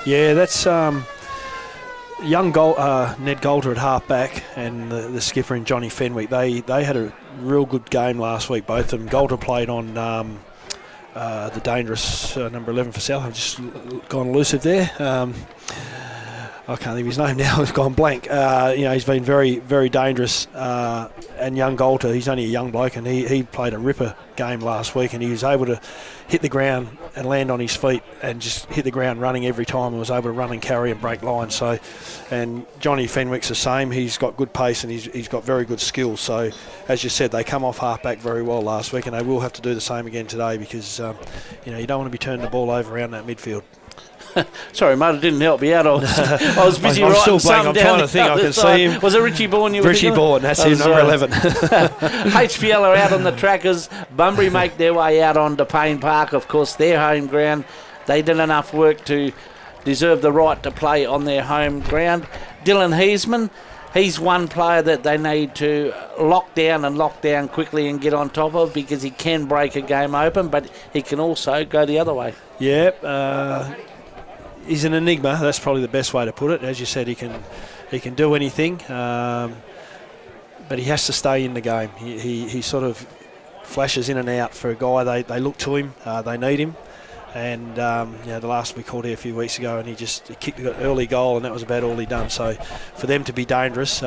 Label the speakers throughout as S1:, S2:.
S1: Yeah, that's young Ned Golter at half-back and the skipper in Johnny Fenwick. They had a real good game last week, both of them. Golter played on the dangerous number 11 for South. I've just gone elusive there. I can't think of his name now. It's gone blank. He's been very, very dangerous. And young Golter, he's only a young bloke, and he played a ripper game last week, and he was able to hit the ground and land on his feet and just hit the ground running every time, and was able to run and carry and break lines. So, and Johnny Fenwick's the same. He's got good pace and he's got very good skills. So, as you said, they come off half-back very well last week, and they will have to do the same again today because, you don't want to be turning the ball over around that midfield.
S2: Sorry, mate, it didn't help me out. I was busy writing
S1: still blank.
S2: some
S1: I'm
S2: down
S1: trying to think. I can see him.
S2: Was it Richie Bourne you were
S1: Richie Bourne, that's him, number 11.
S2: HBL are out on the trackers. Bunbury make their way out onto Payne Park, of course, their home ground. They did enough work to deserve the right to play on their home ground. Dylan Heisman, he's one player that they need to lock down quickly and get on top of, because he can break a game open, but he can also go the other way.
S1: Yeah, he's an enigma. That's probably the best way to put it. As you said, he can do anything, but he has to stay in the game. He sort of flashes in and out for a guy. They look to him. They need him. And the last we called here a few weeks ago, and he kicked an early goal, and that was about all he done. So for them to be dangerous,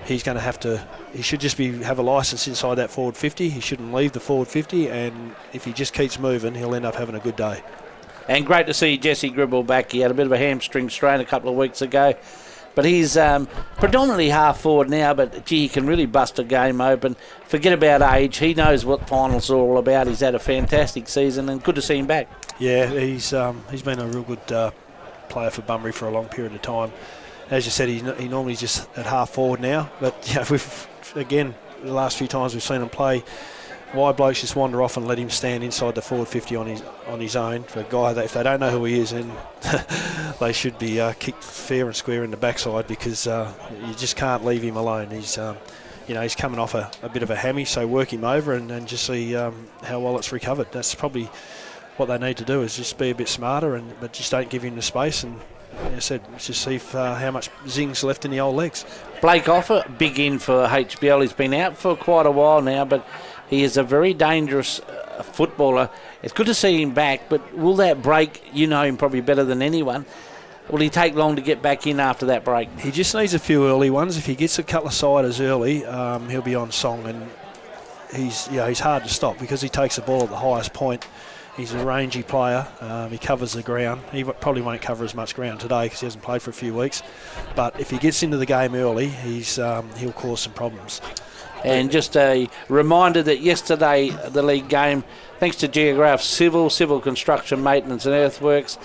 S1: he's going to have to. He should just have a licence inside that forward 50. He shouldn't leave the forward 50, and if he just keeps moving, he'll end up having a good day.
S2: And great to see Jesse Gribble back. He had a bit of a hamstring strain a couple of weeks ago. But he's predominantly half forward now, but, gee, he can really bust a game open. Forget about age. He knows what finals are all about. He's had a fantastic season, and good to see him back.
S1: Yeah, he's been a real good player for Bunbury for a long period of time. As you said, he normally just at half forward now. But, the last few times we've seen him play, wide blokes just wander off and let him stand inside the forward 50 on his own. For a guy that, if they don't know who he is, then they should be kicked fair and square in the backside, because you just can't leave him alone. He's he's coming off a bit of a hammy, so work him over and just see how well it's recovered. That's probably what they need to do, is just be a bit smarter, but just don't give him the space. And as I said, just see how much zing's left in the old legs.
S2: Blake Offer, big in for HBL. He's been out for quite a while now, but he is a very dangerous footballer. It's good to see him back, but will that break? You know him probably better than anyone. Will he take long to get back in after that break? He
S1: just needs a few early ones. If he gets a couple of siders early, he'll be on song, and he's hard to stop because he takes the ball at the highest point. He's a rangy player. He covers the ground. He probably won't cover as much ground today because he hasn't played for a few weeks. But if he gets into the game early, he'll cause some problems.
S2: And just a reminder that yesterday, the league game, thanks to Geograph Civil Construction, Maintenance and Earthworks,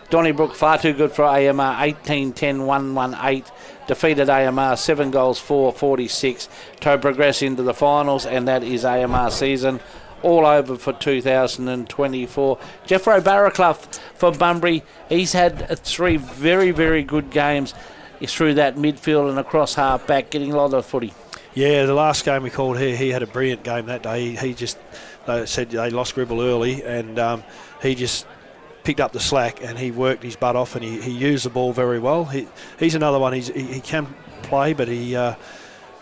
S2: Donnybrook, far too good for AMR, 18-10-118, defeated AMR 7-4-46 to progress into the finals, and that is AMR season all over for 2024. Jeffro Barraclough for Bunbury, he's had 3 very, very good games through that midfield and across half-back, getting a lot of footy.
S1: Yeah, the last game we called here, he had a brilliant game that day. They said they lost Gribble early, and he just picked up the slack and he worked his butt off, and he used the ball very well. He's another one. He can play, but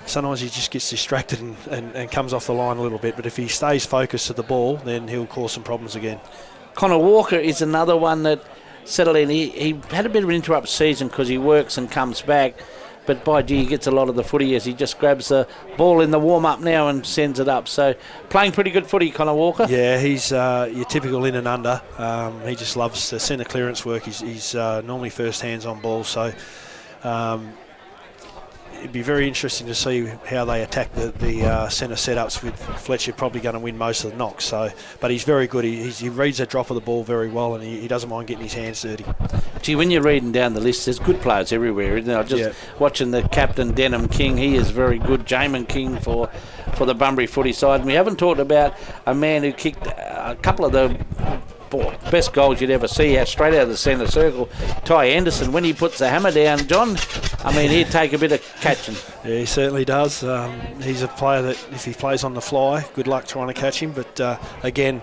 S1: sometimes he just gets distracted and comes off the line a little bit. But if he stays focused to the ball, then he'll cause some problems again.
S2: Connor Walker is another one that settled in. He had a bit of an interrupted season because he works and comes back. But by gee, he gets a lot of the footy as he just grabs the ball in the warm-up now and sends it up. So playing pretty good footy, Connor Walker.
S1: Yeah, he's your typical in and under. He just loves the centre clearance work. He's normally first hands on ball. So it'd be very interesting to see how they attack the centre setups, with Fletcher probably going to win most of the knocks. So, but he's very good. He reads the drop of the ball very well, and he doesn't mind getting his hands dirty.
S2: Gee, when you're reading down the list, there's good players everywhere, isn't there? Just watching the captain, Denham King, he is very good. Jamin King for the Bunbury footy side. And we haven't talked about a man who kicked a couple of the best goals you'd ever see straight out of the centre circle, Ty Anderson. When he puts the hammer down, John, he'd take a bit of catching.
S1: Yeah, he certainly does. He's a player that if he plays on the fly, good luck trying to catch him. But again,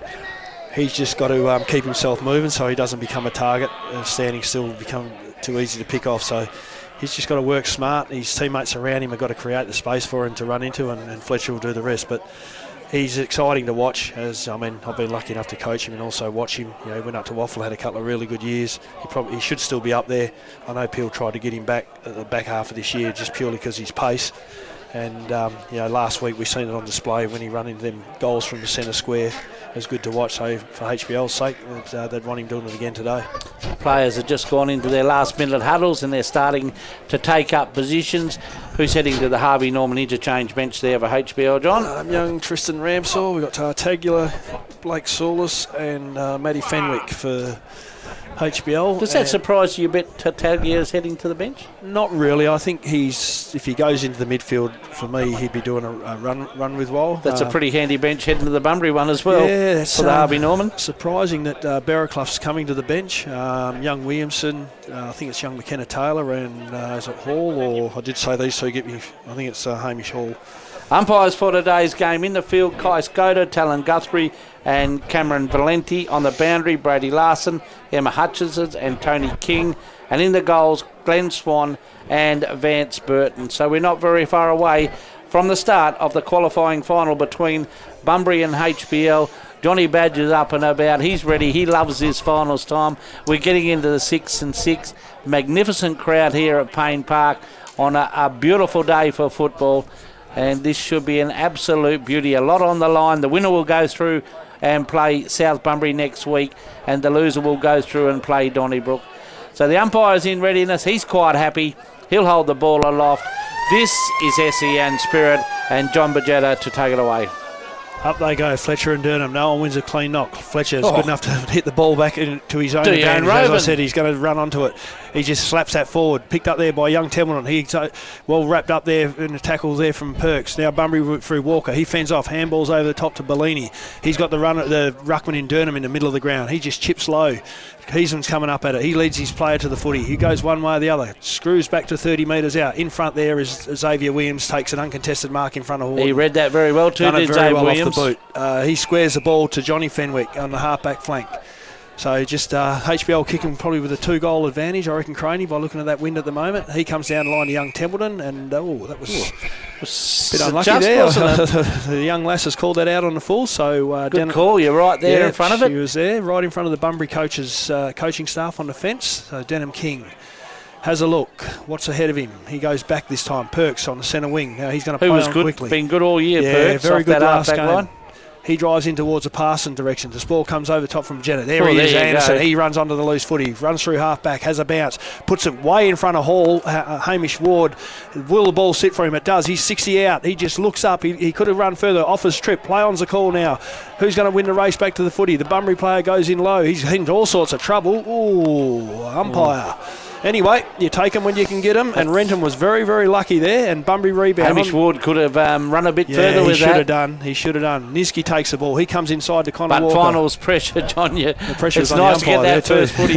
S1: He's just got to keep himself moving so he doesn't become a target. Standing still will become too easy to pick off. So he's just got to work smart. His teammates around him have got to create the space for him to run into, and Fletcher will do the rest. But he's exciting to watch. I've been lucky enough to coach him and also watch him. He went up to Waffle, had a couple of really good years. He should still be up there. I know Peel tried to get him back at the back half of this year just purely because his pace. And last week we seen it on display when he ran into them goals from the centre square. It was good to watch. So for HBL's sake, they'd want him doing it again today.
S2: Players have just gone into their last-minute huddles and they're starting to take up positions. Who's heading to the Harvey Norman interchange bench there for HBL, John?
S1: Young Tristan Ramsaw. We've got Tartagula, Blake Saunders and Matty Fenwick for HBL.
S2: Does that surprise you a bit, Tartaglia's heading to the bench?
S1: Not really. I think if he goes into the midfield, for me, he'd be doing a run with Wall.
S2: That's a pretty handy bench heading to the Bunbury one as well.
S1: Yeah, that's
S2: for the Harvey Norman.
S1: Surprising that Barraclough's coming to the bench. Young Williamson, I think it's young McKenna Taylor, and is it Hall? Or I did say these two get me. I think it's Hamish Hall.
S2: Umpires for today's game in the field: Kai Skoda, Talon Guthrie and Cameron Valenti. On the boundary, Brady Larson, Emma Hutchinson and Tony King. And in the goals, Glenn Swan and Vance Burton. So we're not very far away from the start of the qualifying final between Bunbury and HBL. Johnny Badger's up and about. He's ready. He loves this finals time. We're getting into the 6 and 6. Magnificent crowd here at Payne Park on a beautiful day for football. And this should be an absolute beauty. A lot on the line. The winner will go through and play South Bunbury next week, and the loser will go through and play Donnybrook. So the umpire's in readiness. He's quite happy. He'll hold the ball aloft. This is SEN Spirit, and John Bajetta to take it away.
S1: Up they go, Fletcher and Durham. No one wins a clean knock. Fletcher's good enough to hit the ball back into his own advantage. As I said, he's going to run onto it. He just slaps that forward. Picked up there by young Templeton. He's well wrapped up there in the tackle there from Perks. Now Bunbury through Walker. He fends off. Handballs over the top to Bellini. He's got the ruckman in Durham in the middle of the ground. He just chips low. Heisman's coming up at it. He leads his player to the footy. He goes one way or the other. Screws back to 30 metres out. In front there is Xavier Williams. Takes an uncontested mark in front of Horton.
S2: He read that very well too, did Xavier Williams.
S1: Off the boot. He squares the ball to Johnny Fenwick on the half-back flank. So just HBL kicking probably with a 2-goal advantage, I reckon, Craney, by looking at that wind at the moment. He comes down the line to young Templeton, and that was a bit unlucky there. The young lass has called that out on the full. So
S2: good call, you're right there in front of it.
S1: She was there, right in front of the Bunbury coaches, coaching staff on the fence. So Denham King has a look. What's ahead of him? He goes back this time. Perks on the centre wing. Now he's going to play on quickly.
S2: Been good all year, Perks.
S1: Very good last game.
S2: Line.
S1: He drives in towards the passing direction. The ball comes over top from Jenner. There he is, Anderson. He runs onto the loose footy. Runs through half-back, has a bounce. Puts it way in front of Hall. Hamish Ward. Will the ball sit for him? It does. He's 60 out. He just looks up. He could have run further. Off his trip. Play on's the call now. Who's going to win the race back to the footy? The Bunbury player goes in low. He's in all sorts of trouble. Ooh, umpire. Anyway, you take them when you can get them, and Renton was very, very lucky there, and Bunbury rebound.
S2: Hamish Ward could have run a bit further with that.
S1: He should have done. Niski takes the ball. He comes inside to Connor Walker.
S2: But finals pressure, John. The
S1: pressure's
S2: it's
S1: on
S2: nice
S1: the
S2: to get that
S1: first
S2: footy.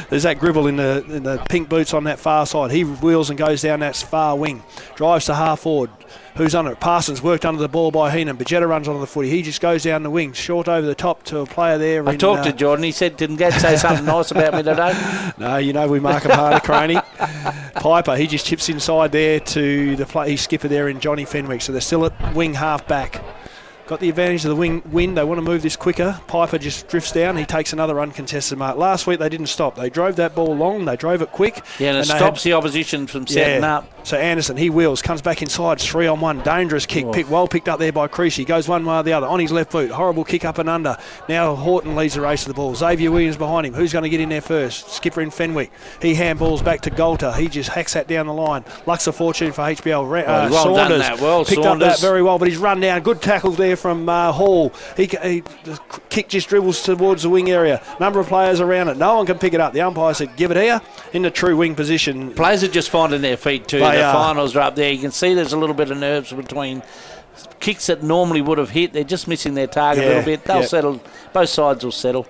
S1: There's that Gribble in the pink boots on that far side. He wheels and goes down that far wing. Drives to half forward. Who's on it? Parsons worked under the ball by Heenan. Bajetta runs onto the footy. He just goes down the wing, short over the top to a player there.
S2: I talked to Jordan. He said, didn't Gad say something nice about me today?
S1: No, we mark him harder, Craney. Piper, he just chips inside there to the play. He's skipper there in Johnny Fenwick. So they're still at wing half back. Got the advantage of the wind. They want to move this quicker. Piper just drifts down. He takes another uncontested mark. Last week they didn't stop. They drove that ball long. They drove it quick.
S2: Yeah, and it stops the opposition from setting up.
S1: So Anderson, he wheels, comes back inside, 3-on-1. Dangerous kick. Well picked up there by Creasy. Goes one way or the other. On his left foot. Horrible kick up and under. Now Horton leads the race to the ball. Xavier Williams behind him. Who's going to get in there first? Skipper in Fenwick. He handballs back to Golter. He just hacks that down the line. Lucks a fortune for HBL. Saunders picked up that very well, but he's run down. Good tackle there from Hall. The kick just dribbles towards the wing area. Number of players around it. No one can pick it up. The umpire said, give it here in the true wing position.
S2: Players are just finding their feet too. The finals are up there. You can see there's a little bit of nerves between kicks that normally would have hit. They're just missing their target a little bit. They'll settle. Both sides will settle.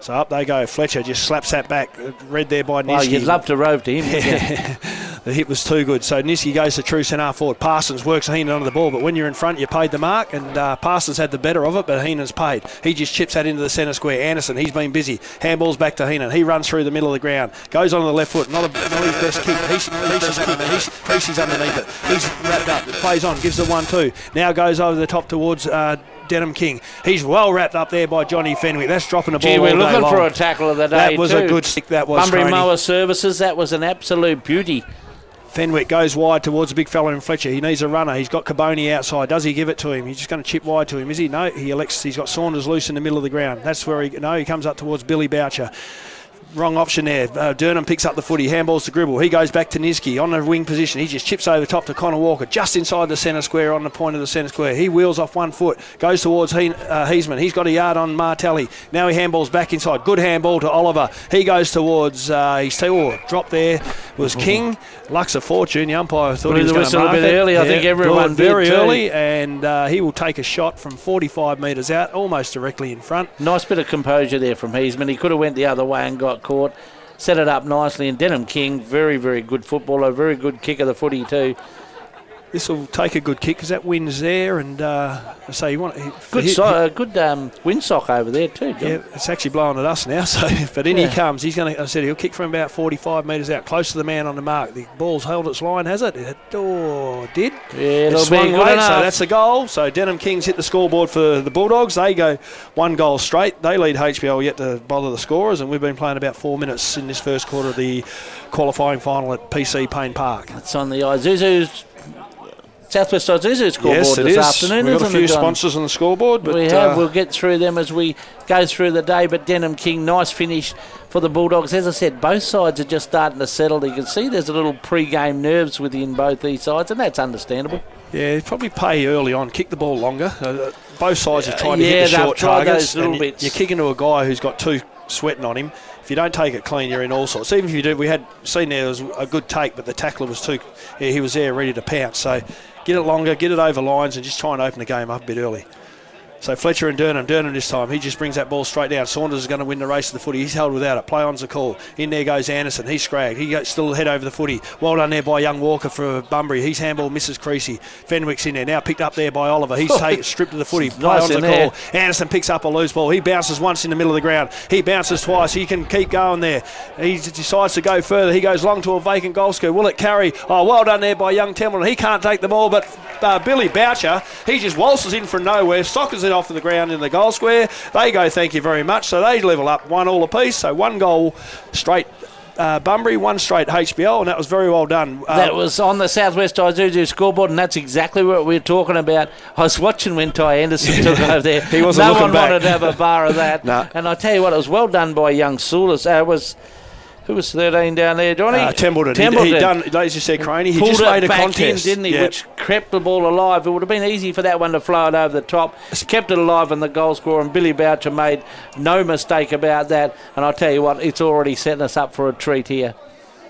S2: So up they go. Fletcher just slaps that back. Read there by Niski. Well, you'd love to rove to him.
S1: The hit was too good. So Niski goes to true centre forward. Parsons works Heenan under the ball, but when you're in front, you paid the mark, and Parsons had the better of it, but Heenan's paid. He just chips that into the centre square. Anderson, he's been busy. Handball's back to Heenan. He runs through the middle of the ground. Goes on the left foot. Not his best kick. Creasy's underneath it. He's wrapped up. Plays on. Gives the 1-2. Now goes over the top towards Denham King. He's well wrapped up there by Johnny Fenwick. That's dropping the ball.
S2: We're looking
S1: long.
S2: for a tackle of the day.
S1: That was a good stick. That was
S2: Bunbury Mower Services. That was an absolute beauty.
S1: Fenwick goes wide towards the big fella in Fletcher. He needs a runner. He's got Caboni outside. Does he give it to him? He's just going to chip wide to him, is he? No, he elects. He's got Saunders loose in the middle of the ground. That's where he comes up towards Billy Boucher. Wrong option there. Durnham picks up the footy. Handballs to Gribble. He goes back to Niski on the wing position. He just chips over the top to Connor Walker, just inside the centre square on the point of the centre square. He wheels off 1 foot, goes towards Heisman. He's got a yard on Martelli. Now he handballs back inside. Good handball to Oliver. He goes towards drop there was King. Luck's a fortune. The umpire thought he was going to mark
S2: a bit early. I think everyone
S1: very
S2: did
S1: early, and he will take a shot from 45 metres out, almost directly in front.
S2: Nice bit of composure there from Heisman. He could have went the other way and got caught. Set it up nicely, and Denham King, very, very good footballer, very good kick of the footy too.
S1: This will take a good kick because that wind's there, and so you want
S2: good windsock over there too. John.
S1: Yeah, it's actually blowing at us now. So, but in he comes. He's going to. I said he'll kick from about 45 metres out, close to the man on the mark. The ball's held its line, has it? It did.
S2: Yeah, it'll be good
S1: late,
S2: enough.
S1: so that's a goal. So Denham Kings hit the scoreboard for the Bulldogs. They go 1 goal straight. They lead HBL yet to bother the scorers, and we've been playing about 4 minutes in this first quarter of the qualifying final at PC Payne Park.
S2: It's on the Isuzu's. Southwest Isuzu scoreboard this afternoon.
S1: We've got a few sponsors on the scoreboard. But
S2: we have. We'll get through them as we go through the day. But Denham King, nice finish for the Bulldogs. As I said, both sides are just starting to settle. You can see there's a little pre-game nerves within both these sides, and that's understandable.
S1: Yeah, probably pay early on, kick the ball longer. Both sides are trying to hit the short targets.
S2: Those little bits.
S1: You kick into a guy who's got 2 sweating on him. If you don't take it clean, you're in all sorts. Even if you do, we had seen there was a good take, but the tackler was too. Yeah, he was there ready to pounce. So get it longer, get it over lines, and just try and open the game up a bit early. So Fletcher and Durnham this time, he just brings that ball straight down. Saunders is going to win the race to the footy. He's held without it. Play on's the call. In there goes Anderson. He's scragged. He goes still head over the footy. Well done there by young Walker for Bunbury. He's handball misses Creasy. Fenwick's in there. Now picked up there by Oliver. He's stripped of the footy. Play
S2: nice
S1: on's the call. Anderson picks up a loose ball. He bounces once in the middle of the ground. He bounces twice. He can keep going there. He decides to go further. He goes long to a vacant goal scoop. Will it carry? Oh, well done there by young Templeton. He can't take the ball, but Billy Boucher, he just waltzes in from nowhere, sockers it off to the ground in the goal square. They go, thank you very much. So they level up 1-1 apiece. So 1 goal straight Bunbury, 1 straight HBL, and that was very well done.
S2: That was on the Southwest Isuzu scoreboard, and that's exactly what we were talking about. I was watching when Ty Anderson took over there.
S1: He wasn't
S2: no
S1: looking
S2: one
S1: back.
S2: wanted to have a bar of that.
S1: No.
S2: And I tell you what, it was well done by young Sulis. Who was 13 down there, Johnny?
S1: Templeton. He done, as you said, Craney. He
S2: pulled
S1: just made a
S2: back
S1: contest,
S2: didn't he? Yeah. Which kept the ball alive. It would have been easy for that one to float over the top. Kept it alive in the goal scorer, and Billy Boucher made no mistake about that. And I'll tell you what, it's already setting us up for a treat here.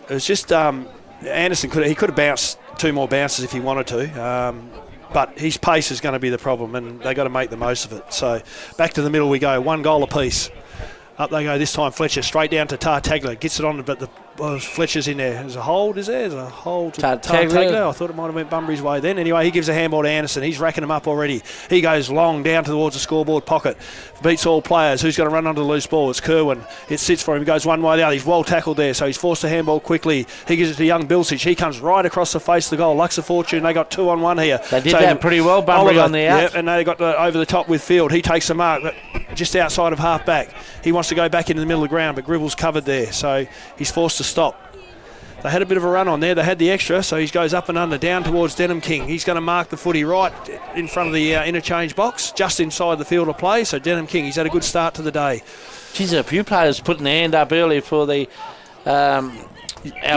S1: It was just Anderson could have bounced 2 more bounces if he wanted to. But his pace is going to be the problem, and they've got to make the most of it. So back to the middle we go. 1 goal apiece. Up they go this time. Fletcher straight down to Tartaglia. Gets it on, but Fletcher's in there. There's a hold, is there? There's a hold to Tartaglia. I thought it might have went Bunbury's way then. Anyway, he gives a handball to Anderson. He's racking him up already. He goes long down towards the scoreboard pocket. Beats all players. Who's going to run onto the loose ball? It's Kerwin. It sits for him. He goes one way or the other. He's well tackled there, so he's forced to handball quickly. He gives it to young Bilsich. He comes right across the face of the goal. Luck's a fortune. They got 2-on-1 here.
S2: They did that pretty well, Bunbury on the out.
S1: Yep, and they got over the top with Field. He takes the mark, but just outside of half back. He wants to go back into the middle of the ground, but Gribble's covered there, so he's forced to stop. They had a bit of a run on there. They had the extra, so he goes up and under, down towards Denham King. He's going to mark the footy right in front of the interchange box, just inside the field of play. So Denham King, he's had a good start to the day.
S2: Geez, a few players putting their hand up early for the our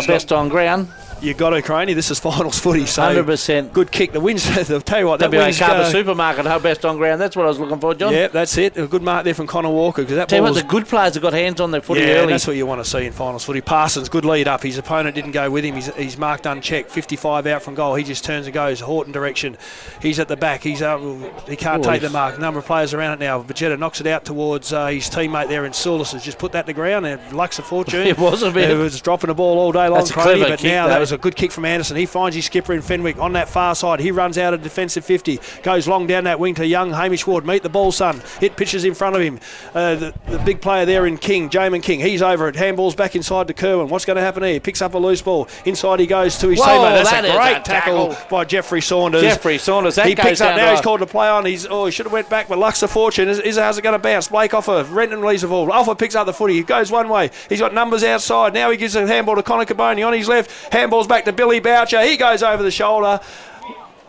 S2: best on ground.
S1: You've got to, Craney. This is finals footy, so
S2: 100%.
S1: Good kick. The wind's, I'll tell you what, that
S2: WA
S1: wind's
S2: Carver Supermarket, our best on ground. That's what I was looking for, John.
S1: Yeah, that's it. A good mark there from Connor Walker. Because that
S2: tell you
S1: ball
S2: what, the good players have got hands on their footy early.
S1: That's what you want to see in finals footy. Parsons, good lead up. His opponent didn't go with him. He's marked unchecked. 55 out from goal. He just turns and goes Horton direction. He's at the back. He can't take the mark. A number of players around it now. Vegeta knocks it out towards his teammate there in Sulis. Has just put that to ground. And Luck's a fortune.
S2: It was a bit.
S1: It was dropping the ball all day long.
S2: That's a clever
S1: but
S2: kick,
S1: now
S2: though.
S1: that was a good kick from Anderson. He finds his skipper in Fenwick on that far side. He runs out of defensive 50, goes long down that wing to young Hamish Ward. Meet the ball, son. It pitches in front of him. The big player there in King, Jamin King. He's over it. Handball's back inside to Kerwin. What's going to happen here? He picks up a loose ball. Inside he goes to his teammate. That's a great tackle by Jeffrey Saunders. He picks up now. He's called to play on. He should have went back, but luck's a fortune. How's it going to bounce? Blake Offa. Renton leaves the ball. Offa picks up the footy. He goes one way. He's got numbers outside. Now he gives a handball to Connor Caboni on his left. Handball's back to Billy Boucher. He goes over the shoulder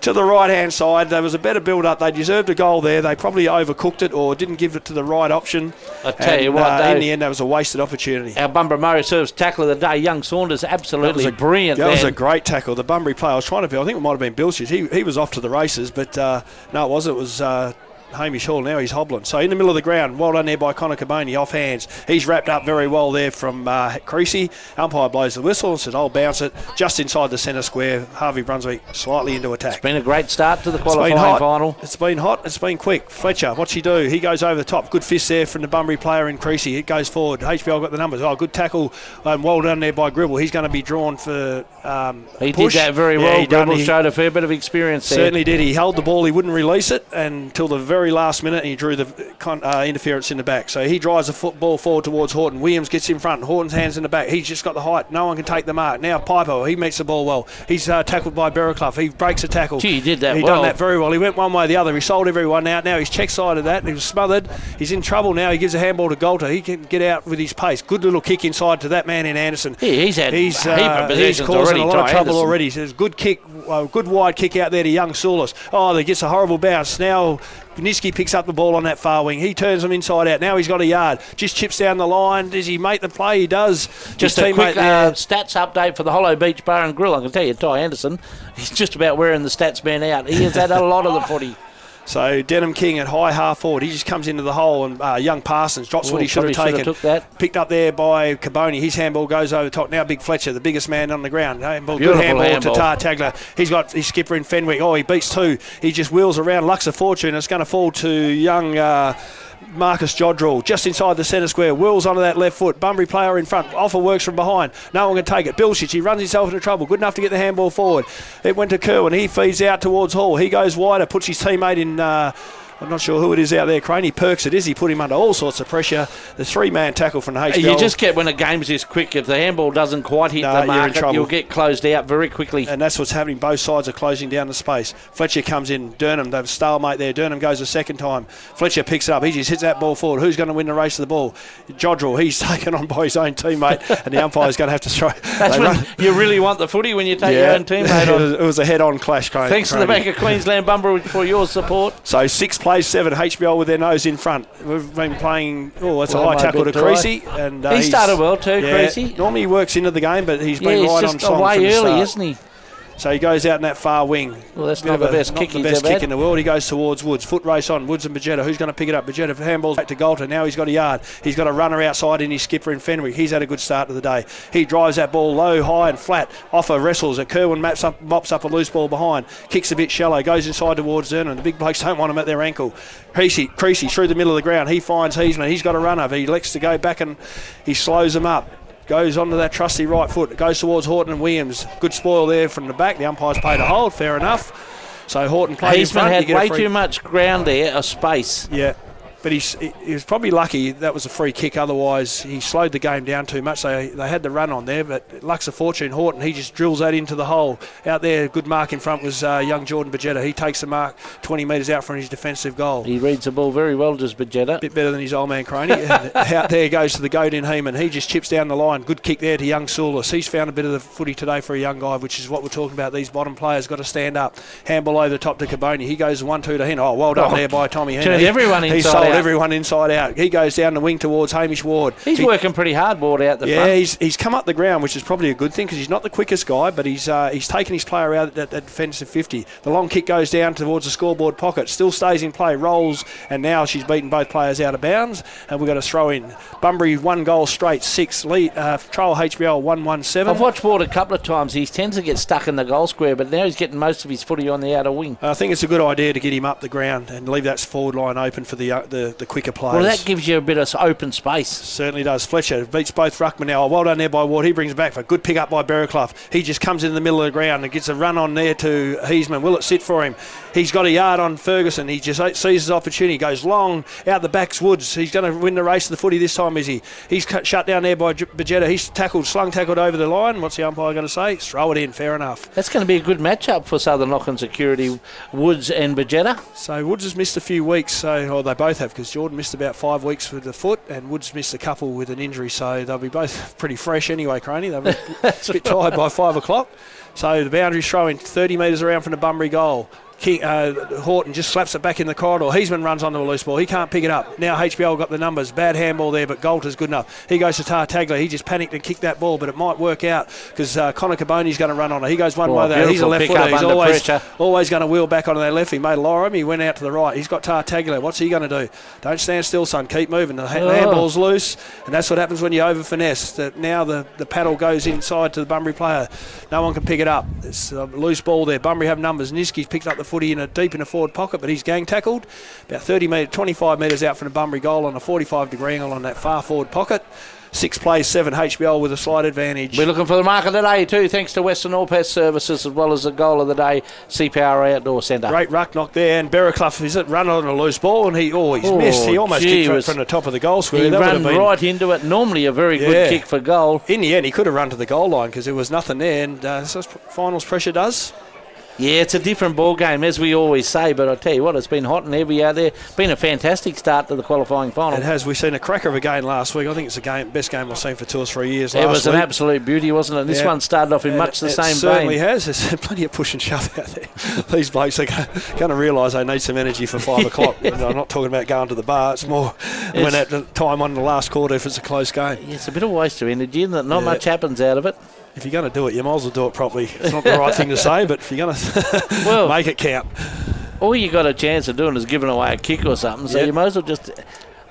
S1: to the right-hand side. There was a better build-up. They deserved a goal there. They probably overcooked it or didn't give it to the right option.
S2: I tell you what,
S1: in the end, that was a wasted opportunity.
S2: Our Bunbury serves tackle of the day. Young Saunders, absolutely brilliant.
S1: That was a great tackle. The Bunbury player, I was trying to, I think it might have been Bilchich. He was off to the races, but no, it wasn't. It was Hamish Hall. Now he's hobbling. So in the middle of the ground, well done there by Connor Caboni, off hands. He's wrapped up very well there from Creasy. Umpire blows the whistle and says, I'll bounce it just inside the centre square. Harvey Brunswick slightly into attack.
S2: It's been a great start to the qualifying final.
S1: It's been hot. It's been quick. Fletcher, what's he do? He goes over the top. Good fist there from the Bunbury player in Creasy. It goes forward. HBL got the numbers. Good tackle. Well done there by Gribble. He's going to be drawn for
S2: He
S1: push.
S2: Did that very well. Gribble showed a fair bit of experience there.
S1: Certainly did. He held the ball. He wouldn't release it until the very last minute, and he drew the interference in the back. So he drives the football forward towards Horton. Williams gets in front. Horton's hands in the back. He's just got the height. No one can take the mark. Now Piper, he meets the ball well. He's tackled by Berraclough. He breaks a tackle.
S2: He did that
S1: well. He done that very well. He went one way or the other. He sold everyone out. Now he's check side of that. He was smothered. He's in trouble now. He gives a handball to Golter. He can get out with his pace. Good little kick inside to that man in Anderson.
S2: Yeah, he's
S1: causing
S2: already,
S1: a lot of trouble already. So there's good kick, good wide kick out there to young Saulis. He gets a horrible bounce. Now Niski picks up the ball on that far wing. He turns them inside out. Now he's got a yard. Just chips down the line. Does he make the play? He does.
S2: Just a quick stats update for the Hollow Beach Bar and Grill. I can tell you, Ty Anderson, he's just about wearing the stats man out. He has had a lot of the footy.
S1: So Denham King at high half forward. He just comes into the hole, and young Parsons drops what he should have taken.
S2: Took that.
S1: Picked up there by Caboni. His handball goes over the top. Now Big Fletcher, the biggest man on the ground. Good handball to Tagler. He's got his skipper in Fenwick. He beats two. He just wheels around. Luck's a fortune. It's going to fall to young Marcus Jodrell just inside the centre square. Wheels onto that left foot. Bunbury player in front. Offer works from behind. No one can take it. Bilchich, he runs himself into trouble. Good enough to get the handball forward. It went to Kerwin. He feeds out towards Hall. He goes wider. Puts his teammate in... I'm not sure who it is out there, Craney Perks it is. He put him under all sorts of pressure. The three-man tackle from the HBL.
S2: You just get, when a game's this quick, if the handball doesn't quite hit the mark, you'll get closed out very quickly.
S1: And that's what's happening. Both sides are closing down the space. Fletcher comes in. Durham, they've stalemate there. Durham goes a second time. Fletcher picks it up. He just hits that ball forward. Who's going to win the race to the ball? Jodrell, he's taken on by his own teammate, and the umpire's going to have to throw.
S2: That's when you really want the footy, when you take your own teammate on.
S1: It was a head-on clash.
S2: Thanks to the Bank of Queensland Bunbury for your support.
S1: So 6 plays 7. HBL with their nose in front. We've been playing. That's a high tackle to Creasy, and
S2: he started well too. Creasy.
S1: Normally he works into the game, but he's been right on song
S2: away
S1: from the
S2: early,
S1: start.
S2: isn't he?
S1: So he goes out in that far wing.
S2: Well, that's not the best kick
S1: in the world. He goes towards Woods. Foot race on. Woods and Bajetta. Who's going to pick it up? Bajetta handballs back to Golter. Now he's got a yard. He's got a runner outside in his skipper in Fenwick. He's had a good start to the day. He drives that ball low, high and flat. Offer wrestles. Kerwin mops up a loose ball behind. Kicks a bit shallow. Goes inside towards Zernan. The big blokes don't want him at their ankle. Creasy through the middle of the ground. He finds Heisman. He's got a runner. He elects to go back and he slows him up. Goes onto that trusty right foot. Goes towards Horton and Williams. Good spoil there from the back. The umpire's paid a hold. Fair enough. So Horton played in front.
S2: Heisman had way too much ground there, a space.
S1: Yeah. But he was probably lucky that was a free kick. Otherwise, he slowed the game down too much. They had the run on there, but luck's a fortune. Horton, he just drills that into the hole. Out there, good mark in front was young Jordan Bajetta. He takes the mark 20 metres out from his defensive goal.
S2: He reads the ball very well, does Bajetta.
S1: A bit better than his old man Croney. Out there goes to the goat in Heeman. He just chips down the line. Good kick there to young Saulis. He's found a bit of the footy today for a young guy, which is what we're talking about. These bottom players got to stand up. Handball over the top to Caboni. He goes 1-2 to Hen. Well done there by Tommy Hen.
S2: Turned everyone inside out.
S1: He sold everyone inside out. He goes down the wing towards Hamish Ward.
S2: He's working pretty hard, Ward, out the front.
S1: Yeah, he's come up the ground, which is probably a good thing because he's not the quickest guy, but he's taken his player out at defensive 50. The long kick goes down towards the scoreboard pocket, still stays in play, rolls, and now she's beaten both players out of bounds, and we've got a throw in. Bunbury 1 goal straight, 6 lead. Trial HBL 1-1-7.
S2: I've watched Ward a couple of times. He tends to get stuck in the goal square, but now he's getting most of his footy on the outer wing.
S1: I think it's a good idea to get him up the ground and leave that forward line open for the the quicker players.
S2: Well, that gives you a bit of open space.
S1: Certainly does. Fletcher beats both ruckmen now. Well done there by Ward. He brings it back for a good pick up by Berraclough. He just comes in the middle of the ground and gets a run on there to Heisman. Will it sit for him? He's got a yard on Ferguson. He just sees his opportunity. Goes long out the back's Woods. He's going to win the race to the footy this time, is he? He's shut down there by Bajetta. He's slung tackled over the line. What's the umpire going to say? Throw it in. Fair enough.
S2: That's going to be a good matchup for Southern Lachlan Security, Woods and Bajetta.
S1: So Woods has missed a few weeks. Or they both have, because Jordan missed about 5 weeks with the foot and Woods missed a couple with an injury. So they'll be both pretty fresh anyway, Croney. They'll be a bit tired by 5 o'clock. So the boundary's throwing 30 metres around from the Bunbury goal. Horton just slaps it back in the corridor. Heisman runs onto a loose ball. He can't pick it up. Now HBL got the numbers. Bad handball there, but Galter's good enough. He goes to Tartaglia. He just panicked and kicked that ball, but it might work out because Connor Caboni's going to run on it. He goes one way there. He's a left footer. He's always going to wheel back onto that left. He made Lorem. He went out to the right. He's got Tartaglia. What's he going to do? Don't stand still, son. Keep moving. The handball's loose, and that's what happens when you over finesse. Now the paddle goes inside to the Bunbury player. No one can pick it up. It's a loose ball there. Bunbury have numbers. Niski's picked up the footy deep in the forward pocket, but he's gang tackled about 25 metres out from the Bunbury goal on a 45-degree angle on that far forward pocket. 6 plays 7 HBL with a slight advantage.
S2: We're looking for the mark of the day too, thanks to Western All Pest Services as well as the goal of the day, C-Power Outdoor Centre. Great
S1: ruck knock there, and Berraclough is it run on a loose ball, and he's missed. He almost kicked right from the top of the goal square.
S2: He ran right into it. Normally a very good kick for goal.
S1: In the end, he could have run to the goal line because there was nothing there, and so finals pressure does.
S2: Yeah, it's a different ball game, as we always say, but I tell you what, it's been hot and heavy out there. Been a fantastic start to the qualifying final.
S1: It has. We've seen a cracker of a game last week. I think it's the best game I've seen for 2 or 3 years.
S2: It was an absolute beauty, wasn't it? This one started off in much the same vein. It
S1: certainly has. There's plenty of push and shove out there. These blokes are going to realise they need some energy for 5 o'clock. I'm not talking about going to the bar. It's more when at the time on the last quarter if it's a close game.
S2: Yeah, it's a bit of waste of energy, isn't it? Not much happens out of it.
S1: If you're going to do it, you might as well do it properly. It's not the right thing to say, but if you're going to make it count.
S2: All you got a chance of doing is giving away a kick or something, so you might as well just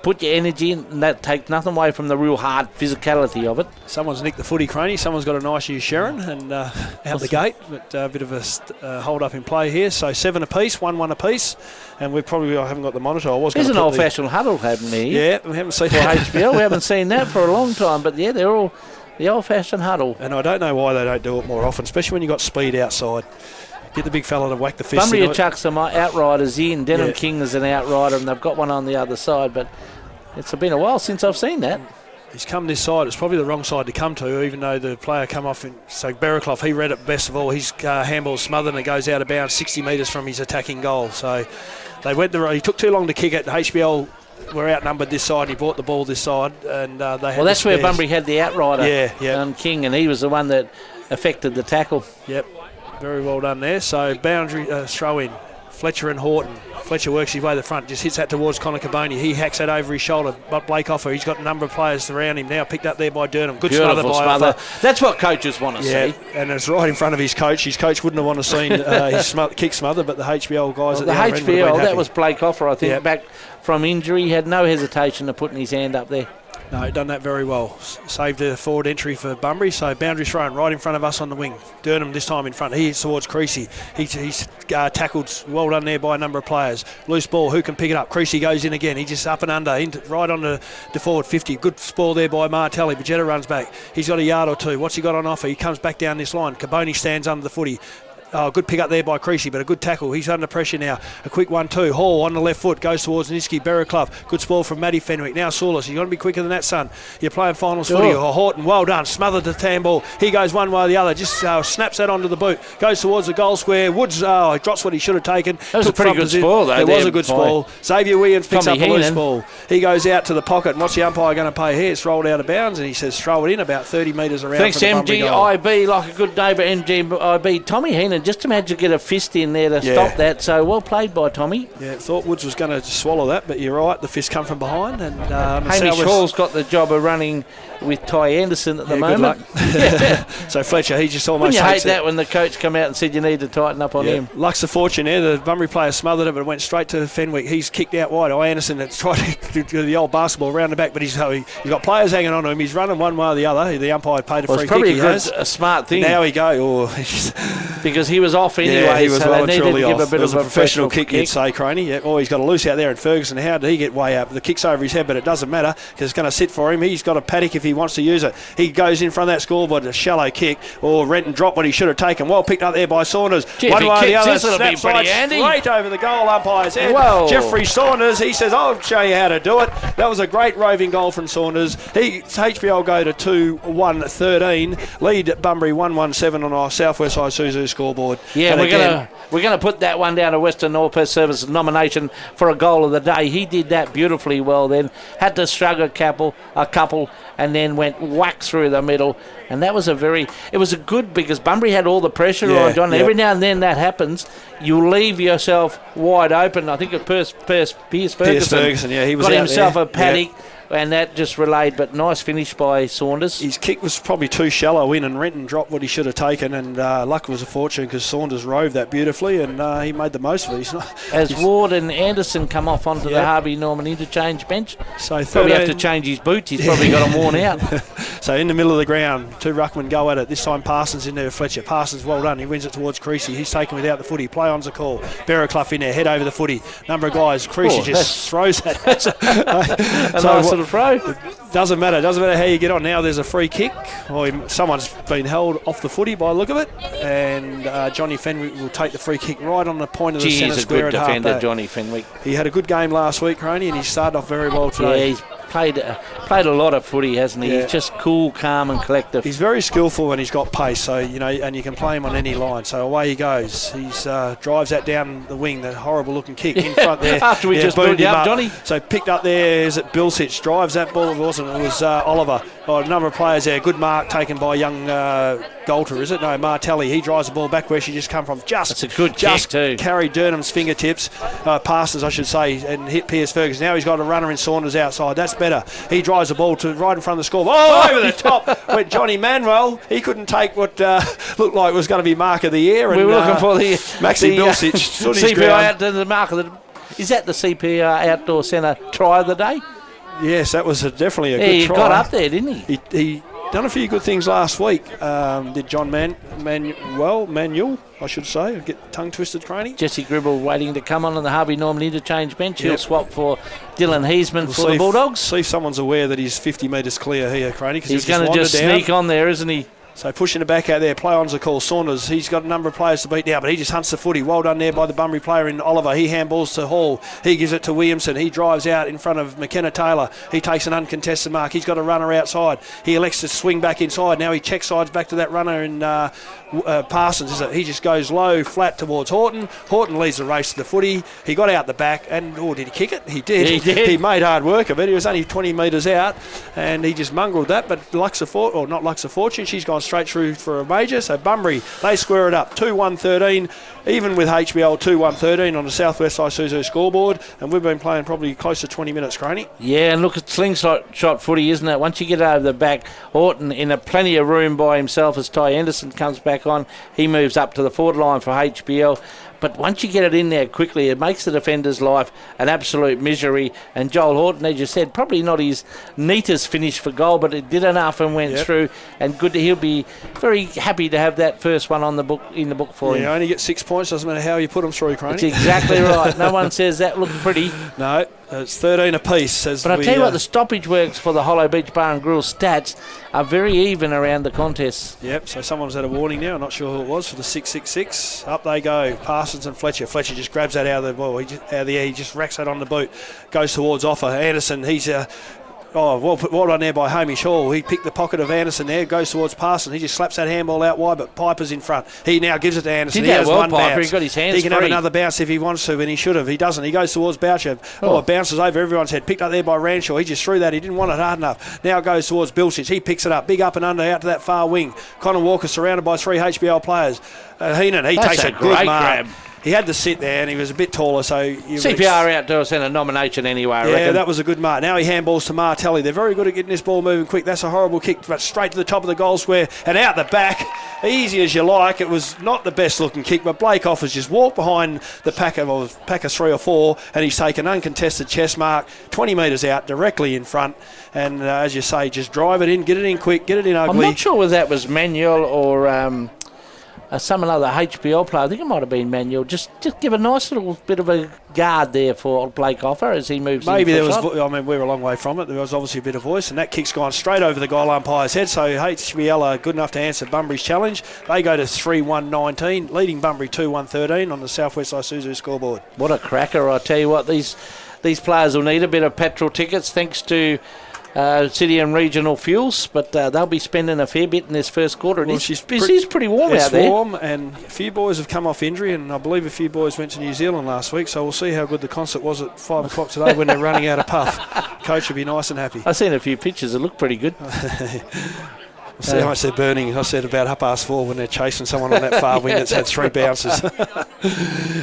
S2: put your energy in, and that takes nothing away from the real hard physicality of it.
S1: Someone's nicked the footy, Croney. Someone's got a nice new Sharon and out the gate, but a bit of a hold-up in play here. So 7 apiece, 1-1 apiece, and we probably haven't got the monitor.
S2: There's an old-fashioned huddle happening here.
S1: Yeah, we haven't seen
S2: that. HBL, we haven't seen that for a long time, but yeah, they're all the old-fashioned huddle.
S1: And I don't know why they don't do it more often, especially when you've got speed outside. Get the big fella to whack the fist.
S2: Bunbury chucks some outriders in. Denham King is an outrider, and they've got one on the other side, but it's been a while since I've seen that.
S1: He's come this side. It's probably the wrong side to come to, even though the player come off. So Berraclough, he read it best of all. His handball smothered and it goes out of bounds 60 metres from his attacking goal. So they went he took too long to kick it. HBL were outnumbered this side. He brought the ball this side, and they had
S2: well, that's where Bunbury had the outrider. King, and he was the one that affected the tackle.
S1: Yep, very well done there. So boundary throw in. Fletcher and Horton. Fletcher works his way to the front, just hits that towards Connor Caboni. He hacks that over his shoulder. But Blake Offer, he's got a number of players around him now, picked up there by Durham. Good smother by Offer.
S2: That's what coaches want to see.
S1: And it's right in front of his coach. His coach wouldn't have wanted to see his kick smother, but the HBL guys at the other end would have been happy.
S2: That was Blake Offer, I think, back from injury. He had no hesitation of putting his hand up there.
S1: No, he done that very well. Saved a forward entry for Bunbury, so boundary thrown right in front of us on the wing. Durham this time in front. He hits towards Creasy. He's tackled well done there by a number of players. Loose ball, who can pick it up? Creasy goes in again. He just up and under, right on the forward 50. Good ball there by Martelli. Bajetta runs back. He's got a yard or two. What's he got on offer? He comes back down this line. Caboni stands under the footy. Oh, good pick up there by Creasy, but a good tackle. He's under pressure now. A quick 1-2. Hall on the left foot goes towards Niski. Berraclough. Good spoil from Matty Fenwick. Now Saulis. You've got to be quicker than that, son. You're playing finals footy. Oh, Horton, well done. Smothered the Tamball. He goes one way or the other. Just snaps that onto the boot. Goes towards the goal square. Woods drops what he should have taken.
S2: That was a pretty good spoil, though.
S1: It was a good spoil. Xavier Williams picks up a loose ball. He goes out to the pocket. And what's the umpire going to pay here? It's rolled out of bounds, and he says throw it in about 30 metres around.
S2: Thanks, MGIB. Like a good neighbour, MGIB. Tommy Heenan, just imagine get a fist in there to stop that, so well played by Tommy.
S1: Yeah, thought Woods was going to swallow that, but you're right, the fist come from behind. And
S2: Hamish Hall's got the job of running with Ty Anderson at the moment.
S1: Good luck. So Fletcher, he just almost
S2: Wouldn't you hate that when the coach come out and said you need to tighten up on him?
S1: Luck's the fortune there. The Bunbury player smothered it, but it went straight to Fenwick. He's kicked out wide. Anderson that's tried to do the old basketball around the back, but he's got players hanging on to him. He's running one way or the other. The umpire paid a free kick.
S2: It's probably a smart thing.
S1: Now he go.
S2: Because he was off anyway.
S1: Yeah, he was
S2: so
S1: well
S2: they
S1: and
S2: needed to
S1: truly
S2: give
S1: off.
S2: a bit
S1: It was
S2: of
S1: a professional kick,
S2: kick.
S1: you'd say, Croney. Yeah. Oh, he's got a loose out there in Ferguson. How did he get way up? The kick's over his head, but it doesn't matter because it's going to sit for him. He's got a paddock if he wants to use it. He goes in front of that scoreboard, a shallow kick, or Renton dropped what he should have taken. Well picked up there by Saunders.
S2: Gee,
S1: one way or the other,
S2: this, it'll be pretty handy.
S1: Straight over the goal umpire's head.
S2: Whoa.
S1: Jeffrey Saunders, he says, I'll show you how to do it. That was a great roving goal from Saunders. HBL go to 2-1-13, lead Bunbury 1-1-7 on our Southwest Isuzu scoreboard.
S2: Yeah,
S1: And
S2: we're gonna put that one down to Western Northwest Services nomination for a goal of the day. He did that beautifully well. Then had to struggle a couple, and then went whack through the middle. And that was it was a good, because Bunbury had all the pressure on John.
S1: Yeah.
S2: Every now and then that happens. You leave yourself wide open. I think it Pierce Ferguson.
S1: Yeah, he was
S2: got
S1: out
S2: himself
S1: there.
S2: a paddock. And that just relayed, but nice finish by Saunders.
S1: His kick was probably too shallow in, and Renton dropped what he should have taken, and luck was a fortune because Saunders rove that beautifully, and he made the most of it.
S2: As Ward and Anderson come off onto the Harvey Norman interchange bench,
S1: so
S2: probably have to change his boots. He's probably got them worn out.
S1: So in the middle of the ground, two ruckmen go at it. This time Parsons in there with Fletcher. Parsons, well done. He wins it towards Creasy. He's taken without the footy. Play on's a call. Berraclough in there, head over the footy. Number of guys. Creasy just throws that.
S2: A nice little throw.
S1: Doesn't matter how you get on. Now there's a free kick. Someone's been held off the footy by the look of it, and Johnny Fenwick will take the free kick right on the point of the centre square at halfback.
S2: He's a good defender, Johnny Fenwick.
S1: He had a good game last week, Croney, and he started off very well today.
S2: Yeah, he's played a lot of footy, hasn't he?
S1: Yeah.
S2: He's just cool, calm and collective.
S1: He's very skillful when he's got pace, so and you can play him on any line. So away he goes. He drives that down the wing, that horrible looking kick in front there.
S2: After we just booted him up, Johnny.
S1: So picked up there, is it Bilsich, drives that ball. It wasn't, it was Oliver. A number of players there. Good mark taken by young Golter, is it? No, Martelli. He drives the ball back where she just come from.
S2: That's a good kick too.
S1: Carried Durnham's fingertips, passes I should say, and hit Pierce Ferguson. Now he's got a runner in Saunders outside. That's better. He drives the ball to right in front of the score. Oh, over the top went Johnny Manuel. He couldn't take what looked like was going to be mark of the year. And,
S2: we were looking for the
S1: Maxi Bilsich stood his
S2: CPI
S1: ground.
S2: out to the mark of the. Is that the CPI Outdoor Centre try of the day?
S1: Yes, that was definitely a good
S2: he
S1: try.
S2: He got up there, didn't he?
S1: He done a few good things last week. Did John Manuel, I should say. I get tongue twisted, Croney.
S2: Jesse Gribble waiting to come on the Harvey Norman interchange bench. He'll swap for Dylan Heisman for the Bulldogs.
S1: See if someone's aware that he's 50 metres clear here, Croney.
S2: He's going to just sneak on there, isn't he?
S1: So pushing it back out there, play on's a call. Saunders, he's got a number of players to beat now, but he just hunts the footy. Well done there by the Bunbury player in Oliver. He handballs to Hall. He gives it to Williamson. He drives out in front of McKenna Taylor. He takes an uncontested mark. He's got a runner outside. He elects to swing back inside. Now he check sides back to that runner in Parsons. He just goes low, flat towards Horton. Horton leads the race to the footy. He got out the back and, did he kick it? He did. He made hard work of it. He was only 20 metres out and he just mongrelled that, but not Lux of Fortune. She's gone straight through for a major. So Bunbury, they square it up 2-1-13, even with HBL 2-1-13 on the Southwest Isuzu scoreboard, and we've been playing probably close to 20 minutes, Croney.
S2: Yeah, and look, it's slingshot shot footy, isn't it? Once you get over the back, Horton in a plenty of room by himself as Ty Anderson comes back on. He moves up to the forward line for HBL. But once you get it in there quickly, it makes the defender's life an absolute misery. And Joel Horton, as you said, probably not his neatest finish for goal, but it did enough and went through. And he'll be very happy to have that first one in the book for him.
S1: Yeah, only get 6 points. Doesn't matter how you put them through, Croney.
S2: That's exactly right. No one says that looking pretty.
S1: No, it's 13 apiece.
S2: But I'll tell you what, the stoppage works for the Hollow Beach Bar and Grill stats are very even around the contest.
S1: Yep, so someone's had a warning now. I'm not sure who it was for the 666. Up they go. Parsons and Fletcher. Fletcher just grabs that out of the air. He just racks that on the boot. Goes towards Offer. Anderson, he's well done there by Hamish Hall. He picked the pocket of Anderson there, goes towards Parsons. He just slaps that handball out wide, but Piper's in front. He now gives it to Anderson.
S2: He has one Piper. He got his hands
S1: free. He can
S2: free.
S1: have another bounce if he wants to, and he should have. He doesn't. He goes towards Boucher. It bounces over everyone's head. Picked up there by Ranshaw. He just threw that. He didn't want it hard enough. Now it goes towards Bilsich. He picks it up. Big up and under out to that far wing. Connor Walker surrounded by 3 HBL players. Heenan, he takes a good mark. He had to sit there and he was a bit taller, so...
S2: CPR Outdoor Centre nomination anyway, I reckon.
S1: Yeah, that was a good mark. Now he handballs to Martelli. They're very good at getting this ball moving quick. That's a horrible kick, but straight to the top of the goal square and out the back. Easy as you like. It was not the best looking kick, but Blake Offers just walked behind the pack of 3 or 4 and he's taken uncontested chest mark, 20 metres out, directly in front. And as you say, just drive it in, get it in quick, get it in ugly.
S2: I'm not sure whether that was Manuel or... some another HBL player, I think it might have been Manuel, just give a nice little bit of a guard there for Blake Offer as he moves
S1: Maybe
S2: in.
S1: There was, I mean, we were a long way from it. There was obviously a bit of voice, and that kick's gone straight over the goal umpire's head. So HBL are good enough to answer Bunbury's challenge. They go to 3-1-19, leading Bunbury 2-1-13 on the Southwest Isuzu scoreboard.
S2: What a cracker! I tell you what, these players will need a bit of petrol tickets thanks to city and regional fuels, but they'll be spending a fair bit in this first quarter.
S1: Well,
S2: it is pretty warm out there.
S1: It's warm, and a few boys have come off injury, and I believe a few boys went to New Zealand last week, so we'll see how good the concert was at 5 o'clock today when they're running out of puff. Coach will be nice and happy.
S2: I've seen a few pictures that look pretty good.
S1: We'll see how much they're burning. I said about 4:30 when they're chasing someone on that far wing that's had 3 bounces.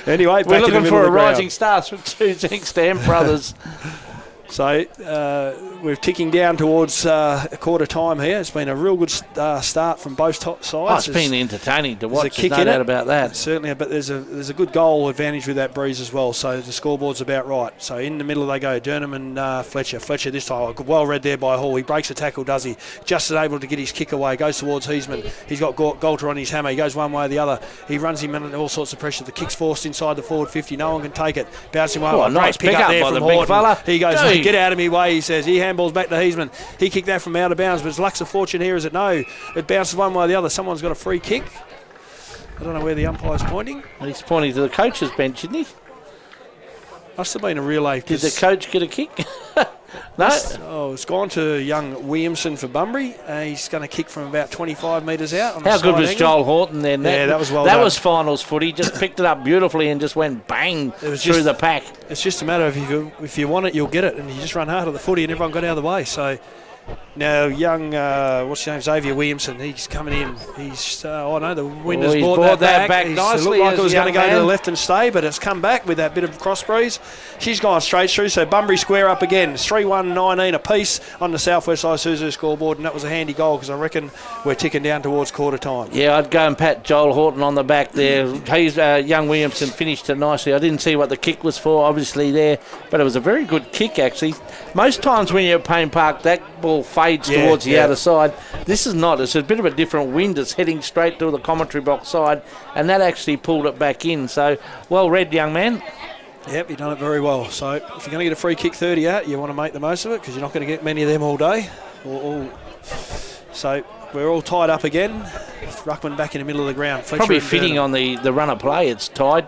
S1: Anyway,
S2: we're looking for a rising
S1: star.
S2: star from 2 Stamp Brothers.
S1: So we're ticking down towards a quarter time here. It's been a real good start from both sides.
S2: Oh, it's been entertaining to watch.
S1: There's
S2: no doubt about that.
S1: Certainly, but there's a good goal advantage with that breeze as well. So the scoreboard's about right. So in the middle they go, Durnham and Fletcher. Fletcher this time, well read there by Hall. He breaks a tackle, does he? Just able to get his kick away. Goes towards Heisman. He's got Golter on his hammer. He goes one way or the other. He runs him under all sorts of pressure. The kick's forced inside the forward 50. No one can take it. Bouncing one way.
S2: Nice
S1: pick up there
S2: by
S1: from
S2: the big fella.
S1: He goes, get out of me way, he says. He handballs back to Heisman. He kicked that from out of bounds, but his luck's of fortune here, is it? No. It bounces one way or the other. Someone's got a free kick. I don't know where the umpire's pointing.
S2: He's pointing to the coach's bench, isn't he?
S1: Must have been a relay.
S2: Did the coach get a kick? No.
S1: It's gone to young Williamson for Bunbury. He's going to kick from about 25 metres out.
S2: How good was Joel Horton then?
S1: Yeah, that was well
S2: done.
S1: That
S2: was finals footy. Just picked it up beautifully and just went bang through the pack.
S1: It's just a matter of if you want it, you'll get it. And you just run hard at the footy and everyone got out of the way. So now young, what's his name, Xavier Williamson, he's coming in. He's, the wind has brought that back
S2: nicely.
S1: It looked like it was going to go to the left and stay, but it's come back with that bit of cross breeze. She's gone straight through, so Bunbury square up again. 3-1-19 apiece on the Southwest Isuzu scoreboard, and that was a handy goal because I reckon we're ticking down towards quarter time.
S2: Yeah, I'd go and pat Joel Horton on the back there. He's, young Williamson finished it nicely. I didn't see what the kick was for, obviously, there, but it was a very good kick, actually. Most times when you're at Payne Park, that ball fades towards the outer side. This is not. It's a bit of a different wind. It's heading straight to the commentary box side, and that actually pulled it back in. So, well read, young man.
S1: Yep, you've done it very well. So, if you're going to get a free kick 30 out, you want to make the most of it because you're not going to get many of them all day. So, we're all tied up again. Ruckman back in the middle of the ground. Fletcher
S2: probably fitting on the run of play. It's tied.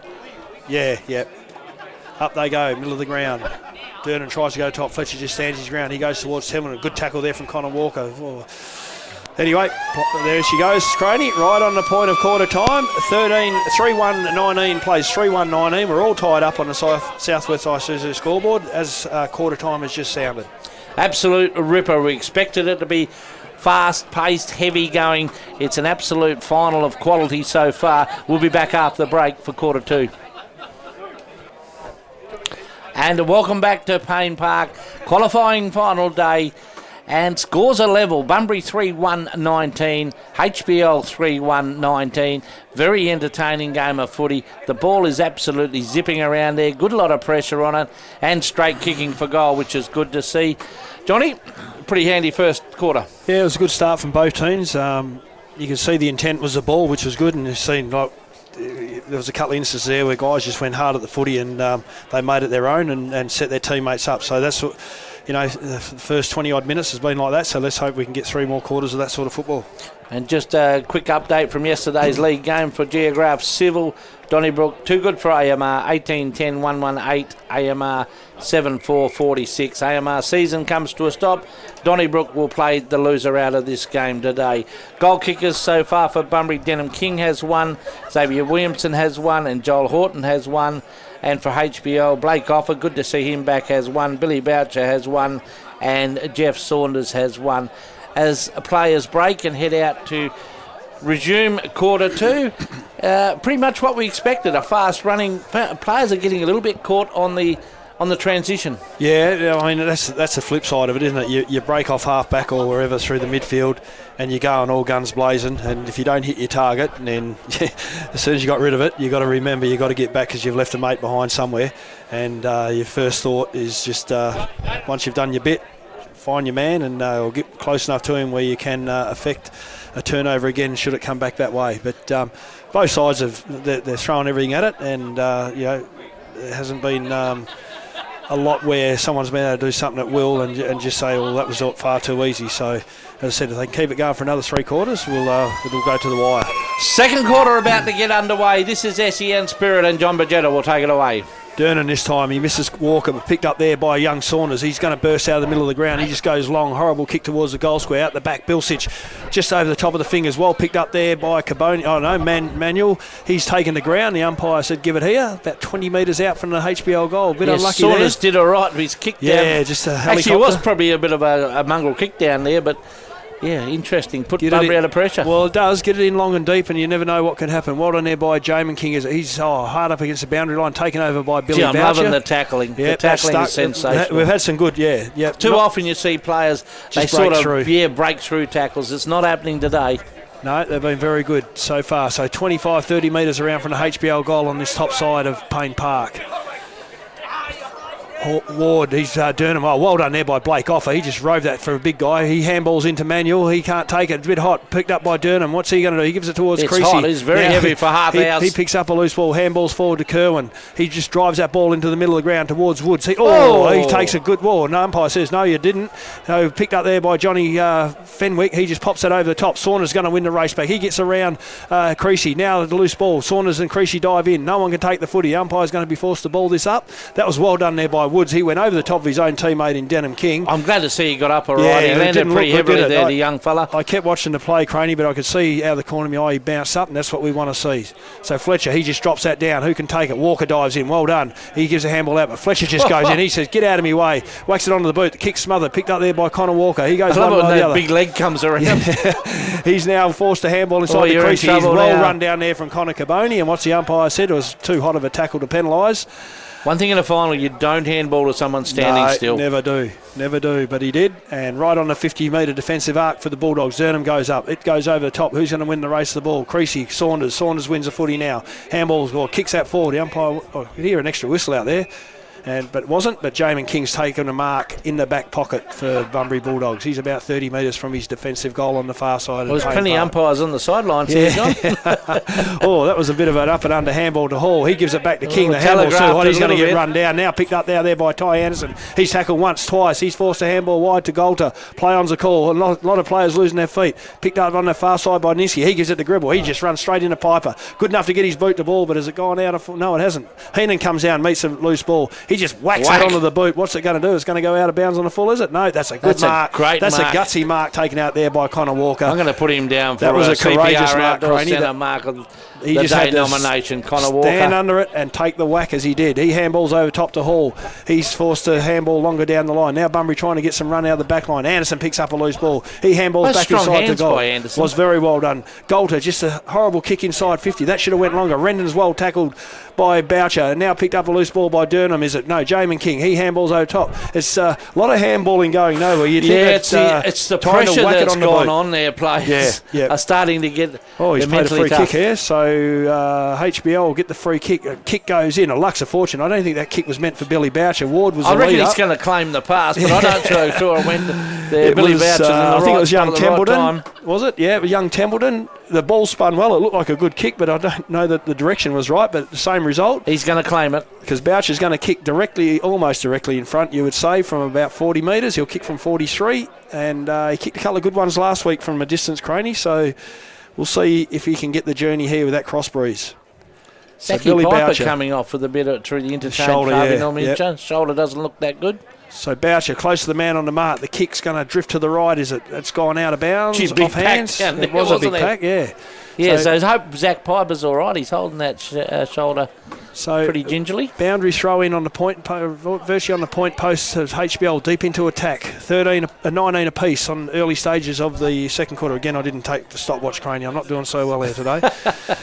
S1: Yeah. Up they go, middle of the ground. Durnan tries to go top. Fletcher just stands his ground. He goes towards Tillman. A good tackle there from Connor Walker. Oh. Anyway, there she goes, Croney, right on the point of quarter time. 3-1-19 plays 3-1-19. We're all tied up on the Southwest Isuzu scoreboard as quarter time has just sounded.
S2: Absolute ripper. We expected it to be fast-paced, heavy going. It's an absolute final of quality so far. We'll be back after the break for quarter two. And welcome back to Payne Park, qualifying final day, and scores are level. Bunbury 3-1-19, HBL 3-1-19. Very entertaining game of footy. The ball is absolutely zipping around there. Good lot of pressure on it, and straight kicking for goal, which is good to see. Johnny, pretty handy first quarter.
S1: Yeah, it was a good start from both teams. You can see the intent was the ball, which was good, and you've seen there was a couple of instances there where guys just went hard at the footy and they made it their own and set their teammates up. So that's what, the first 20-odd minutes has been like that. So let's hope we can get 3 more quarters of that sort of football. And
S2: just a quick update from yesterday's league game for Geograph Civil. Donnybrook, too good for AMR, 18-10, 118, AMR 7-4-46. AMR season comes to a stop. Donnybrook will play the loser out of this game today. Goal kickers so far for Bunbury, Denham King has 1, Xavier Williamson has 1, and Joel Horton has 1. And for HBL, Blake Offer, good to see him back, has 1. Billy Boucher has 1, and Jeff Saunders has 1. As players break and head out to resume quarter two, pretty much what we expected. A fast running. Players are getting a little bit caught on the transition.
S1: Yeah, I mean that's the flip side of it, isn't it? You break off half back or wherever through the midfield, and you go on all guns blazing. And if you don't hit your target, then as soon as you got rid of it, you got to remember you got to get back because you've left a mate behind somewhere. And your first thought is just once you've done your bit, find your man and or get close enough to him where you can affect a turnover again should it come back that way. But both sides they're throwing everything at it, and there hasn't been a lot where someone's been able to do something at will and just say, well, that was far too easy. So, as I said, if they can keep it going for another 3 quarters, it'll go to the wire.
S2: Second quarter about to get underway. This is SEN Spirit, and John Bajetta will take it away.
S1: Durnan this time, he misses Walker, but picked up there by young Saunders. He's going to burst out of the middle of the ground. He just goes long, horrible kick towards the goal square. Out the back, Bilsich just over the top of the fingers. Well picked up there by Caboni. Oh no, Manuel. He's taken the ground. The umpire said, give it here. About 20 metres out from the HBL goal. Bit unlucky
S2: Saunders
S1: there.
S2: did all right with his kick down.
S1: Yeah, just a helicopter.
S2: Actually, it was probably a bit of a mongrel kick down there, but yeah, interesting. Put Bunbury out of pressure.
S1: Well, it does. Get it in long and deep, and you never know what can happen. Well done there by Jamin King. He's hard up against the boundary line, taken over by Billy Boucher.
S2: I'm loving the tackling. The tackling is sensational.
S1: We've had some good,
S2: Too often you see players, they sort of break through tackles. It's not happening today.
S1: No, they've been very good so far. So 25, 30 metres around from the HBL goal on this top side of Payne Park. Ward, he's Durham. Oh, well done there by Blake Offer. He just rove that for a big guy. He handballs into Manuel. He can't take it. It's a bit hot. Picked up by Durham. What's he going to do? He gives it towards Creasy.
S2: It's hot. He's very heavy for half hours.
S1: He picks up a loose ball. Handballs forward to Kerwin. He just drives that ball into the middle of the ground towards Woods. He takes a good ball. No, umpire says, no, you didn't. So picked up there by Johnny Fenwick. He just pops it over the top. Saunders going to win the race back. He gets around Creasy. Now the loose ball. Saunders and Creasy dive in. No one can take the footy. The umpire's going to be forced to ball this up. That was well done there by Woods. He went over the top of his own teammate in Denham King.
S2: I'm glad to see he got up all right. He landed pretty heavily there, the young fella.
S1: I kept watching the play, Craney, but I could see out of the corner of my eye he bounced up, and that's what we want to see. So Fletcher, he just drops that down. Who can take it? Walker dives in. Well done. He gives a handball out, but Fletcher just goes in. He says, get out of my way. Whacks it onto the boot. The kick smothered. Picked up there by Connor Walker. He goes one way or the other.
S2: Big leg comes around.
S1: Yeah. He's now forced to handball inside the crease. He's well run down there from Connor Caboni, and what's the umpire said? It was too hot of a tackle to penalise.
S2: One thing in the final, you don't handball to someone standing still.
S1: Never do, but he did. And right on the 50-metre defensive arc for the Bulldogs. Zernham goes up. It goes over the top. Who's going to win the race of the ball? Creasy, Saunders. Saunders wins the footy now. Handballs or kicks that forward. The umpire, you hear an extra whistle out there. But it wasn't. But Jamin King's taken a mark in the back pocket for Bunbury Bulldogs. He's about 30 metres from his defensive goal on the far side.
S2: Well, there's plenty of umpires on the sidelines here, John.
S1: That was a bit of an up and under handball to Hall. He gives it back to King. The handball's too hot. He's going to get run down. Now picked up there by Ty Anderson. He's tackled once, twice. He's forced a handball wide to Golter. Play on's a call. A lot of players losing their feet. Picked up on the far side by Niski. He gives it to Gribble. He just runs straight into Piper. Good enough to get his boot to ball, but has it gone out? No, it hasn't. Heenan comes down, meets a loose ball. He just whacks it on the boot. What's it going to do? It's going to go out of bounds on the full, is it? No, that's a good mark. That's a gutsy mark taken out there by Connor Walker.
S2: I'm going to put him down for
S1: that was a courageous
S2: CPR
S1: mark,
S2: outdoor centre mark of
S1: he
S2: the
S1: just
S2: day
S1: had to
S2: nomination. Connor Walker.
S1: Stand under it and take the whack as he did. He handballs over top to Hall. He's forced to handball longer down the line. Now Bunbury trying to get some run out of the back line. Anderson picks up a loose ball. He handballs back inside to goal. Was very well done. Golter, just a horrible kick inside 50. That should have went longer. Rendon's well tackled by Boucher. Now picked up a loose ball by Durham, is it? No, Jamin King. He handballs over top. It's a lot of handballing going nowhere.
S2: It's the pressure that's gone on there. Players are starting to get
S1: he's played a free kick here, so HBL will get the free kick. A kick goes in. A Luxor fortune. I don't think that kick was meant for Billy Boucher. Ward was the leader.
S2: I reckon he's going to claim the pass, but I don't sure when Billy Boucher's in the
S1: I think it was young
S2: Templeton.
S1: Was it? Yeah, it was young Templeton. The ball spun well. It looked like a good kick, but I don't know that the direction was right, but the same result.
S2: He's going to claim it.
S1: Because Boucher's going to kick almost directly in front, you would say, from about 40 metres. He'll kick from 43, and he kicked a couple of good ones last week from a distance, Craney, so we'll see if he can get the journey here with that cross breeze.
S2: So Billy Piper coming off with a bit through the interchange. Shoulder doesn't look that good.
S1: So Boucher close to the man on the mark. The kick's going to drift to the right. It's gone out of bounds.
S2: Off hands.
S1: It was a big pack, yeah.
S2: Yeah, so I hope Zach Piper's all right. He's holding that shoulder pretty gingerly.
S1: Boundary throw in on the point, virtually on the point post of HBL deep into attack. 19 apiece on early stages of the second quarter. Again, I didn't take the stopwatch, Craney. I'm not doing so well here today. A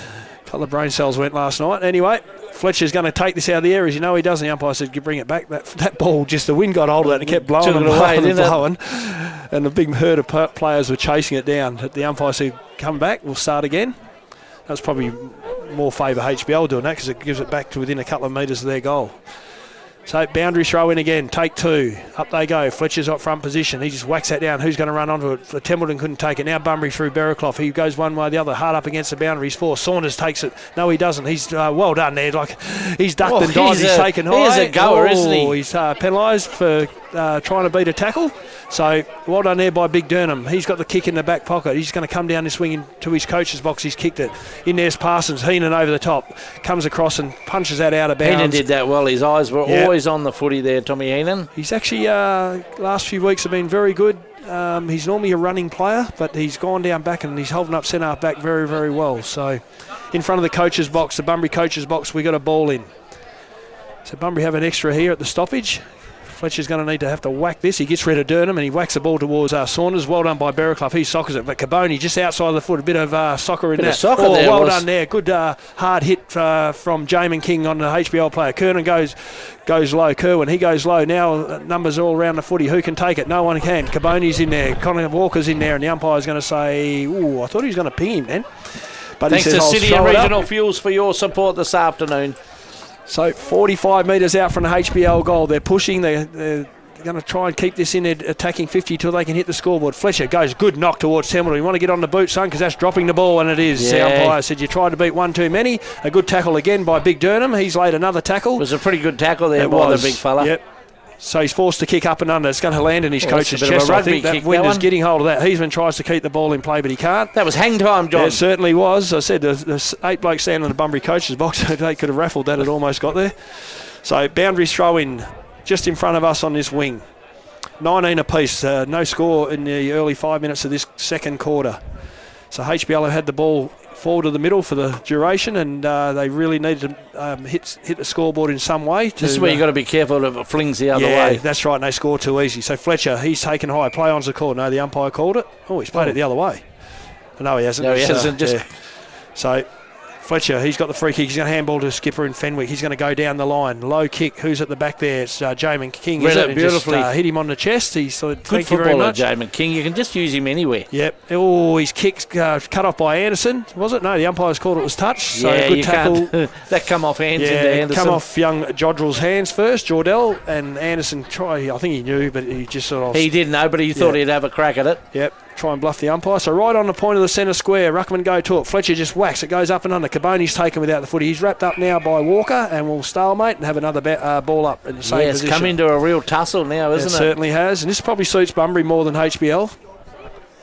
S1: couple of brain cells went last night. Anyway, Fletcher's going to take this out of the air. As you know, he does. The umpire said, you bring it back. That ball, just the wind got hold of that and it kept blowing and blowing. And the big herd of players were chasing it down. The umpire said, come back, we'll start again. That's probably more favour HBL doing that because it gives it back to within a couple of metres of their goal. So boundary throw in again, take 2. Up they go. Fletcher's up front position. He just whacks that down. Who's going to run onto it? Templeton couldn't take it. Now Bunbury through Berraclough. He goes one way or the other, hard up against the boundary. He's 4. Saunders takes it. No, he doesn't. He's well done there. Like he's ducked and dived. He's taken high.
S2: He's a goer, isn't he?
S1: He's penalised for trying to beat a tackle. So well done there by Big Durnham. He's got the kick in the back pocket. He's going to come down this wing into his coach's box. He's kicked it. In there's Parsons. Heenan over the top. Comes across and punches that out of bounds.
S2: Heenan did that well. His eyes were always on the footy there, Tommy Heenan.
S1: He's actually, last few weeks have been very good. He's normally a running player, but he's gone down back and he's holding up centre half back very, very well. So in front of the coach's box, the Bunbury coach's box, we got a ball in. So Bunbury have an extra here at the stoppage. Fletcher's going to need to have to whack this. He gets rid of Durnham and he whacks the ball towards Saunders. Well done by Berraclough. He soccers it. But Caboni just outside of the foot. A bit of soccer in there. Well done there. Good hard hit from Jamin King on the HBL player. Kernan goes low. Kerwin, he goes low. Now numbers all around the footy. Who can take it? No one can. Caboni's in there. Connor Walker's in there. And the umpire's going to say, ooh, I thought he was going to ping him then. But
S2: thanks to City and Regional Fuels for your support this afternoon.
S1: So 45 metres out from the HBL goal. They're pushing. They're going to try and keep this in. They're attacking 50 till they can hit the scoreboard. Fletcher goes good knock towards Templeton. You want to get on the boot, son, because that's dropping the ball, and it is.
S2: Yeah.
S1: The umpire said you tried to beat one too many. A good tackle again by Big Durnham. He's laid another tackle.
S2: It was a pretty good tackle there by the big fella.
S1: Yep. So he's forced to kick up and under. It's going to land in his coach's chest. I think that wind is getting hold of that. Heisman tries to keep the ball in play, but he can't.
S2: That was hang time, John.
S1: Yeah, it certainly was. I said the 8 blokes standing in the Bunbury coach's box. They could have raffled that. It almost got there. So boundary throw in just in front of us on this wing. 19 apiece. No score in the early 5 minutes of this second quarter. So HBL have had the ball forward to the middle for the duration, and they really needed to hit the scoreboard in some way.
S2: This is where you've got to be careful if it flings the other way.
S1: Yeah, that's right, and they score too easy. So Fletcher, he's taken high. Play on's the call. No, the umpire called it. Oh, he's played it the other way. No, he hasn't.
S2: No, he hasn't.
S1: Yeah. So Fletcher, he's got the free kick. He's going to handball to Skipper in Fenwick. He's going to go down the line. Low kick. Who's at the back there? It's Jamin King.
S2: Read it beautifully.
S1: Just, hit him on the chest. He's good
S2: thank you very much. Jamin King. You can just use him anywhere.
S1: Yep. Oh, his kick's cut off by Anderson. Was it? No, the umpires called it was touch. So
S2: yeah,
S1: good tackle.
S2: That come off hands into Anderson.
S1: Come off young Jodrell's hands first, Jordell, and Anderson tried. I think he knew, but he just sort of...
S2: He didn't know, but he thought he'd have a crack at it.
S1: Yep. Try and bluff the umpire. So right on the point of the centre square, Ruckman go to it. Fletcher just whacks. It goes up and under. Caboni's taken without the footy. He's wrapped up now by Walker and will stalemate and have another ball up in the same position.
S2: It's come into a real tussle now, isn't it?
S1: It certainly has. And this probably suits Bunbury more than HBL.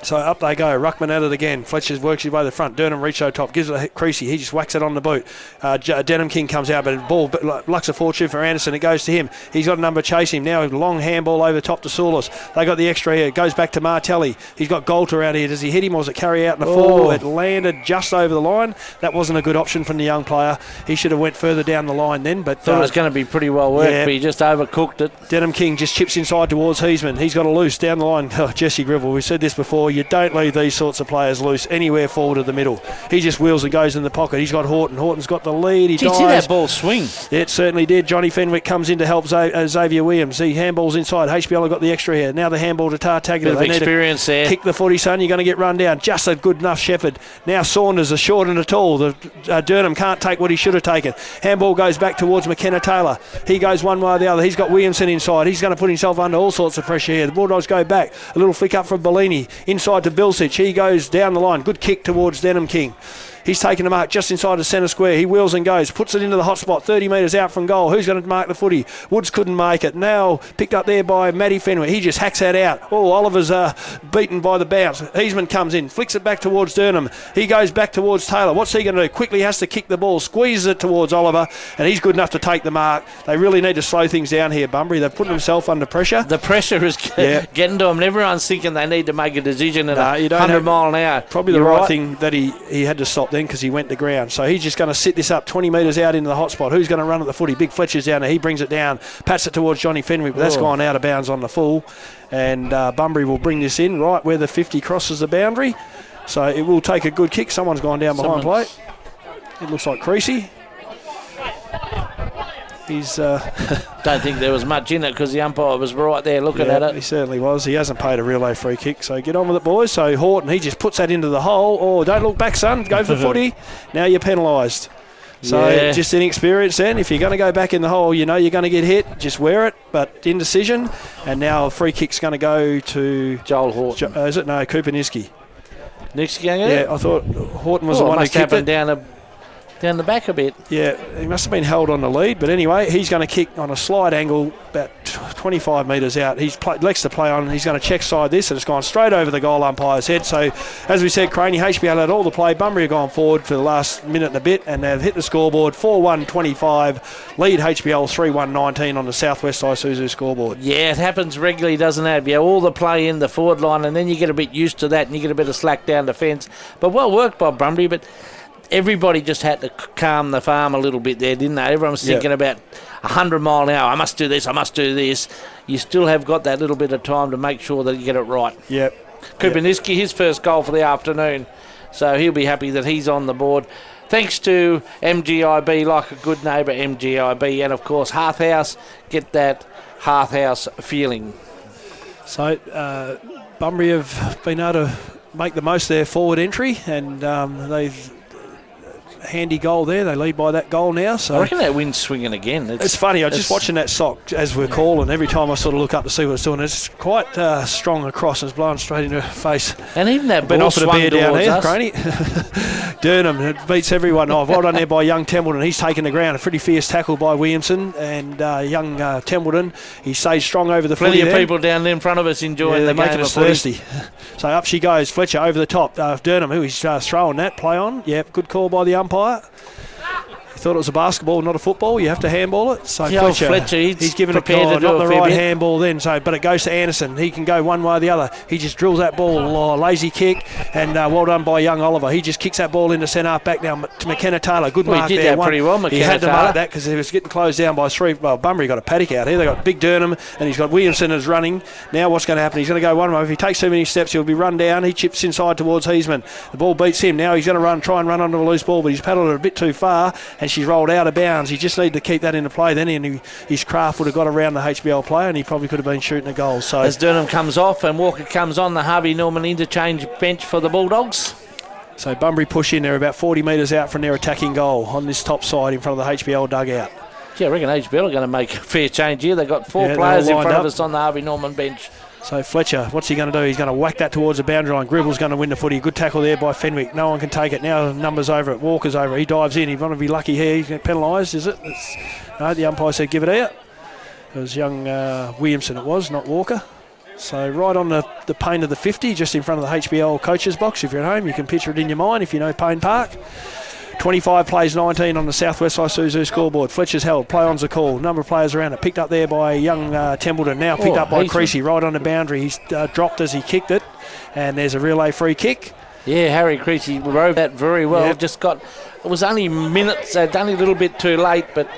S1: So up they go. Ruckman at it again. Fletcher works his way to the front. Durnham reach over top. Gives it a Creasy. He just whacks it on the boot. Denham King comes out, but the ball lucks a fortune for Anderson. It goes to him. He's got a number chasing him. Now a long handball over the top to Saulis. They got the extra here. It goes back to Martelli. He's got Golter out here. Does he hit him or does it carry out in the full? It landed just over the line. That wasn't a good option from the young player. He should have went further down the line then. But
S2: thought it was going to be pretty well worked, but he just overcooked it.
S1: Denham King just chips inside towards Heisman. He's got a loose down the line. Oh, Jesse Gribble, we've said this before. You don't leave these sorts of players loose anywhere forward of the middle. He just wheels and goes in the pocket. He's got Horton. Horton's got the lead.
S2: Did you see that ball swing?
S1: Yeah, it certainly did. Johnny Fenwick comes in to help Xavier Williams. He handballs inside. HBL have got the extra here. Now the handball to Tartaglione.
S2: Bit of experience there.
S1: Kick the footy, son. You're going to get run down. Just a good enough Shepherd. Now Saunders is short and tall. Durnham can't take what he should have taken. Handball goes back towards McKenna Taylor. He goes one way or the other. He's got Williamson inside. He's going to put himself under all sorts of pressure here. The Bulldogs go back. A little flick up from Bellini. Inside to Bilsich. He goes down the line. Good kick towards Denham King. He's taken a mark just inside the centre square. He wheels and goes, puts it into the hot spot, 30 metres out from goal. Who's going to mark the footy? Woods couldn't make it. Now picked up there by Matty Fenwick. He just hacks that out. Oh, Oliver's beaten by the bounce. Heisman comes in, flicks it back towards Durnham. He goes back towards Taylor. What's he going to do? Quickly has to kick the ball, squeezes it towards Oliver, and he's good enough to take the mark. They really need to slow things down here, Bunbury. They've put themselves under pressure.
S2: The pressure is getting to them, and everyone's thinking they need to make a decision at 100 mile an hour.
S1: Probably the right thing that he had to stop then because he went to ground. So he's just going to sit this up 20 metres out into the hot spot. Who's going to run at the footy? Big Fletcher's down there. He brings it down, pats it towards Johnny Fenwick, but that's gone out of bounds on the full. And Bunbury will bring this in right where the 50 crosses the boundary. So it will take a good kick. Someone's gone down behind plate. It looks like Creasy. He's
S2: don't think there was much in it because the umpire was right there looking at it.
S1: He certainly was. He hasn't paid a relay free kick, so get on with it, boys. So Horton, he just puts that into the hole. Oh, don't look back, son. Go for footy. Now you're penalised. So just inexperience then. If you're going to go back in the hole, you know you're going to get hit. Just wear it, but indecision. And now a free kick's going to go to...
S2: Joel Horton.
S1: Is it? No, Cooper Niski.
S2: Niski going in?
S1: Yeah, I thought Horton was the one who kicked it.
S2: Down the back a bit.
S1: Yeah, he must have been held on the lead. But anyway, he's going to kick on a slide angle about 25 metres out. He's likes to play on. He's going to check side this, and it's gone straight over the goal umpire's head. So, as we said, Craney, HBL had all the play. Bunbury have gone forward for the last minute and a bit, and they've hit the scoreboard 4-1-25. Lead HBL 3-1-19 on the Southwest Isuzu scoreboard.
S2: Yeah, it happens regularly, doesn't it? You have all the play in the forward line, and then you get a bit used to that, and you get a bit of slack down the fence. But well worked by Bunbury, but... everybody just had to calm the farm a little bit there, didn't they? Everyone was thinking about 100 mile an hour. I must do this, I must do this. You still have got that little bit of time to make sure that you get it right.
S1: Yep.
S2: Kupiniski, his first goal for the afternoon. So he'll be happy that he's on the board. Thanks to MGIB, like a good neighbour, MGIB. And, of course, Hearth House. Get that Hearth House feeling.
S1: So Bunbury have been able to make the most of their forward entry, and they've... handy goal there. They lead by that goal now. So
S2: I reckon that wind's swinging again.
S1: It's funny. I was just watching that sock as we're calling. Every time I sort of look up to see what it's doing, it's quite strong across. It's blowing straight into her face.
S2: And even that
S1: been
S2: ball
S1: offered a
S2: swung
S1: beer down
S2: towards
S1: here,
S2: us.
S1: Craney. Durnham, it beats everyone. Oh, well done there by young Templeton. He's taken the ground. A pretty fierce tackle by Williamson, and young Templeton. He stays strong over the
S2: Plenty
S1: footy
S2: of
S1: there.
S2: people down there in front of us enjoying the
S1: they're
S2: game
S1: making us
S2: of footy.
S1: thirsty. So up she goes. Fletcher over the top. Durnham, who is throwing that play on. Yep, good call by the umpire. He thought it was a basketball, not a football. You have to handball it. So
S2: Fletcher,
S1: he's given a
S2: prepared
S1: call,
S2: to do
S1: not
S2: a
S1: the
S2: fair
S1: right
S2: bit.
S1: handball then. So, but it goes to Anderson. He can go one way or the other. He just drills that ball, lazy kick, and well done by young Oliver. He just kicks that ball into centre half back now to McKenna Taylor. Good mark
S2: he did
S1: there.
S2: that pretty well, McKenna
S1: He had to
S2: Taylor.
S1: mark that because he was getting closed down by three. Well, Bunbury got a paddock out here. They got big Durnham, and he's got Williamson as running. Now what's going to happen? He's going to go one way. If he takes too many steps, he'll be run down. He chips inside towards Heisman. The ball beats him. Now he's going to try and run onto a loose ball, but he's paddled it a bit too far, and she's rolled out of bounds. He just needed to keep that into play then, and his craft would have got around the HBL player, and he probably could have been shooting a goal. So
S2: as Durnham comes off and Walker comes on, the Harvey Norman interchange bench for the Bulldogs.
S1: So Bunbury push in. They're about 40 metres out from their attacking goal on this top side in front of the HBL dugout.
S2: Yeah, I reckon HBL are going to make a fair change here. They've got four players in front of us on the Harvey Norman bench.
S1: So Fletcher, what's he going to do? He's going to whack that towards the boundary line. Gribble's going to win the footy. Good tackle there by Fenwick. No one can take it. Now numbers over it. Walker's over it. He dives in. He's going to be lucky here. He's going to penalised, is it? No, the umpire said give it out. It was young Williamson it was, not Walker. So right on the paint of the 50, just in front of the HBL coaches box. If you're at home, you can picture it in your mind if you know Payne Park. 25 plays 19 on the Southwest Isuzu scoreboard. Fletcher's held. Play-on's a call. Number of players around it. Picked up there by young Templeton. Now picked up by Creasy right on the boundary. He's dropped as he kicked it. And there's a relay free kick.
S2: Yeah, Harry Creasy rode that very well.
S1: Yep.
S2: It was only minutes, only a little bit too late, but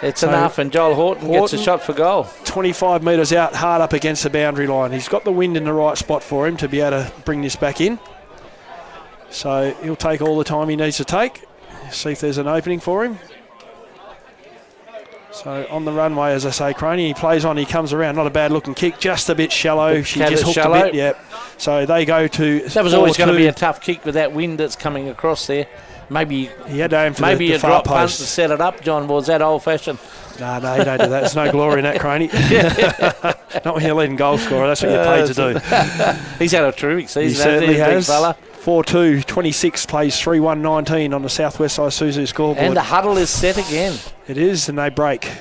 S2: it's enough. And Joel Horton gets a shot for goal.
S1: 25 metres out, hard up against the boundary line. He's got the wind in the right spot for him to be able to bring this back in. So he'll take all the time he needs to take. See if there's an opening for him. So on the runway, as I say, Craney, he plays on, he comes around. Not a bad looking kick, just a bit shallow. She just hooked a bit, yep. So they go to
S2: that was always going to be a tough kick with that wind that's coming across there. Maybe
S1: he had to aim for
S2: maybe
S1: the
S2: a
S1: far
S2: drop
S1: post.
S2: punt to set it up, John. Was that old fashioned?
S1: No, you don't do that. There's no glory in that, Craney. Not when you're leading goal scorer. That's what you're paid to do.
S2: He's had a terrific season.
S1: He certainly has.
S2: Big fella.
S1: 4-2, 26 plays 3-1-19 on the Southwest Isuzu scoreboard.
S2: And the huddle is set again.
S1: It is, and they break.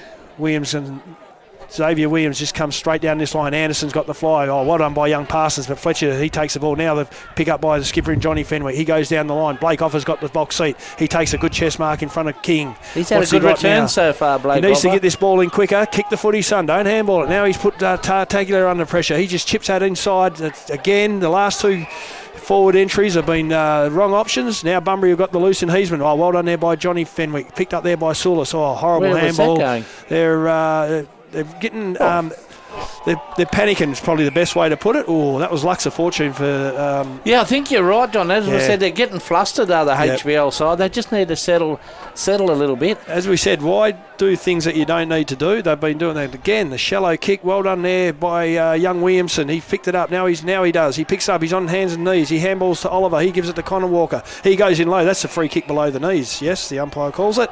S1: Xavier Williams just comes straight down this line. Anderson's got the fly. Oh, well done by young Parsons, but Fletcher, he takes the ball. Now the pick up by the skipper and Johnny Fenwick. He goes down the line. Blake Offer's got the box seat. He takes a good chest mark in front of King.
S2: He's had a good return so far, Blake
S1: He needs
S2: Offer.
S1: to get this ball in quicker. Kick the footy, son. Don't handball it. Now he's put Taglier under pressure. He just chips that inside. Again, the last two forward entries have been wrong options. Now Bunbury have got the loose in Heisman. Oh, well done there by Johnny Fenwick. Picked up there by Sulis. Oh, horrible handball.
S2: Where was that going?
S1: They're getting... they're they're panicking is probably the best way to put it. Oh, that was Lux of Fortune for...
S2: I think you're right, John. As we said, they're getting flustered, the HBL side. They just need to settle a little bit.
S1: As we said, why do things that you don't need to do? They've been doing that again. The shallow kick, well done there by young Williamson. He picked it up. Now he does. He picks up. He's on hands and knees. He handballs to Oliver. He gives it to Connor Walker. He goes in low. That's a free kick below the knees. Yes, the umpire calls it.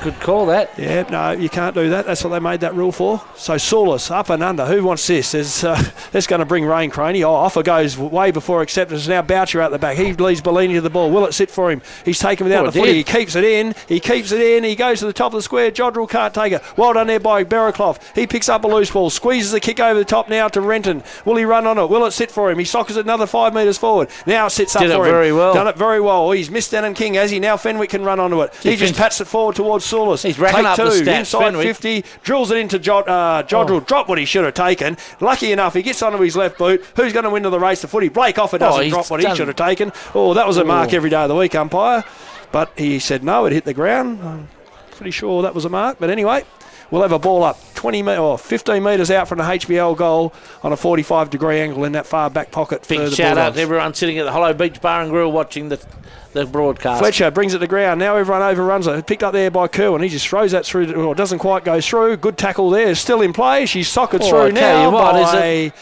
S2: Good call, that.
S1: Yeah, no, you can't do that. That's what they made that rule for. So Saulus, up and under. Who wants this? That's going to bring rain, Croney. Oh, off it goes way before acceptance. Now Boucher out the back. He leads Bellini to the ball. Will it sit for him? He's taken without the footy. He keeps it in. He goes to the top of the square. Jodrell can't take it. Well done there by Berraclough. He picks up a loose ball. Squeezes the kick over the top now to Renton. Will he run on it? Will it sit for him? He sockers it another 5 metres forward. Now it sits up for him.
S2: Did it very well.
S1: Done it very well. He's missed Denon King, has he? Now Fenwick can run onto it. He just pats it forward towards Saulus.
S2: He's racking up the stats.
S1: Inside
S2: Fenwick.
S1: 50, drills it into Jodrell. Drop what he should have taken. Lucky enough, he gets onto his left boot. Who's going to win to the race? The footy. Blake Offer doesn't drop what he should have taken. Oh, that was a mark every day of the week, umpire. But he said no, it hit the ground. I'm pretty sure that was a mark. But anyway, we'll have a ball up 15 metres out from the HBL goal on a 45-degree angle in that far back pocket.
S2: Big shout out to everyone sitting at the Hollow Beach Bar and Grill watching the broadcast.
S1: Fletcher brings it to ground. Now everyone overruns it. Picked up there by Kerwin. He just throws that through. Doesn't quite go through. Good tackle there. Still in play. She's socked through now by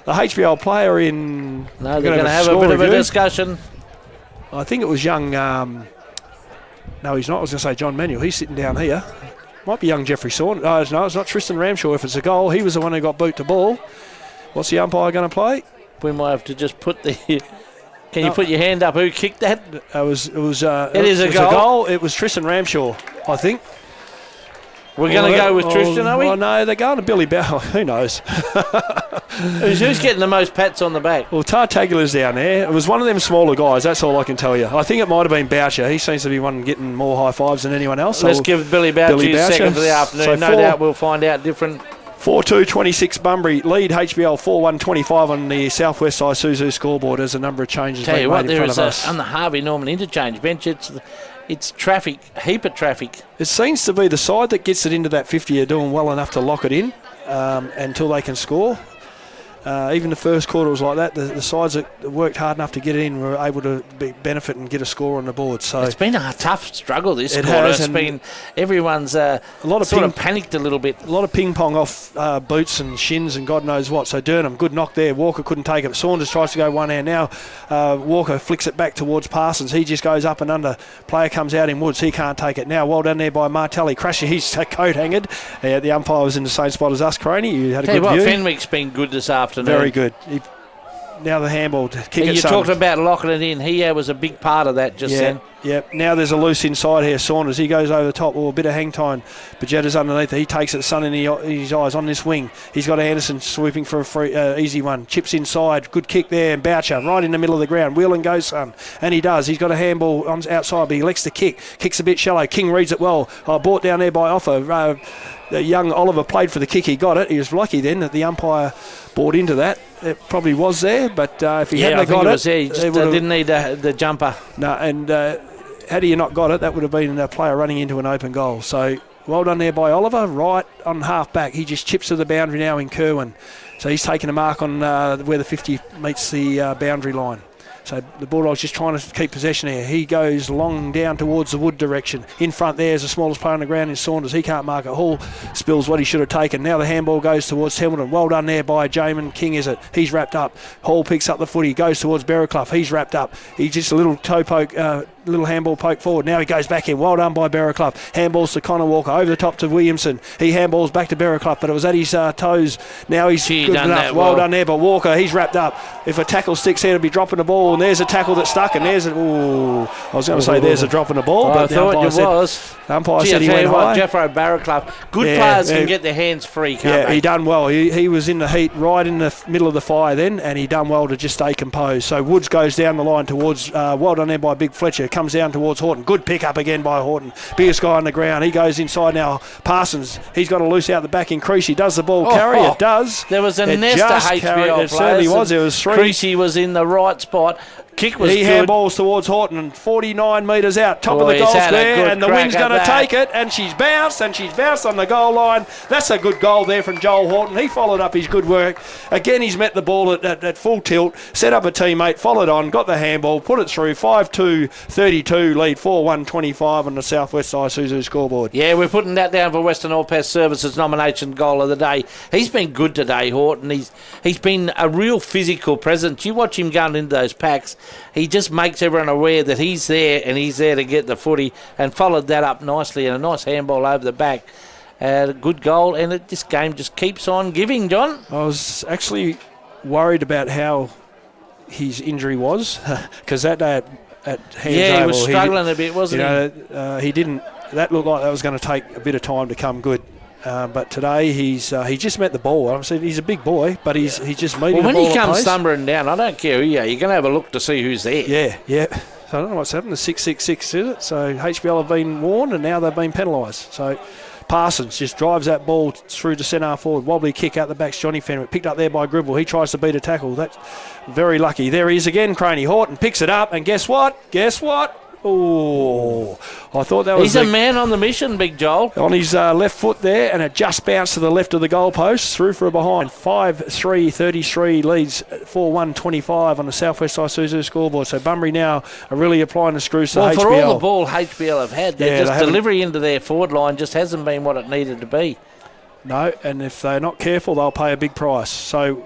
S1: the HBL player in...
S2: No, they're going to have a bit of a discussion.
S1: I think it was young... no, he's not. I was going to say John Manuel. He's sitting down here. Might be young Jeffrey Saunders. No, it's not Tristan Ramshaw. If it's a goal, he was the one who got boot to ball. What's the umpire going to play?
S2: We might have to just put the... Can you put your hand up? Who kicked that?
S1: It is
S2: a goal.
S1: It was Tristan Ramshaw, I think.
S2: We're going to go with Tristan, are we?
S1: Oh, no, they're going to Billy Bell. Who knows?
S2: Who's getting the most pats on the back?
S1: Well, Tartagula's down there. It was one of them smaller guys, that's all I can tell you. I think it might have been Boucher. He seems to be one getting more high fives than anyone else.
S2: Let's give Billy Boucher his second for the afternoon. So no doubt we'll find out different.
S1: 4-2-26 Bunbury lead HBL 4-1-25 on the southwest side Suzu scoreboard. There's a number of changes
S2: Tell you
S1: made
S2: what,
S1: in
S2: there
S1: front
S2: is
S1: of us.
S2: on the Harvey Norman interchange bench. It's traffic, heap of traffic.
S1: It seems to be the side that gets it into that 50 are doing well enough to lock it in until they can score. Even the first quarter was like that. The sides that worked hard enough to get it in were able to benefit and get a score on the board. So
S2: it's been a tough struggle this quarter. It's been everyone's a lot of panicked a little bit.
S1: A lot of ping pong off boots and shins and God knows what. So Durham, good knock there. Walker couldn't take it. Saunders tries to go one hand now. Walker flicks it back towards Parsons. He just goes up and under. Player comes out in Woods. He can't take it now. Well done there by Martelli. Crushes his coat hangered. The umpire was in the same spot as us, Croney. You had a good view.
S2: Fenwick's been good this afternoon.
S1: Very good. Now the handball to kick it.
S2: You talked about locking it in. He was a big part of that just then.
S1: Yeah. Now there's a loose inside here. Saunders. He goes over the top. A bit of hang time. Bajetta's underneath. He takes it. The sun in his eyes on this wing. He's got Anderson swooping for a free, easy one. Chips inside. Good kick there. And Boucher right in the middle of the ground. Wheel and go, son. And he does. He's got a handball on outside, but he elects to kick. Kicks a bit shallow. King reads it well. Brought down there by Offer. Young Oliver played for the kick. He got it. He was lucky then that the umpire bought into that. It probably was there, but if he hadn't got it,
S2: he just didn't need the jumper.
S1: No, and had he not got it, that would have been a player running into an open goal. So well done there by Oliver, right on half back. He just chips to the boundary now in Kerwin. So he's taking a mark on where the 50 meets the boundary line. So the Bulldogs just trying to keep possession here. He goes long down towards the Wood direction. In front there is the smallest player on the ground in Saunders. He can't mark it. Hall spills what he should have taken. Now the handball goes towards Hamilton. Well done there by Jamin King, is it? He's wrapped up. Hall picks up the footy. Goes towards Berraclough. He's wrapped up. He's just a little toe poke, little handball poke forward. Now he goes back in. Well done by Berraclough. Handballs to Connor Walker. Over the top to Williamson. He handballs back to Berraclough, but it was at his toes. Now he's good enough. Well done there, but Walker, he's wrapped up. If a tackle sticks here, to be dropping the ball, and there's a tackle that stuck, and there's I was going to say there's a drop in the ball, but
S2: I thought it was.
S1: The umpire said he went high.
S2: Jeffro Barraclough, good players can get their hands free, can't they?
S1: He done well. He was in the heat right in the middle of the fire then, and he done well to just stay composed. So Woods goes down the line towards, well done there by Big Fletcher, comes down towards Horton. Good pick up again by Horton. Biggest guy on the ground. He goes inside now. Parsons, he's got a loose out the back in Creasy. Does the ball carry? It does.
S2: There was a nest of HBL players.
S1: It certainly was. There was three.
S2: Creasy was in the right spot. kick was
S1: He
S2: good.
S1: handballs towards Horton, 49 metres out, top of the
S2: He's
S1: goal
S2: had a
S1: square,
S2: good
S1: and the
S2: crack
S1: wing's
S2: at
S1: going to
S2: that.
S1: take it, and she's bounced on the goal line. That's a good goal there from Joel Horton. He followed up his good work. Again, he's met the ball at full tilt, set up a teammate, followed on, got the handball, put it through, 5-2-32 lead, 4-1-25 on the Southwest Isuzu scoreboard.
S2: Yeah, we're putting that down for Western All Pass Services nomination goal of the day. He's been good today, Horton. He's been a real physical presence. You watch him going into those packs, he just makes everyone aware that he's there and he's there to get the footy, and followed that up nicely and a nice handball over the back. A good goal, and this game just keeps on giving, John.
S1: I was actually worried about how his injury was, because that day at Hands
S2: Yeah, he
S1: Oval,
S2: was struggling a bit, wasn't he?
S1: He didn't. That looked like that was going to take a bit of time to come good. But today he just met the ball. I'm saying he's a big boy, but he's just meeting the ball.
S2: Well, when he
S1: at
S2: comes
S1: pace.
S2: slumbering down, I don't care who you are, you're going to have a look to see who's there.
S1: Yeah. So I don't know what's happened. The 666 is it? So HBL have been warned and now they've been penalised. So Parsons just drives that ball through to centre forward. Wobbly kick out the back. Johnny Fenwick picked up there by Gribble. He tries to beat a tackle. That's very lucky. There he is again. Croney Horton picks it up, and guess what? Oh, I thought that was.
S2: He's a man on the mission, Big Joel.
S1: On his left foot there, and it just bounced to the left of the goalpost, through for a behind. 5-3-33 leads 4-1-25 on the Southwest Isuzu scoreboard. So Bunbury now are really applying the screws to
S2: Well,
S1: HBL.
S2: for all the ball HBL have had,
S1: Yeah,
S2: their delivery into their forward line just hasn't been what it needed to be.
S1: No, and if they're not careful, they'll pay a big price. So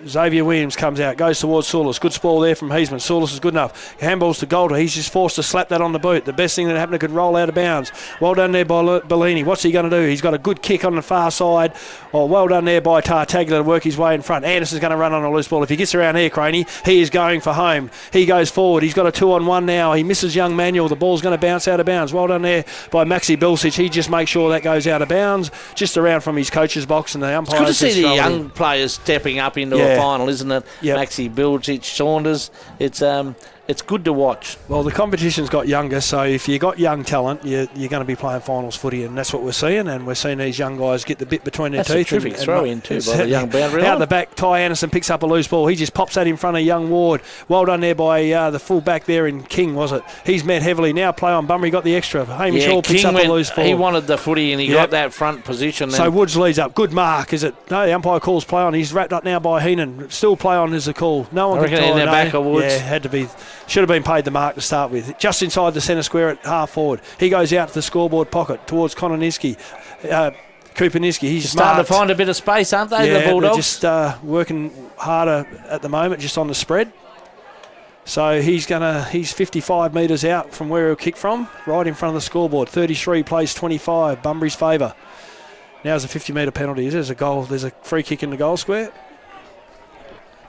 S1: Xavier Williams comes out, goes towards Saulis. Good ball there from Heisman. Saulis is good enough. Handballs to Golder. He's just forced to slap that on the boot. The best thing that happened, it could roll out of bounds. Well done there by Bellini. What's he going to do? He's got a good kick on the far side. Oh, well done there by Tartaglia to work his way in front. Anderson's going to run on a loose ball. If he gets around here, Craney, he is going for home. He goes forward. He's got a 2-on-1 now. He misses young Manuel. The ball's going to bounce out of bounds. Well done there by Maxi Bilsic. He just makes sure that goes out of bounds, just around from his coach's box, and the umpire.
S2: It's good to see the young players stepping up into a final, isn't it?
S1: Yep.
S2: Maxi Bilgic, Saunders. It's good to watch.
S1: Well, the competition's got younger, so if you got young talent, you're going to be playing finals footy, and that's what we're seeing. And we're seeing these young guys get the bit between their
S2: That's
S1: teeth.
S2: a terrific throw in too by the young boundary line.
S1: Out the back, Ty Anderson picks up a loose ball. He just pops that in front of young Ward. Well done there by the full back there in King, was it? He's met heavily. Now play on Bunbury, got the extra. Hamish Hall picks up a loose ball.
S2: He wanted the footy and he got that front position.
S1: So Woods leads up. Good mark, is it? No, the umpire calls play on. He's wrapped up now by Heenan. Still play on is the call. No one
S2: I
S1: can
S2: reckon in the back of Woods.
S1: Yeah, had to be. Should have been paid the mark to start with. Just inside the centre square at half forward. He goes out to the scoreboard pocket towards Cooper Niski. He's
S2: starting to find a bit of space, aren't they,
S1: yeah,
S2: the Bulldogs?
S1: They're just working harder at the moment, just on the spread. So he's 55 metres out from where he'll kick from, right in front of the scoreboard. 33 plays 25, Bunbury's favour. Now there's a 50-metre penalty. There's a goal. There's a free kick in the goal square.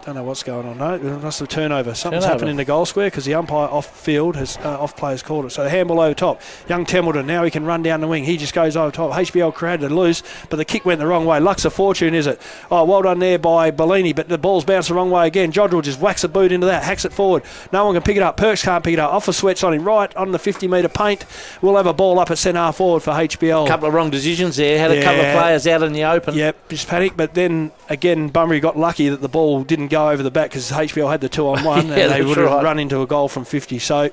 S1: Don't know what's going on. No, it must have turnover. Something's happened in the goal square because the umpire off field has off players called it. So the handball over top. Young Templeton, now he can run down the wing. He just goes over top. HBL created a loose, but the kick went the wrong way. Luck's a fortune, is it? Oh, well done there by Bellini, but the ball's bounced the wrong way again. Jodrell just whacks a boot into that, hacks it forward. No one can pick it up. Perks can't pick it up. Off the sweats on him, right on the 50-metre paint. We'll have a ball up at centre forward for HBL.
S2: A couple of wrong decisions there. Had a couple of players out in the open.
S1: Yep, just panic. But then again, Bunbury got lucky that the ball didn't go over the back because HBL had the 2-on-1 and they would have run into a goal from 50. So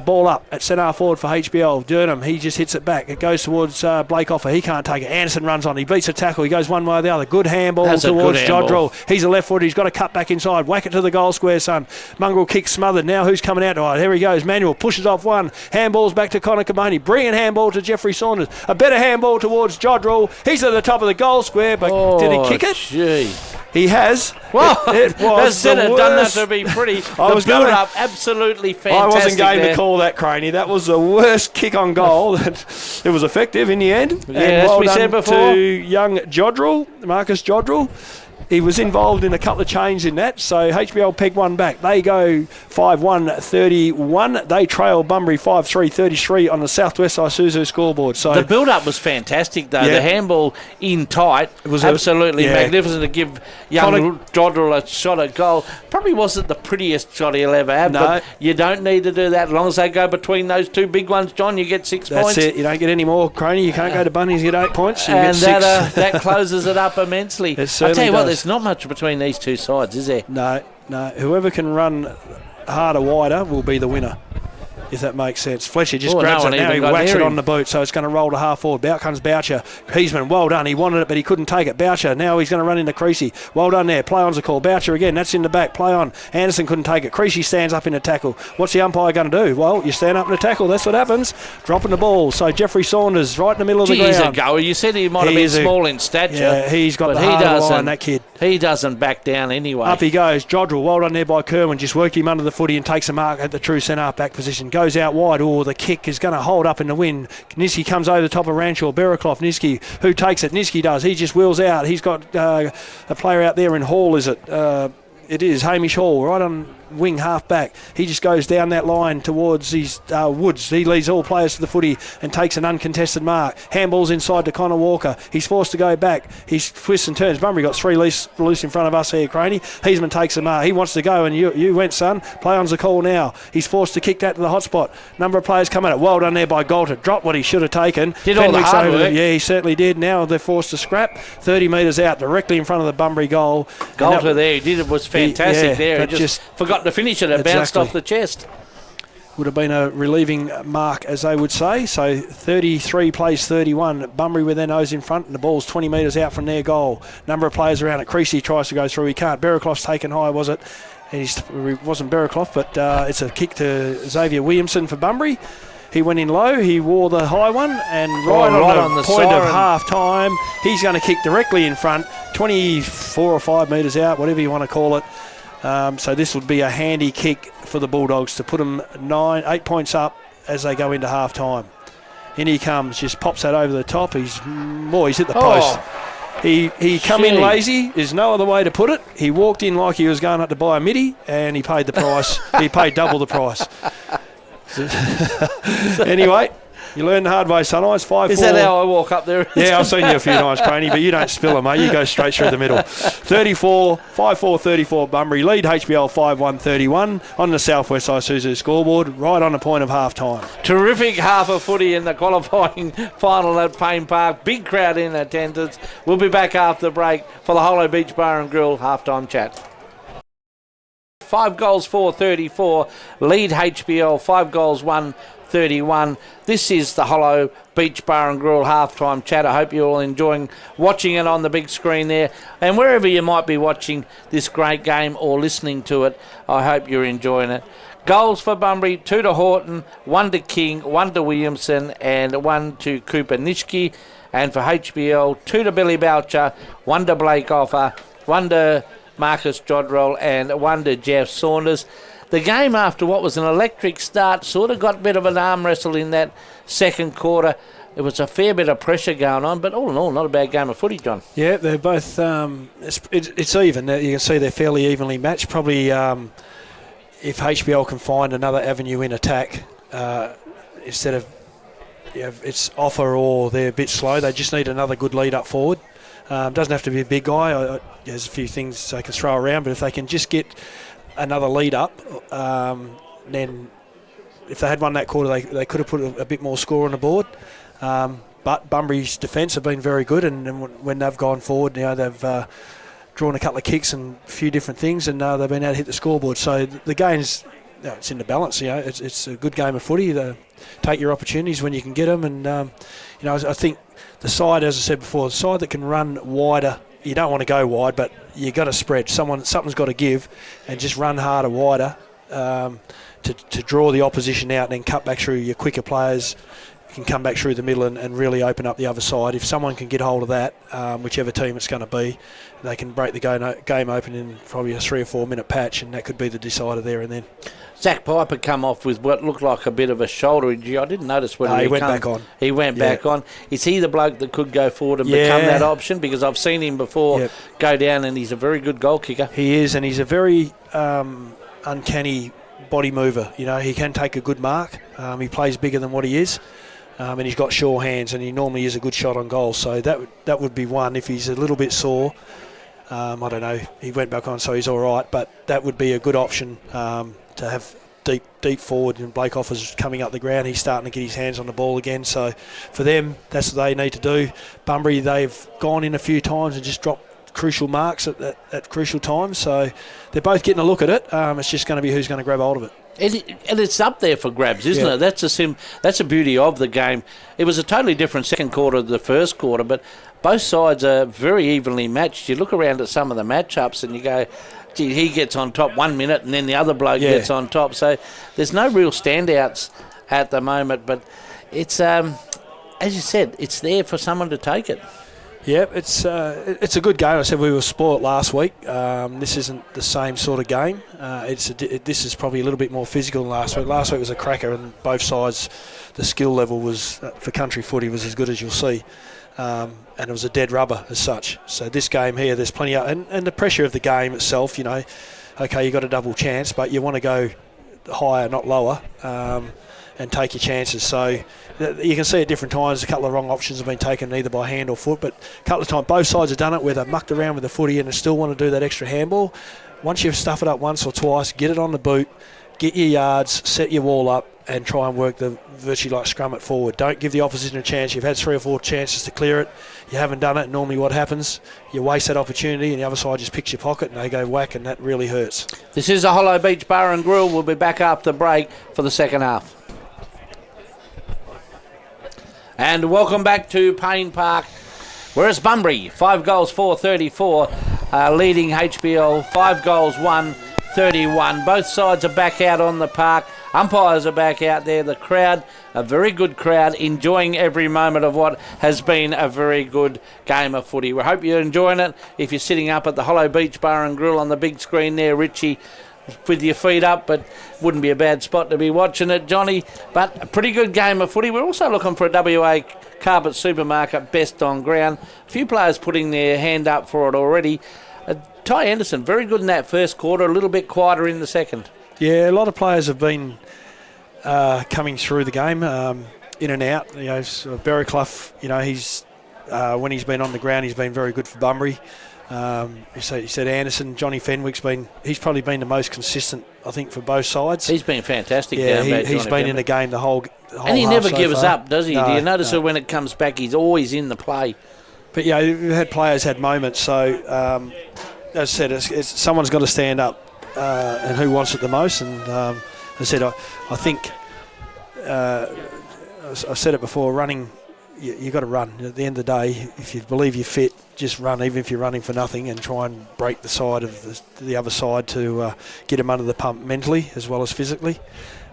S1: ball up at centre forward for HBL. Durham, he just hits it back. It goes towards Blake Offer. He can't take it. Anderson runs on. He beats a tackle. He goes one way or the other. Good handball towards Jodrell. He's a left foot. He's got to cut back inside. Whack it to the goal square, son. Mongrel kick smothered. Now who's coming out? Oh, here he goes. Manuel pushes off one. Handballs back to Connor Caboni. Brilliant handball to Jeffrey Saunders. A better handball towards Jodrell. He's at the top of the goal square, but did he kick it?
S2: Gee.
S1: He has.
S2: Well,
S1: it was
S2: done that to be pretty. The build-up, absolutely fantastic.
S1: I wasn't going
S2: there.
S1: to call that, Craney. That was the worst kick on goal. It was effective in the end.
S2: Yeah,
S1: and
S2: as
S1: well
S2: we
S1: done
S2: said before.
S1: to young Jodrell, Marcus Jodrell. He was involved in a couple of changes in that, so HBL peg one back. They go 5-1-31. They trail Bunbury 5-3-33 on the Southwest Isuzu scoreboard. So
S2: the build-up was fantastic, though.
S1: Yeah.
S2: The handball in tight was absolutely magnificent to give young Jodrell a shot at goal. Probably wasn't the prettiest shot he'll ever have, but you don't need to do that. As long as they go between those two big ones, John, you get 6 points.
S1: That's it. You don't get any more, Croney. You can't go to Bunnies, you get 8 points. You
S2: and
S1: get 6.
S2: that closes it up immensely.
S1: It
S2: I tell you what,
S1: does.
S2: there's not much between these two sides, is there?
S1: No. Whoever can run harder, wider will be the winner, if that makes sense. Fletcher just grabs it now. He whacks it on the boot, so it's going to roll to half forward. Out comes Boucher. Heisman, well done. He wanted it, but he couldn't take it. Boucher, now he's going to run into Creasy. Well done there. Play on's a call. Boucher again. That's in the back. Play on. Anderson couldn't take it. Creasy stands up in a tackle. What's the umpire going to do? Well, you stand up in a tackle. That's what happens. Dropping the ball. So Jeffrey Saunders right in the middle of the ground.
S2: He's a goer. You said he might have been small in stature.
S1: Yeah, he's got the heart of the line, that kid.
S2: He doesn't back down anyway.
S1: Up he goes. Jodrell, well done there by Kerwin. Just worked him under the footy and takes a mark at the true centre back position. Goes out wide. Oh, the kick is going to hold up in the wind. Niski comes over the top of Ranshaw. Bearclough, Niski. Who takes it? Niski does. He just wheels out. He's got a player out there in Hall, is it? It is Hamish Hall, right on wing half back. He just goes down that line towards his Woods. He leads all players to the footy and takes an uncontested mark. Handball's inside to Connor Walker. He's forced to go back. He twists and turns. Bunbury got three loose in front of us here, Craney. Heisman takes the mark. He wants to go, and you went, son. Play on's the call now. He's forced to kick that to the hot spot. Number of players come at it. Well done there by Galter. Dropped what he should have taken.
S2: Did all the hard work.
S1: Yeah, he certainly did. Now they're forced to scrap. 30 metres out, directly in front of the Bunbury goal.
S2: Galter there, he did it, was fantastic there. He just forgot to finish it. It bounced off the chest.
S1: Would have been a relieving mark, as they would say. So 33 plays 31. Bunbury with their nose in front, and the ball's 20 metres out from their goal. Number of players around it. Creasy tries to go through. He can't. Bearclough's taken high, was it? It wasn't Bearclough, but it's a kick to Xavier Williamson for Bunbury. He went in low. He wore the high one, and right on the point of half time, he's going to kick directly in front, 24 or 5 metres out, whatever you want to call it. So this would be a handy kick for the Bulldogs to put them 8 points up as they go into half time. In he comes, just pops that over the top. He's hit the post. He come in lazy. There's no other way to put it. He walked in like he was going up to buy a midi, and he paid the price. He paid double the price. Anyway, you learn the hard way sometimes. 5-4.
S2: Is that how I walk up there?
S1: Yeah, I've seen you a few times, Craney, but you don't spill them, mate. You go straight through the middle. 5-4-34 Bunbury. Lead HBL 5-1-31 on the Southwest Isuzu scoreboard, right on the point of half time.
S2: Terrific half of footy in the qualifying final at Payne Park. Big crowd in attendance. We'll be back after the break for the Hollow Beach Bar and Grill halftime chat. 5 goals 4-34. Lead HBL 5 goals 1-31. This is the Hollow Beach Bar and Grill halftime chat. I hope you're all enjoying watching it on the big screen there. And wherever you might be watching this great game or listening to it, I hope you're enjoying it. Goals for Bunbury, 2 to Horton, 1 to King, 1 to Williamson, and 1 to Cooper Nishki. And for HBL, 2 to Billy Boucher, 1 to Blake Offer, 1 to Marcus Jodrell, and 1 to Jeff Saunders. The game, after what was an electric start, sort of got a bit of an arm wrestle in that second quarter. There was a fair bit of pressure going on, but all in all, not a bad game of footy, John.
S1: Yeah, they're both, it's even. You can see they're fairly evenly matched. Probably if HBL can find another avenue in attack, instead of it's Offer or they're a bit slow, they just need another good lead up forward. Doesn't have to be a big guy. There's a few things they can throw around, but if they can just get another lead up, then if they had won that quarter, they could have put a bit more score on the board. But Bunbury's defence have been very good, and when they've gone forward, they've drawn a couple of kicks and a few different things, and they've been able to hit the scoreboard. So the game's it's in the balance. It's a good game of footy. Take your opportunities when you can get them, and I think the side, as I said before, the side that can run wider. You don't want to go wide, but you got to spread. Something's got to give, and just run harder, wider, to draw the opposition out, and then cut back through your quicker players. Can come back through the middle and really open up the other side. If someone can get hold of that, whichever team it's going to be, they can break the game open in probably a 3 or 4 minute patch, and that could be the decider there and then.
S2: Zach Piper come off with what looked like a bit of a shoulder injury. I didn't notice when
S1: he went back on.
S2: He went back on. Is he the bloke that could go forward and become that option? Because I've seen him before go down, and he's a very good goal kicker.
S1: He is, and he's a very uncanny body mover. He can take a good mark. He plays bigger than what he is. And he's got sure hands, and he normally is a good shot on goal. So that would be one. If he's a little bit sore, I don't know. He went back on, so he's all right. But that would be a good option to have deep forward. And Blake Offer's coming up the ground. He's starting to get his hands on the ball again. So for them, that's what they need to do. Bunbury, they've gone in a few times and just dropped crucial marks at crucial times. So they're both getting a look at it. It's just going to be who's going to grab hold of it.
S2: And it's up there for grabs, isn't it? That's the beauty of the game. It was a totally different second quarter to the first quarter, but both sides are very evenly matched. You look around at some of the matchups and you go, gee, he gets on top 1 minute and then the other bloke gets on top. So there's no real standouts at the moment, but it's, as you said, it's there for someone to take it.
S1: Yeah, it's a good game. I said we were spoilt last week. This isn't the same sort of game. This is probably a little bit more physical than last week. Last week was a cracker, and both sides, the skill level was for country footy was as good as you'll see, and it was a dead rubber as such. So this game here, there's plenty of, and the pressure of the game itself. You know, okay, you got a double chance, but you want to go higher, not lower. And take your chances. So you can see at different times a couple of wrong options have been taken either by hand or foot, but a couple of times both sides have done it where they've mucked around with the footy and they still want to do that extra handball. Once you've stuffed it up once or twice, get it on the boot, get your yards, set your wall up and try and work the virtually like scrum it forward. Don't give the opposition a chance. You've had 3 or 4 chances to clear it. You haven't done it. Normally what happens, you waste that opportunity and the other side just picks your pocket and they go whack, and that really hurts.
S2: This is the Hollow Beach Bar and Grill. We'll be back after the break for the second half. And welcome back to Payne Park, where it's Bunbury, 5 goals, 4-34, leading HBL, 5 goals, 1-31. Both sides are back out on the park. Umpires are back out there. The crowd, a very good crowd, enjoying every moment of what has been a very good game of footy. We hope you're enjoying it. If you're sitting up at the Hollow Beach Bar and Grill on the big screen there, Richie, with your feet up, but wouldn't be a bad spot to be watching it, Johnny. But a pretty good game of footy. We're also looking for a WA Carpet Supermarket best on ground. A few players putting their hand up for it already. Ty Anderson, very good in that first quarter, a little bit quieter in the second.
S1: Yeah, a lot of players have been coming through the game, in and out. You know, so Barry Clough, you know, he's when he's been on the ground, he's been very good for Bunbury. You said Anderson, Johnny Fenwick's he's probably been the most consistent, I think, for both sides.
S2: He's been fantastic.
S1: Yeah, he's been in the game the whole
S2: and he never gives
S1: far.
S2: up, does he?
S1: No,
S2: do you notice that when it comes back, he's always in the play?
S1: But yeah, we've had players had moments. So as I said, it's someone's got to stand up, and who wants it the most? And as I said, I think I've said it before. Running. You got to run. At the end of the day, if you believe you're fit, just run, even if you're running for nothing, and try and break the side of the other side to get them under the pump mentally as well as physically.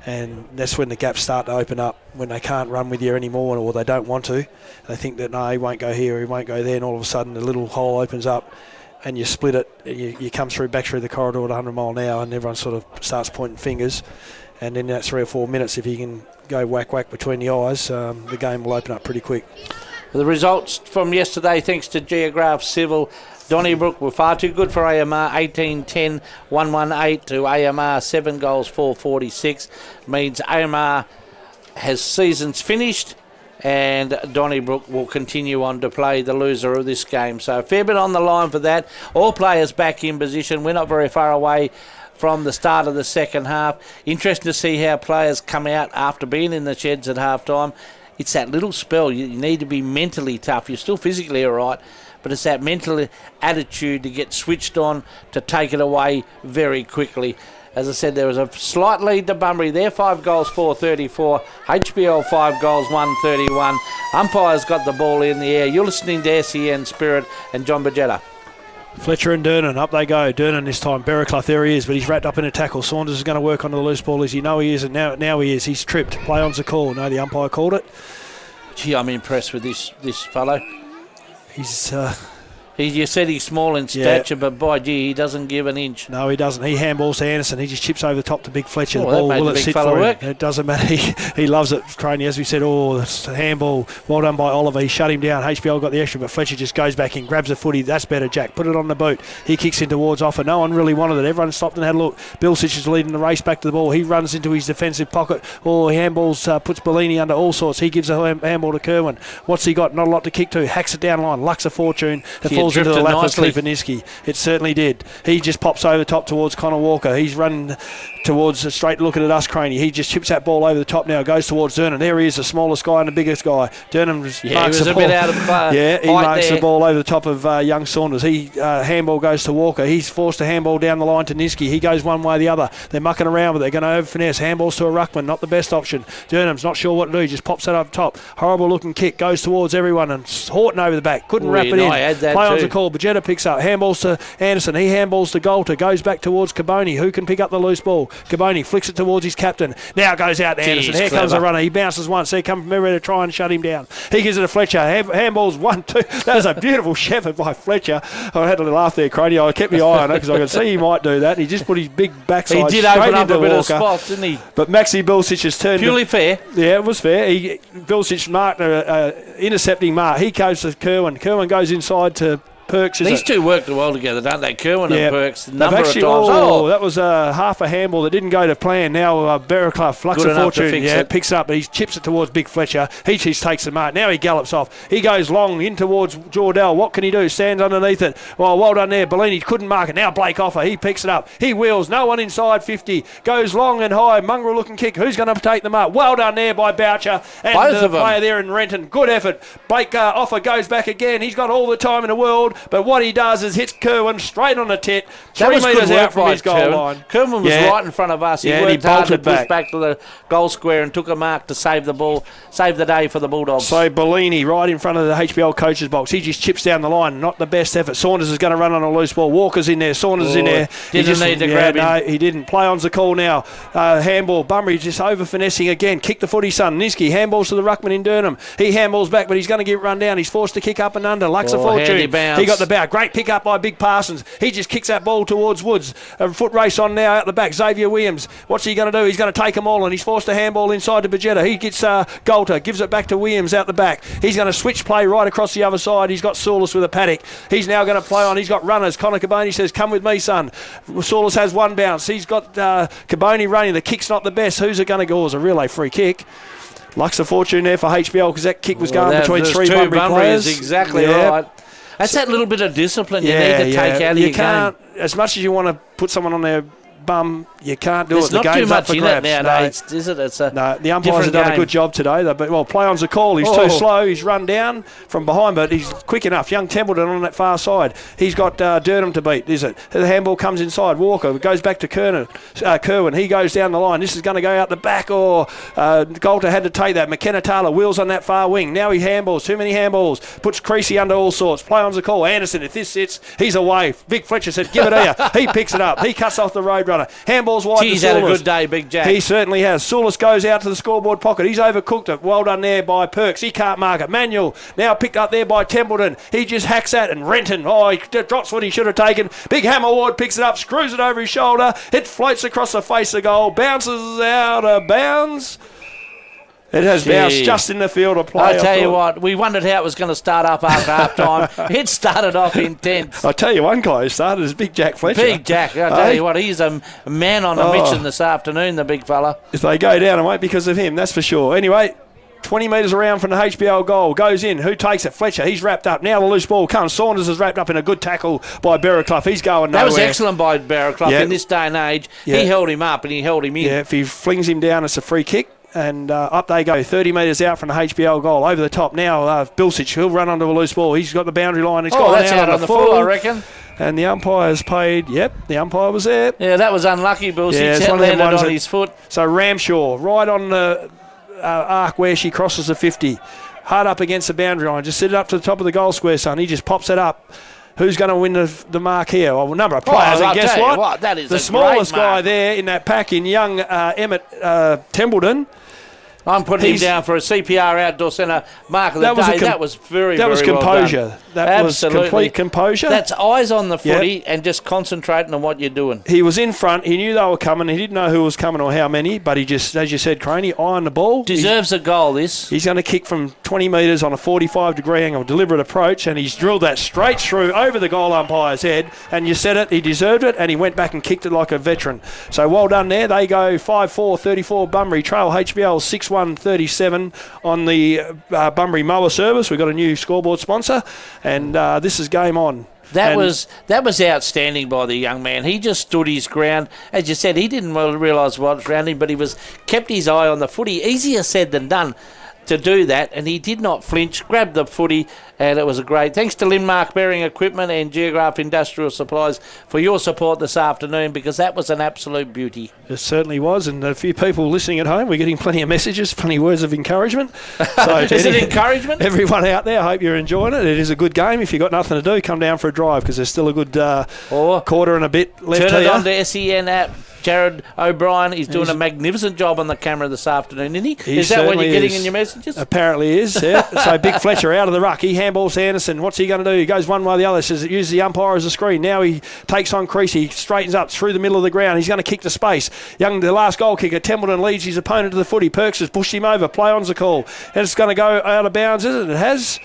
S1: And that's when the gaps start to open up, when they can't run with you anymore or they don't want to. They think that, no, he won't go here, he won't go there, and all of a sudden the little hole opens up and you split it, and you come back through the corridor at 100 mile an hour, and everyone sort of starts pointing fingers. And in that 3 or 4 minutes, if you can go whack between the eyes, the game will open up pretty quick.
S2: The results from yesterday, thanks to Geograph Civil, Donnybrook were far too good for AMR, 18-10, 118 to AMR, 7 goals, 446. Means AMR has seasons finished, and Donnybrook will continue on to play the loser of this game. So a fair bit on the line for that. All players back in position. We're not very far away from the start of the second half. Interesting to see how players come out after being in the sheds at half time. It's that little spell. You need to be mentally tough. You're still physically all right, but it's that mental attitude to get switched on, to take it away very quickly. As I said, there was a slight lead to Bunbury there, 5 goals, 434. HBL 5 goals, 131. Umpires got the ball in the air. You're listening to SEN Spirit and John Bajetta.
S1: Fletcher and Dernan, up they go. Dernan this time, Berriclough, there he is, but he's wrapped up in a tackle. Saunders is going to work on the loose ball, as you know he is, and now he is. He's tripped. Play on's a call. No, the umpire called it.
S2: Gee, I'm impressed with this fellow.
S1: He's...
S2: You said he's small in stature, but by gee, he doesn't give an inch.
S1: No, he doesn't. He handballs to Anderson. He just chips over the top to Big Fletcher. The ball,
S2: will it sit for him?
S1: It doesn't matter. He loves it, Croney. As we said, it's a handball. Well done by Oliver. He shut him down. HBL got the extra, but Fletcher just goes back in, grabs the footy. That's better, Jack. Put it on the boot. He kicks in towards offer. No one really wanted it. Everyone stopped and had a look. Bilsich is leading the race back to the ball. He runs into his defensive pocket. He handballs, puts Bellini under all sorts. He gives a handball to Kerwin. What's he got? Not a lot to kick to. Hacks it down line. Lucks a fortune. It falls falls into the lap
S2: nicely.
S1: of Kupiniski. It certainly did. He just pops over the top towards Connor Walker. He's running towards straight looking at us, Craney. He just chips that ball over the top now, goes towards Durnham. There he is, the smallest guy and the biggest guy. Durnham marks
S2: he was
S1: the
S2: a
S1: ball.
S2: bit out of
S1: he marks
S2: there.
S1: the ball over the top of young Saunders. He handball goes to Walker. He's forced to handball down the line to Niski. He goes one way or the other. They're mucking around, but they're going to over finesse. Handballs to a ruckman, not the best option. Durnham's not sure what to do. He just pops that up top. Horrible looking kick, goes towards everyone, and Horton over the back. Couldn't wrap it in. Play on's a call. Bajetta picks up. Handballs to Anderson. He handballs to Golter. Goes back towards Caboni. Who can pick up the loose ball? Caboni flicks it towards his captain. Now goes out to Anderson. Here comes the runner. He bounces once. Here comes Merritt to try and shut him down. He gives it to Fletcher. Handballs 1-2. That was a beautiful shepherd by Fletcher. I had a laugh there, Crady. I kept my eye on it because I could see he might do that. He just put his big backside
S2: He did
S1: straight
S2: open up
S1: into
S2: a bit
S1: Walker.
S2: of spots, didn't he?
S1: But Maxi Bilsich has turned.
S2: Purely fair.
S1: Yeah, it was fair. Bilsich marked an intercepting mark. He goes to Kerwin. Kerwin goes inside to Perks.
S2: These two worked well together, don't they? Kerwin and Perks. Number
S1: Actually,
S2: of times.
S1: that was half a handball that didn't go to plan. Now Berraclough, Flux of Fortune, picks up, but he chips it towards Big Fletcher. He just takes the mark. Now he gallops off. He goes long in towards Jordell. What can he do? Stands underneath it. Well done there. Bellini couldn't mark it. Now Blake Offer. He picks it up. He wheels. No one inside 50. Goes long and high. Mongrel looking kick. Who's going to take the mark? Well done there by Boucher. And
S2: both
S1: the player there in Renton. Good effort. Blake Offer goes back again. He's got all the time in the world, but what he does is hits Kerwin straight on the tit, 3 metres out from his goal line.
S2: Kerwin was right in front of us. He worked
S1: he
S2: hard to push
S1: back.
S2: back to the goal square and took a mark to save the ball, save the day for the Bulldogs.
S1: So Bellini right in front of the HBL coach's box. He just chips down the line. Not the best effort. Saunders is going to run on a loose ball. Walker's in there. Saunders is in there.
S2: Didn't need to grab him.
S1: No, he didn't. Play on's the call now. Handball. Bunbury just over finessing again. Kick the footy, son. Niski handballs to the ruckman in Durnham. He handballs back, but he's going to get run down. He's forced to kick up and under. Lux of Fortune. He got the bout. Great pick up by Big Parsons. He just kicks that ball towards Woods. A foot race on now out the back. Xavier Williams. What's he going to do? He's going to take them all, and he's forced a handball inside to Bajetta. He gets Golter, gives it back to Williams out the back. He's going to switch play right across the other side. He's got Saulis with a paddock. He's now going to play on. He's got runners. Connor Caboni says, come with me, son. Saulis has one bounce. He's got Caboni running. The kick's not the best. Who's it going to go? It's a relay free kick. Lux of Fortune there for HBL because that kick was going between three Bunbury players.
S2: Exactly right. That's that little bit of discipline you need to take out of your game.
S1: As much as you want to put someone on their bum, you can't do it.
S2: The game's up for grabs. Nowadays, is it? It's
S1: the umpires have done a good job today. But play on's a call. He's too slow. He's run down from behind, but he's quick enough. Young Templeton on that far side. He's got Durnham to beat, is it? The handball comes inside. Walker goes back to Kerwin. He goes down the line. This is going to go out the back, Golter had to take that. McKenna Taylor wheels on that far wing. Now he handballs. Too many handballs. Puts Creasy under all sorts. Play on's a call. Anderson, if this sits, he's away. Big Fletcher said, give it here. He picks it up. He cuts off the Roadrunner. Handball's wide.
S2: He's had a good day, Big Jack.
S1: He certainly has. Saulis goes out to the scoreboard pocket. He's overcooked it. Well done there by Perks. He can't mark it. Manuel now picked up there by Templeton. He just hacks that, and Renton, he drops what he should have taken. Big Hammer Ward picks it up, screws it over his shoulder. It floats across the face of goal, bounces out of bounds. It has bounced just in the field of play.
S2: I tell you what, we wondered how it was going to start up after half time. It started off intense.
S1: I tell you, one guy who started is Big Jack Fletcher.
S2: Big Jack, I tell you what, he's a man on a mission this afternoon, the big fella.
S1: If they go down, it won't be because of him, that's for sure. Anyway, 20 metres around from the HBL goal. Goes in. Who takes it? Fletcher. He's wrapped up. Now the loose ball comes. Saunders is wrapped up in a good tackle by Berraclough. He's going nowhere.
S2: That was excellent by Berraclough in this day and age. He held him up and he held him in.
S1: Yeah, if he flings him down, it's a free kick. And up they go, 30 metres out from the HBL goal. Over the top now, Bilsich. He'll run onto a loose ball. He's got the boundary line. He's got
S2: that's out on the full, I reckon.
S1: And the umpire's paid. Yep, the umpire was there.
S2: Yeah, that was unlucky, Bilsich.
S1: Yeah,
S2: landed on his foot.
S1: So Ramshaw, right on the arc where she crosses the 50. Hard up against the boundary line. Just set it up to the top of the goal square, son. He just pops it up. Who's going to win the mark here? Well, a number of players. And guess what?
S2: That is
S1: the smallest guy there in that pack in young Emmett Templeton.
S2: I'm putting him down for a CPR outdoor centre mark of the day. That was very
S1: composure.
S2: Well done.
S1: That was complete composure.
S2: That's eyes on the footy and just concentrating on what you're doing.
S1: He was in front. He knew they were coming. He didn't know who was coming or how many, but he just, as you said, Craney, eye on the ball.
S2: Deserves a goal, this.
S1: He's going to kick from 20 metres on a 45-degree angle, deliberate approach, and he's drilled that straight through over the goal umpire's head. And you said it, he deserved it, and he went back and kicked it like a veteran. So well done there. They go 5-4, 34 Bunbury. Trail HBL 6-1. 61-37 on the Bunbury Mower Service. We've got a new scoreboard sponsor, and this is game on.
S2: That was outstanding by the young man. He just stood his ground. As you said, he didn't realise what was around him, but he kept his eye on the footy. Easier said than done to do that, and he did not flinch, grabbed the footy, and it was a great. Thanks to Linmark Bearing Equipment and Geograph Industrial Supplies for your support this afternoon, because that was an absolute beauty.
S1: It certainly was, and a few people listening at home, we're getting plenty of messages, plenty of words of encouragement. So
S2: is it encouragement?
S1: Everyone out there, I hope you're enjoying it. It is a good game. If you've got nothing to do, come down for a drive, because there's still a good quarter and a bit left.
S2: Turn it on to SEN app. Jared O'Brien, he's doing a magnificent job on the camera this afternoon, isn't he? Is that what you're getting in your messages?
S1: Apparently is, yeah. So Big Fletcher out of the ruck. He handballs Anderson. What's he going to do? He goes one way or the other. Says it uses the umpire as a screen. Now he takes on Creasy. He straightens up through the middle of the ground. He's going to kick to space. The last goal kicker, Templeton, leads his opponent to the footy. Perks has pushed him over. Play on's the call. And it's going to go out of bounds, isn't it? It has.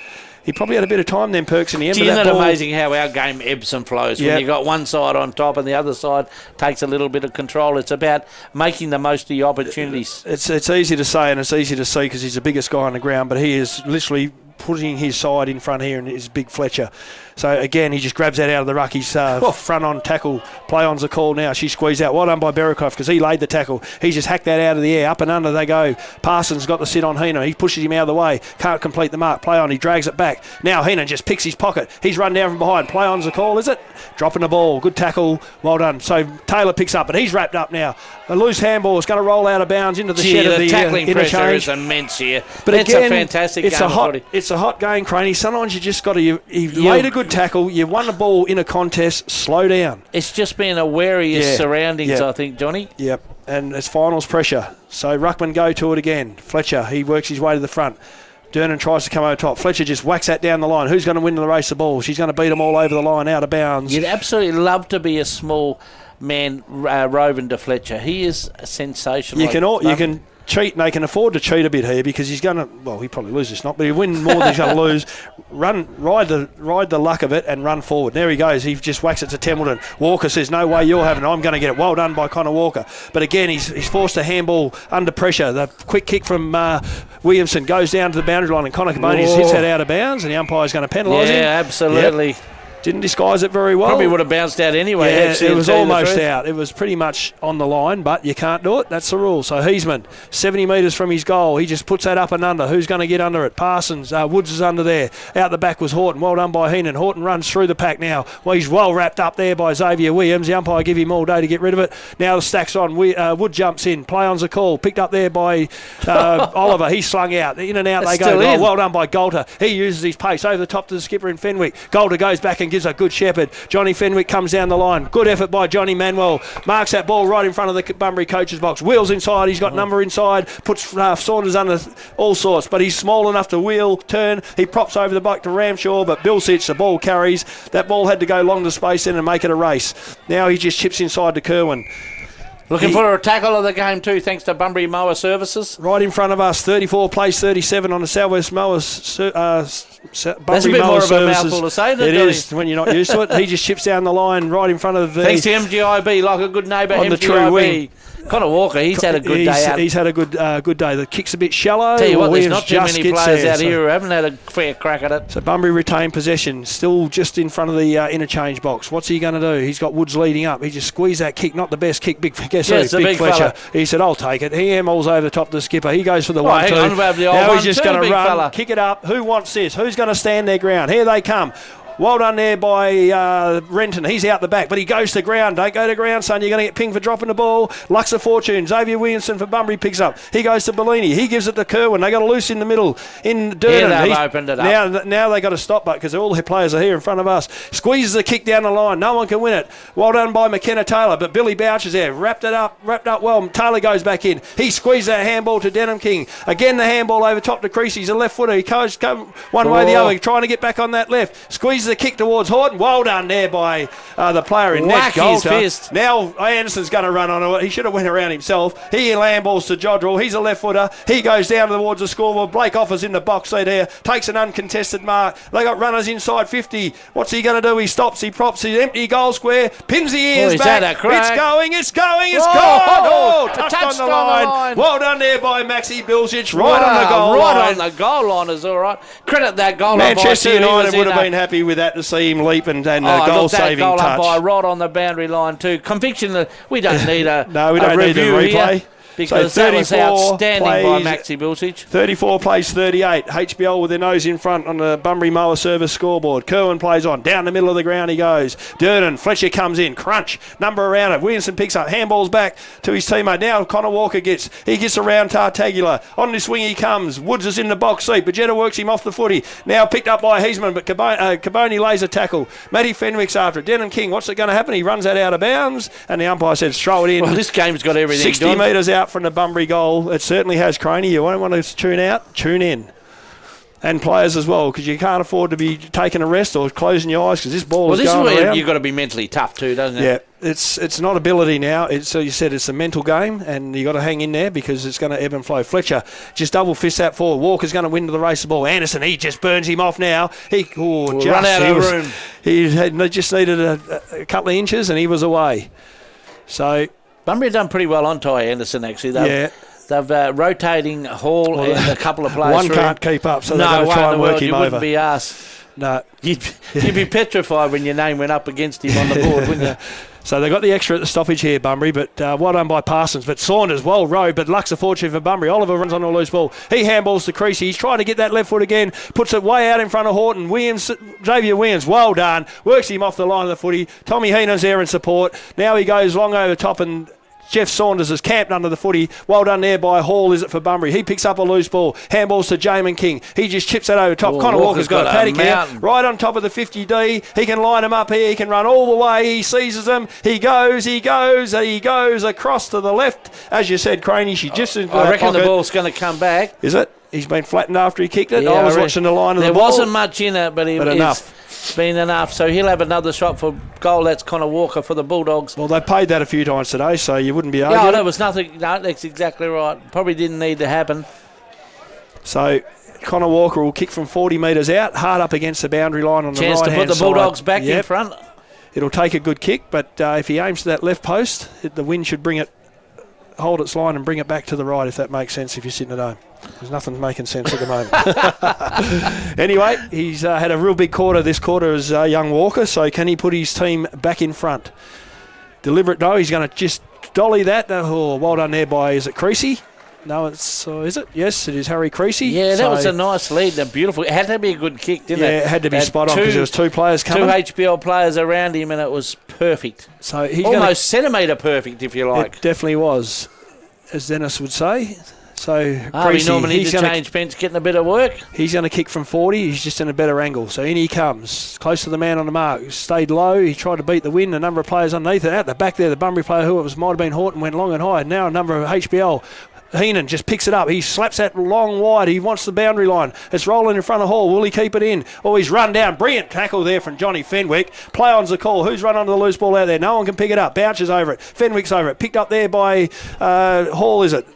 S1: He probably had a bit of time then, Perks, in the end of that ball.
S2: Isn't it amazing how our game ebbs and flows? When you got one side on top and the other side takes a little bit of control. It's about making the most of the opportunities.
S1: It's easy to say and it's easy to see because he's the biggest guy on the ground, but he is literally putting his side in front here and is Big Fletcher. So again, he just grabs that out of the ruck. He's front on tackle. Play on's the call now. She squeezed out. Well done by Berikoff because he laid the tackle. He just hacked that out of the air. Up and under they go. Parsons got the sit on Heenan. He pushes him out of the way. Can't complete the mark. Play on. He drags it back. Now Heenan just picks his pocket. He's run down from behind. Play on's the call, is it? Dropping the ball. Good tackle. Well done. So Taylor picks up, but he's wrapped up now. A loose handball is going to roll out of bounds into the shed of the
S2: tackling pressure
S1: interchange.
S2: Is immense here.
S1: But
S2: it's
S1: again,
S2: a fantastic
S1: it's
S2: game.
S1: It's a hot game, Craney. Sometimes you just got to. You laid a good tackle. You won the ball in a contest. Slow down.
S2: It's just being aware of your surroundings, I think, Johnny.
S1: Yep. And it's finals pressure. So Ruckman go to it again. Fletcher, he works his way to the front. Dernan tries to come over top. Fletcher just whacks that down the line. Who's going to win the race of ball? She's going to beat them all over the line, out of bounds.
S2: You'd absolutely love to be a small man roving to Fletcher. He is sensational.
S1: You can cheat, and they can afford to cheat a bit here because he's going to, well, he probably loses not, but he'll win more than he's going to lose. Ride the luck of it and run forward. There he goes. He just whacks it to Templeton. Walker says, no way you're having it. I'm going to get it. Well done by Connor Walker. But again, he's forced to handball under pressure. The quick kick from Williamson goes down to the boundary line and Connor Cabonius hits that out of bounds and the umpire's going to penalise him.
S2: Yeah, absolutely.
S1: Yep. Didn't disguise it very well.
S2: Probably would have bounced out anyway.
S1: Yeah, it was almost out. It was pretty much on the line, but you can't do it. That's the rule. So Heisman, 70 metres from his goal. He just puts that up and under. Who's going to get under it? Parsons. Woods is under there. Out the back was Horton. Well done by Heenan. Horton runs through the pack now. Well, he's well wrapped up there by Xavier Williams. The umpire give him all day to get rid of it. Now the stack's on. Wood jumps in. Play on's a call. Picked up there by Oliver. He's slung out. In and out they go. Well done by Golter. He uses his pace over the top to the skipper in Fenwick. Golter goes back and gives a good shepherd. Johnny Fenwick comes down the line. Good effort by Johnny Manuel. Marks that ball right in front of the Bunbury coach's box. Wheels inside. He's got number inside. Puts Saunders under all sorts. But he's small enough to wheel, turn. He props over the bike to Ramshaw. But Bill Sitch, the ball carries. That ball had to go long to space in and make it a race. Now he just chips inside to Kerwin.
S2: Looking for a tackle of the game too, thanks to Bunbury Mower Services.
S1: Right in front of us, 34 plays 37 on the Southwest Mowers.
S2: That's a bit more of a mouthful to say,
S1: it is when you're not used to it. He just chips down the line right in front of the...
S2: Thanks to MGIB, like a good neighbour,
S1: on
S2: MGIB.
S1: The true wing.
S2: Connor Walker, he's had a good day out.
S1: He's had a good day. The kick's a bit shallow.
S2: Tell you what, there's
S1: Williams
S2: not too many players out here who haven't had a fair crack at it.
S1: So Bunbury retained possession, still just in front of the interchange box. What's he going to do? He's got Woods leading up. He just squeezed that kick, not the best kick. Big Fletcher.
S2: Fella.
S1: He said, I'll take it. He handballs over the top of the skipper. He goes for the 1-2.
S2: Now
S1: he's just going to run, kick it up. Who wants this? Who's going to stand their ground? Here they come. Well done there by Renton. He's out the back, but he goes to ground. Don't go to ground, son. You're going to get pinged for dropping the ball. Lux of Fortune. Xavier Williamson for Bunbury picks up. He goes to Bellini. He gives it to Kerwin. They got a loose in the middle. In Dernan.
S2: Yeah, they've opened it up.
S1: Now they got to stop it because all the players are here in front of us. Squeezes the kick down the line. No one can win it. Well done by McKenna Taylor, but Billy Bouch is there. Wrapped up well. Taylor goes back in. He squeezes that handball to Denham King. Again, the handball over top to Creasy. He's a left footer. He goes one way or the other, trying to get back on that left. Squeezes sees the kick towards Horton. Well done there by the player in
S2: Whack
S1: net,
S2: his
S1: Golter.
S2: fist.
S1: Now Anderson's going to run on it. He should have went around himself. He land balls to Jodrell. He's a left footer. He goes down towards the scoreboard. Blake offers in the box seat there. Takes an uncontested mark. They got runners inside 50. What's he going to do? He stops. He props his empty goal square. Pins the ears back. It's going. It's gone. Oh, touched on the line. Well done there by Maxi Bilzic. Right on the goal line.
S2: Right on the goal line is all right. Credit that goal line.
S1: Manchester United would have been happy with that to see him leap and a goal-saving
S2: goal
S1: touch.
S2: By right on the boundary line too. Conviction. We don't need a
S1: no, we don't need a replay.
S2: Here. Because that was outstanding by Maxi Bilzic.
S1: 34 plays 38. HBL with their nose in front on the Bunbury Mower Service scoreboard. Kerwin plays on. Down the middle of the ground he goes. Durden. Fletcher comes in. Crunch. Number around it. Williamson picks up. Handballs back to his teammate. Now Connor Walker gets around Tartagula. On this wing he comes. Woods is in the box seat. Bajetta works him off the footy. Now picked up by Heisman, but Caboni lays a tackle. Matty Fenwick's after it. Denham King. What's it going to happen? He runs that out of bounds, and the umpire says throw it in.
S2: Well, this game's got everything
S1: 60 metres out from the Bunbury goal. It certainly has, Craney. You won't want to tune out, tune in. And players as well, because you can't afford to be taking a rest or closing your eyes, because this ball is going around.
S2: Well, this is where you've got to be mentally tough too, doesn't it?
S1: Yeah, it's not ability now. So you said it's a mental game, and you got to hang in there because it's going to ebb and flow. Fletcher just double fist that forward. Walker's going to win to the race the ball. Anderson, he just burns him off now.
S2: Run out of the room.
S1: He just needed a couple of inches, and he was away. So
S2: Bunbury done pretty well on Ty Anderson, actually. They've rotating Hall and a couple of players.
S1: One can't keep up, so they're going to try and work him
S2: you
S1: over.
S2: Wouldn't be asked.
S1: No.
S2: You'd be petrified when your name went up against him on the board, wouldn't you?
S1: So they got the extra at the stoppage here, Bunbury, but well done by Parsons. But Saunders, well rode, but luck's a fortune for Bunbury. Oliver runs on a loose ball. He handballs to Creasy. He's trying to get that left foot again. Puts it way out in front of Horton. Xavier Williams, well done. Works him off the line of the footy. Tommy Heenan's there in support. Now he goes long over top, and Jeff Saunders is camped under the footy. Well done there by Hall, is it for Bunbury? He picks up a loose ball. Handballs to Jamin King. He just chips it over top. Connor Walker's got a paddock here. Right on top of the 50D. He can line him up here. He can run all the way. He seizes them. He goes across to the left. As you said, Craney, she just into
S2: I reckon
S1: pocket.
S2: The ball's going to come back.
S1: Is it? He's been flattened after he kicked it.
S2: Yeah,
S1: I was watching the line of the ball.
S2: There wasn't much in it, but
S1: enough.
S2: It's been enough. So he'll have another shot for goal. That's Connor Walker for the Bulldogs.
S1: Well, they paid that a few times today, so you wouldn't be arguing.
S2: Yeah, there was nothing. No, that's exactly right. Probably didn't need to happen.
S1: So Connor Walker will kick from 40 metres out, hard up against the boundary line on the right-hand side.
S2: Chance to put the Bulldogs back in front.
S1: It'll take a good kick, but if he aims to that left post, the wind should hold its line and bring it back to the right, if that makes sense if you're sitting at home. There's nothing making sense at the moment. Anyway, he's had a real big quarter. This quarter is young Walker, so can he put his team back in front? Deliberate, no, he's going to just dolly that. Well done there by, is it Creasy? No, is it? Yes, it is Harry Creasy.
S2: Yeah, that was a nice lead. Beautiful. It had to be a good kick, didn't it?
S1: Yeah, it had to be spot on because there was two players coming.
S2: Two HBL players around him, and it was perfect.
S1: So he's
S2: almost centimetre perfect, if you like.
S1: It definitely was, as Dennis would say. So
S2: we normally need to change pens, getting a bit of work.
S1: He's going to kick from 40. He's just in a better angle. So in he comes, close to the man on the mark. Stayed low. He tried to beat the wind. A number of players underneath it. At the back there, the Bunbury player, who it was, might have been Horton, went long and high. Now a number of HBL. Heenan just picks it up. He slaps that long wide. He wants the boundary line. It's rolling in front of Hall. Will he keep it in? Oh, he's run down. Brilliant tackle there from Johnny Fenwick. Play on's the call. Who's run onto the loose ball out there? No one can pick it up. Bounces over it. Fenwick's over it. Picked up there by Hall, is it?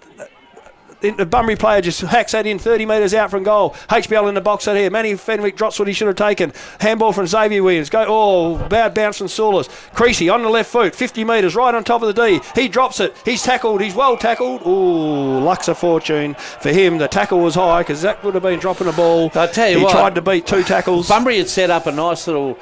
S1: The Bunbury player just hacks that in 30 metres out from goal. HBL in the box out here. Manny Fenwick drops what he should have taken. Handball from Xavier Williams. Bad bounce from Saulis. Creasy on the left foot. 50 metres right on top of the D. He drops it. He's tackled. He's well tackled. Luck's a fortune for him. The tackle was high because that would have been dropping the ball.
S2: I'll tell you
S1: what. He tried to beat two tackles.
S2: Bunbury had set up a nice little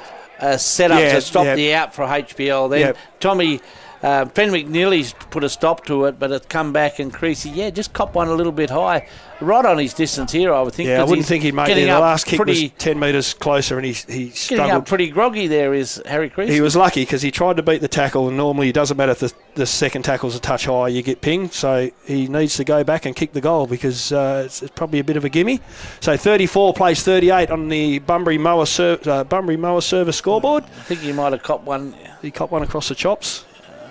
S2: setup to stop the out for HBL. Then Tommy Fenwick nearly put a stop to it, but it's come back, and Creasy, just cop one a little bit high. Right on his distance here, I would think.
S1: Yeah, I wouldn't think he'd make it. The last kick was 10 metres closer, and he struggled.
S2: Getting up pretty groggy there is Harry Creasy.
S1: He was lucky because he tried to beat the tackle, and normally it doesn't matter if the second tackle's a touch high, you get pinged. So he needs to go back and kick the goal because it's probably a bit of a gimme. So 34 plays 38 on the Bunbury Mower Service scoreboard.
S2: I think he might have copped one.
S1: He copped one across the chops.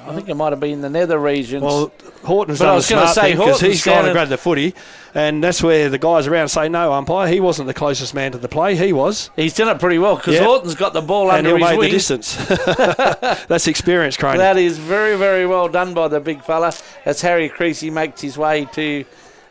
S2: I think it might have been the nether regions.
S1: Well, Horton's
S2: But
S1: done
S2: I
S1: the
S2: was gonna
S1: smart
S2: say
S1: thing because
S2: Horton's
S1: he's gone
S2: down
S1: and grabbed the footy, and that's where the guys around say, no, umpire, he wasn't the closest man to the play. He was.
S2: He's done it pretty well because
S1: Yep.
S2: Horton's got the ball
S1: And
S2: under
S1: he'll
S2: his
S1: make the
S2: wing.
S1: distance. That's experience, Crane.
S2: That is very, very well done by the big fella. As Harry Creasy makes his way to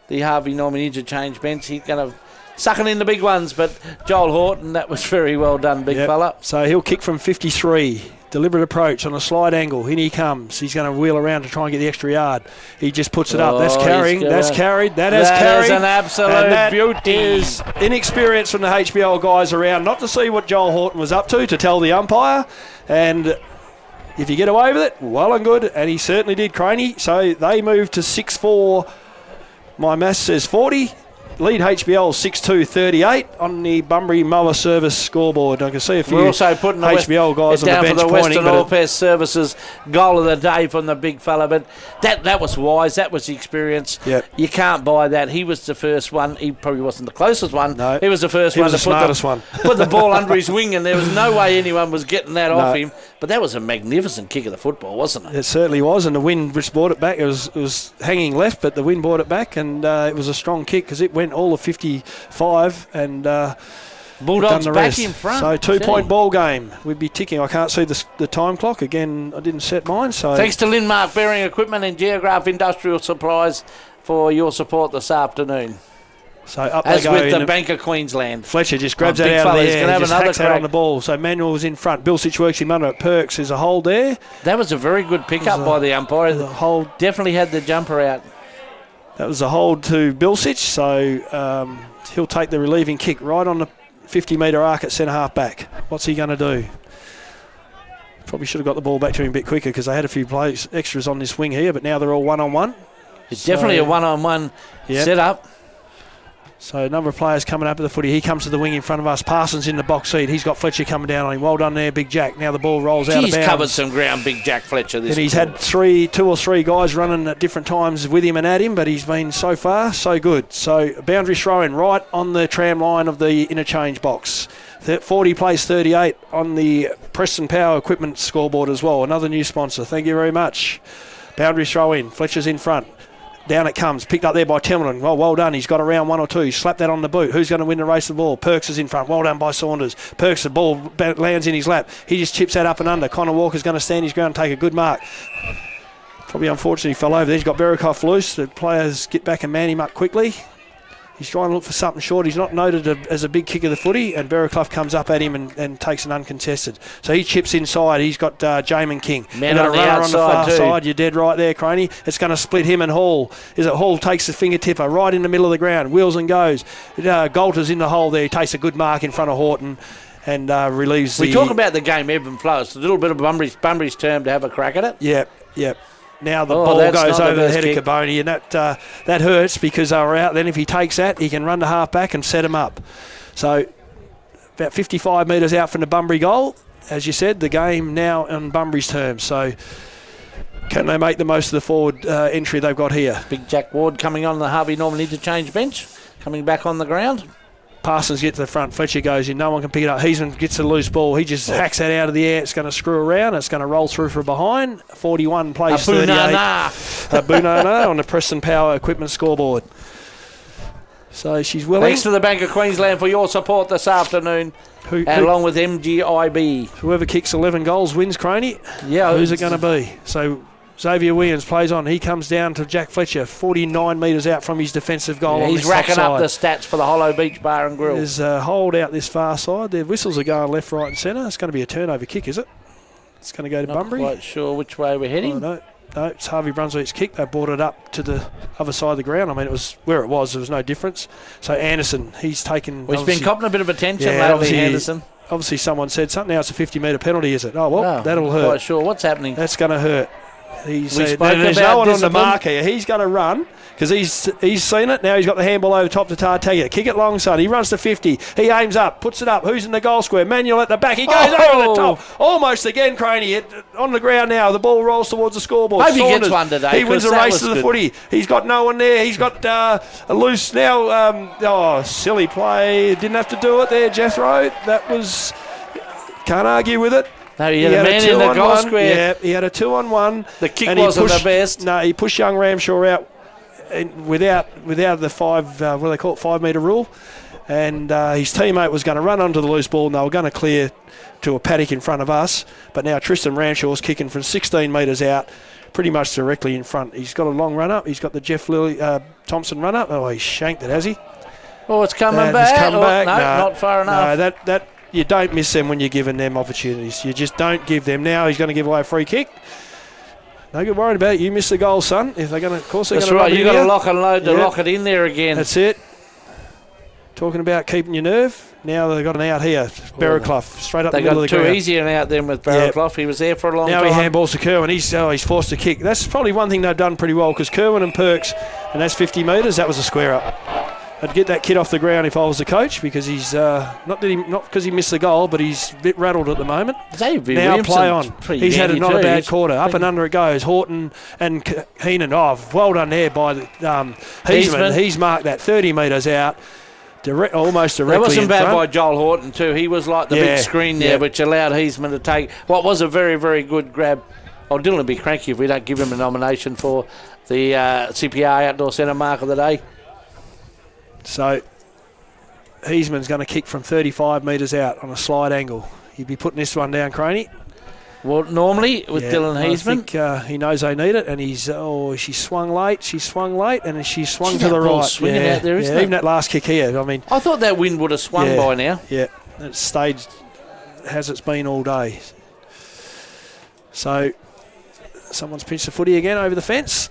S2: the Harvey Norman interchange bench. He's going to sucking in the big ones, but Joel Horton, that was very well done, big fella.
S1: So he'll kick from 53. Deliberate approach on a slide angle. In he comes. He's going to wheel around to try and get the extra yard. He just puts it up. That's carrying. That's carried. That has carried.
S2: That is an absolute
S1: and that
S2: beauty.
S1: Is inexperience from the HBL guys around, not to see what Joel Horton was up to tell the umpire. And if you get away with it, well and good. And he certainly did, Craney. So they move to 6-4. My maths says 40. Lead HBL 6-2-38 on the Bunbury Mower Service scoreboard. I can see a few
S2: We're also putting the
S1: HBL guys on the
S2: down
S1: bench
S2: for the
S1: pointing.
S2: Western Oil Pass Services goal of the day from the big fella. But that was wise. That was the experience.
S1: Yep.
S2: You can't buy that. He was the first one. He probably wasn't the closest one.
S1: No.
S2: He was the first
S1: He
S2: one
S1: was
S2: to
S1: the smartest one.
S2: put the ball under his wing, and there was no way anyone was getting that off him. But that was a magnificent kick of the football, wasn't it?
S1: It certainly was, and the wind just brought it back. It was hanging left, but the wind brought it back, and it was a strong kick because it went all of 55 and
S2: Bulldogs
S1: done the
S2: back
S1: rest.
S2: in front.
S1: So 2-point ball game. We'd be ticking. I can't see the time clock. Again, I didn't set mine. So
S2: Thanks to Linmark Bearing Equipment and Geograph Industrial Supplies for your support this afternoon.
S1: So up
S2: As
S1: they go.
S2: with the Bank of Queensland.
S1: Fletcher just grabs
S2: big
S1: that out of
S2: fella,
S1: the
S2: he's
S1: air.
S2: gonna have
S1: Just
S2: another
S1: hacks out
S2: crack.
S1: on the ball. So Manuel's in front. Bilsich works him under it. Perks. There's a hold there.
S2: That was a very good pickup by the umpire.
S1: The hold.
S2: Definitely had the jumper out.
S1: That was a hold to Bilsich. So he'll take the relieving kick right on the 50-metre arc at centre half back. What's he going to do? Probably should have got the ball back to him a bit quicker because they had a few plays extras on this wing here, but now they're all one-on-one.
S2: It's definitely a one-on-one setup.
S1: So a number of players coming up at the footy. He comes to the wing in front of us. Parsons in the box seat. He's got Fletcher coming down on him. Well done there, Big Jack. Now the ball rolls out of bounds.
S2: He's covered some ground, Big Jack Fletcher.
S1: And he's had two or three guys running at different times with him and at him, but he's been so far so good. So boundary throw-in right on the tram line of the interchange box. 40 plays 38 on the Preston Power Equipment scoreboard as well. Another new sponsor. Thank you very much. Boundary throw-in. Fletcher's in front. Down it comes, picked up there by Templeton. Well done. He's got around one or two. Slap that on the boot. Who's going to win the race of the ball? Perks is in front. Well done by Saunders. Perks, the ball lands in his lap. He just chips that up and under. Connor Walker's going to stand his ground and take a good mark. Probably unfortunately he fell over there. He's got Berikoff loose. The players get back and man him up quickly. He's trying to look for something short. He's not noted as a big kick of the footy, and Berikoff comes up at him and takes an uncontested. So he chips inside. He's got Jamin King.
S2: Man on the outside
S1: on the far
S2: too.
S1: side. You're dead right there, Craney. It's going to split him and Hall. Hall takes the fingertipper right in the middle of the ground. Wheels and goes. Golter's in the hole there. He takes a good mark in front of Horton and relieves
S2: We talk about the game ebb and flow. It's a little bit of Bunbury's term to have a crack at it.
S1: Yep. Now the ball goes over the head of Caboni, and that hurts because they were out. Then if he takes that, he can run to half back and set him up. So about 55 metres out from the Bunbury goal. As you said, the game now on Bunbury's terms. So can they make the most of the forward entry they've got here?
S2: Big Jack Ward coming on the Harvey Norman interchange bench, coming back on the ground.
S1: Parsons gets to the front. Fletcher goes in. No one can pick it up. Heisman gets the loose ball. He just hacks that out of the air. It's going to screw around. It's going to roll through from behind. 41 plays 38. Bunana on the Preston Power Equipment scoreboard. So she's willing.
S2: Thanks to the Bank of Queensland for your support this afternoon, along with MGIB.
S1: Whoever kicks 11 goals wins, Craney.
S2: Yeah.
S1: Who's it going to be? So Xavier Williams plays on. He comes down to Jack Fletcher, 49 metres out from his defensive goal.
S2: Yeah,
S1: on
S2: he's racking up the stats for the Hollow Beach Bar and Grill.
S1: There's a hold out this far side. The whistles are going left, right and centre. It's going to be a turnover kick, is it? It's going to go to Bunbury.
S2: Not quite sure which way we're heading.
S1: No, it's Harvey Brunswick's kick. They brought it up to the other side of the ground. I mean, it was where it was. There was no difference. So Anderson, he's taken...
S2: Well, he's been copping a bit of attention lately, Anderson.
S1: Obviously someone said something. Now it's a 50-metre penalty, is it? Oh, well, that'll hurt.
S2: I'm not quite sure what's happening.
S1: That's going to hurt. There's
S2: no
S1: one on the mark here. He's going to run because he's seen it. Now he's got the handball over top to Tartaglia. Kick it long, son. He runs to 50. He aims up, puts it up. Who's in the goal square? Manuel at the back. He goes over the top. Almost again, Craney. On the ground now. The ball rolls towards the scoreboard.
S2: Hope he gets one today.
S1: He wins the race to the footy. He's got no one there. He's got a loose now. Silly play. Didn't have to do it there, Jethro. That was... Can't argue with it.
S2: No, he had a man in the goal square.
S1: Yeah, he had a 2-on-1.
S2: The kick wasn't the best.
S1: No, he pushed young Ramshaw out without the 5 metre rule. And his teammate was going to run onto the loose ball and they were going to clear to a paddock in front of us. But now Tristan Ramshaw's kicking from 16 metres out, pretty much directly in front. He's got a long run up. He's got the Jeff Thompson run up. Oh, he's shanked it, has he?
S2: Oh, it's coming back.
S1: It's come back.
S2: No, not far enough.
S1: No, that you don't miss them when you're giving them opportunities. You just don't give them. Now he's going to give away a free kick. No good worried about it. You miss the goal, son. If they're going to, of course, they're going to.
S2: That's right. You've got to lock and load to lock it in there again.
S1: That's it. Talking about keeping your nerve. Now they've got an out here. Barraclough, straight up the middle of the ground.
S2: They got too easy an out then with Barraclough. He was there for a long time.
S1: Now he handballs to Kerwin. He's forced to kick. That's probably one thing they've done pretty well because Kerwin and Perks, and that's 50 metres. That was a square up. I'd get that kid off the ground if I was the coach because he's not because he missed the goal, but he's a bit rattled at the moment. Now play on. He's had not a bad quarter. Up and under it goes. Horton and Heenan. Oh, well done there by Heisman. He's marked that 30 metres out. Almost directly in front. That wasn't bad
S2: by Joel Horton too. He was like the big screen there, which allowed Heisman to take what was a very, very good grab. Oh, Dylan will be cranky if we don't give him a nomination for the CPR Outdoor Centre Mark of the Day.
S1: So, Heisman's going to kick from 35 metres out on a slide angle. He'd be putting this one down, Craney.
S2: Well, normally with Dylan Heisman.
S1: I think he knows they need it, and she swung late, and she swung to the right.
S2: Swinging out there, isn't it?
S1: Even that last kick here,
S2: I thought that wind would have swung by now.
S1: Yeah, that stage has it's been all day. So, someone's pinched the footy again over the fence.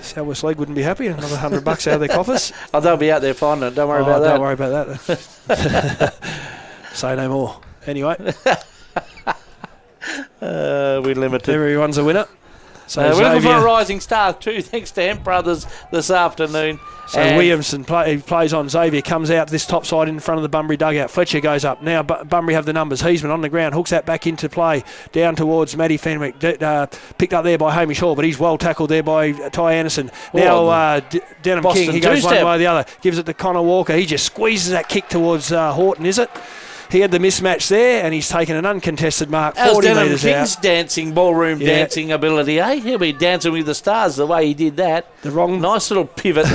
S1: Southwest League wouldn't be happy. Another $100 out of their coffers.
S2: Oh, they'll be out there finding it. Don't worry about that.
S1: Don't worry about that. Say no more. Anyway.
S2: We limited.
S1: Everyone's a winner. So
S2: we're looking for a rising star too, thanks to Hemp Brothers this afternoon.
S1: So Williamson plays on. Xavier comes out this top side in front of the Bunbury dugout. Fletcher goes up. Now Bunbury have the numbers. Heisman on the ground. Hooks that back into play. Down towards Matty Fenwick. Picked up there by Hamish Hall, but he's well tackled there by Ty Anderson. Now Denham Boston King, he goes one way or the other. Gives it to Connor Walker. He just squeezes that kick towards Horton, is it? He had the mismatch there, and he's taken an uncontested mark 40 metres out.
S2: King's dancing, ballroom dancing ability, eh? He'll be dancing with the stars the way he did that. Nice little pivot.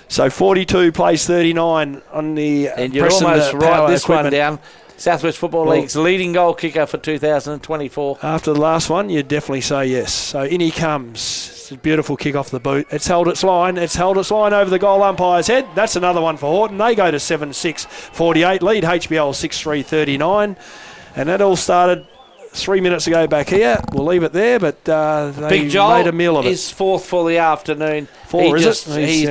S1: So 42 plays 39 on the
S2: and you're almost right this equipment. One down. Southwest Football League's leading goal kicker for 2024.
S1: After the last one, you'd definitely say yes. So in he comes. It's a beautiful kick off the boot. It's held its line. Over the goal umpire's head. That's another one for Horton. They go to 7-6-48. Lead HBL 6-3-39. And that all started 3 minutes ago back here. We'll leave it there, but they
S2: Big Joel
S1: made a meal of it.
S2: Is fourth for the afternoon.
S1: He's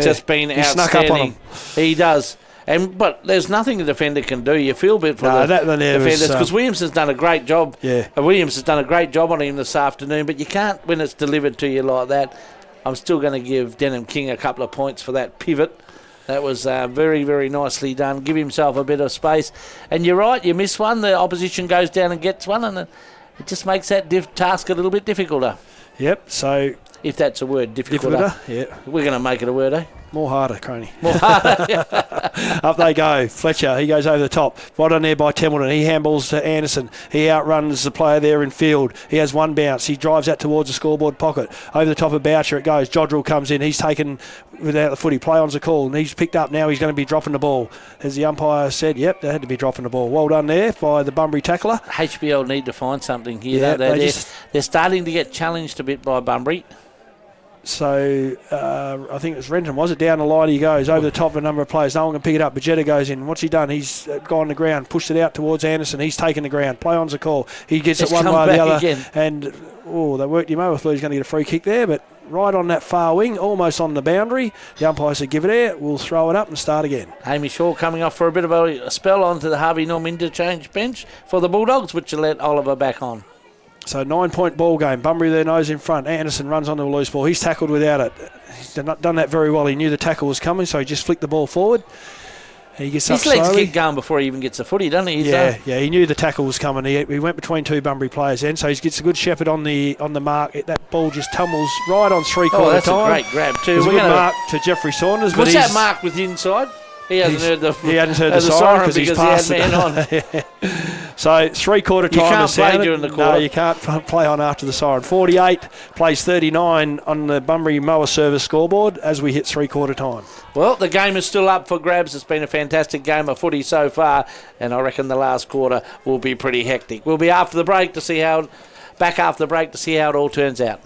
S2: just been outstanding.
S1: Snuck up on him.
S2: He does. But there's nothing the defender can do. You feel a bit for the defenders because Williamson's done a great job.
S1: Yeah,
S2: Williams has done a great job on him this afternoon. But you can't when it's delivered to you like that. I'm still going to give Denham King a couple of points for that pivot. That was very, very nicely done. Give himself a bit of space. And you're right. You miss one, the opposition goes down and gets one, and it just makes that task a little bit difficulter.
S1: Yep. So
S2: if that's a word, difficulter.
S1: Yeah.
S2: We're going to make it a word, eh?
S1: More harder, Croney.
S2: More harder.
S1: Up they go. Fletcher, he goes over the top. Right on there by Templeton. He handballs to Anderson. He outruns the player there in field. He has one bounce. He drives that towards the scoreboard pocket. Over the top of Boucher it goes. Jodrell comes in. He's taken without the footy. Play on's a call. And he's picked up now. He's going to be dropping the ball. As the umpire said, yep, they had to be dropping the ball. Well done there by the Bunbury tackler.
S2: HBL need to find something here. Yeah, they're starting to get challenged a bit by Bunbury.
S1: So I think it was Renton, was it? Down the line he goes, over the top of a number of players. No one can pick it up. Bajetta goes in. What's he done? He's gone the ground, pushed it out towards Anderson. He's taken the ground. Play on's a call. He gets it one way or the other. Again. And, they worked him over. I thought he was going to get a free kick there, but right on that far wing, almost on the boundary. The umpire said, give it air. We'll throw it up and start again.
S2: Hamish Hall coming off for a bit of a spell onto the Harvey Norm interchange bench for the Bulldogs, which will let Oliver back on.
S1: So 9-point ball game. Bunbury their nose in front. Anderson runs onto a loose ball. He's tackled without it. He's not done that very well. He knew the tackle was coming, so he just flicked the ball forward. He gets up slowly. His legs
S2: keep going before he even gets the footy, doesn't he?
S1: He knew the tackle was coming. He went between two Bunbury players then, so he gets a good shepherd on the mark. That ball just tumbles right on three-quarter time.
S2: That's a great grab too.
S1: It was a good mark to Jeffrey Saunders.
S2: What's that mark with the inside? He hasn't heard the
S1: he hadn't heard the siren because he's passed
S2: he had man on.
S1: So 3/4 time.
S2: You can't play
S1: sounded.
S2: during the quarter.
S1: No, you can't play on after the siren. 48 plays 39 on the Bunbury Mower Service scoreboard as we hit 3/4 time.
S2: Well, the game is still up for grabs. It's been a fantastic game of footy so far, and I reckon the last quarter will be pretty hectic. We'll be after the break back after the break to see how it all turns out.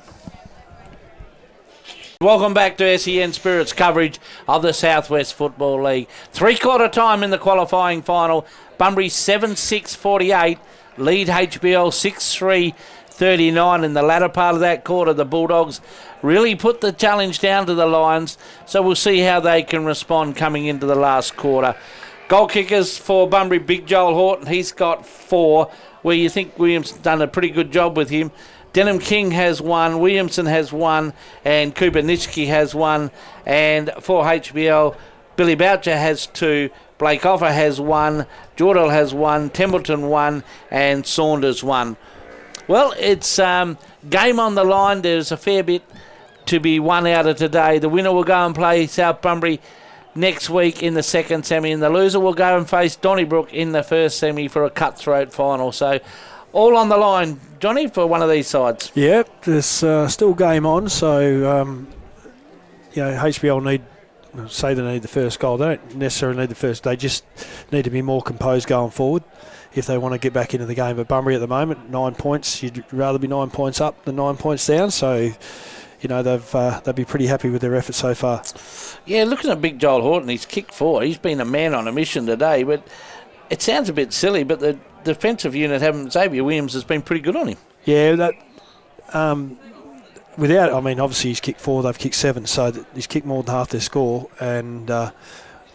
S2: Welcome back to SEN Spirit's coverage of the Southwest Football League. 3/4 time in the qualifying final. Bunbury 7-6-48, lead HBL 6-3-39. In the latter part of that quarter, the Bulldogs really put the challenge down to the Lions, so we'll see how they can respond coming into the last quarter. Goal kickers for Bunbury, Big Joel Horton, he's got 4, where you think Williams done a pretty good job with him. Denham King has 1, Williamson has 1, and Kubanitsky has 1. And for HBL, Billy Boucher has 2, Blake Offer has 1, Jordal has 1, Templeton 1, and Saunders 1. Well, it's game on the line. There's a fair bit to be won out of today. The winner will go and play South Bunbury next week in the second semi, and the loser will go and face Donnybrook in the first semi for a cutthroat final. So all on the line, Johnny, for one of these sides.
S1: Yeah, there's still game on, so HBL need the first goal. They don't necessarily need the first. They just need to be more composed going forward if they want to get back into the game. But Bunbury at the moment, 9 points. You'd rather be 9 points up than 9 points down. So, they'd be pretty happy with their effort so far.
S2: Yeah, looking at Big Joel Horton, he's kicked 4. He's been a man on a mission today, but it sounds a bit silly, but the defensive unit, Xavier Williams, has been pretty good on him.
S1: Yeah, obviously he's kicked 4, they've kicked 7, so he's kicked more than half their score. And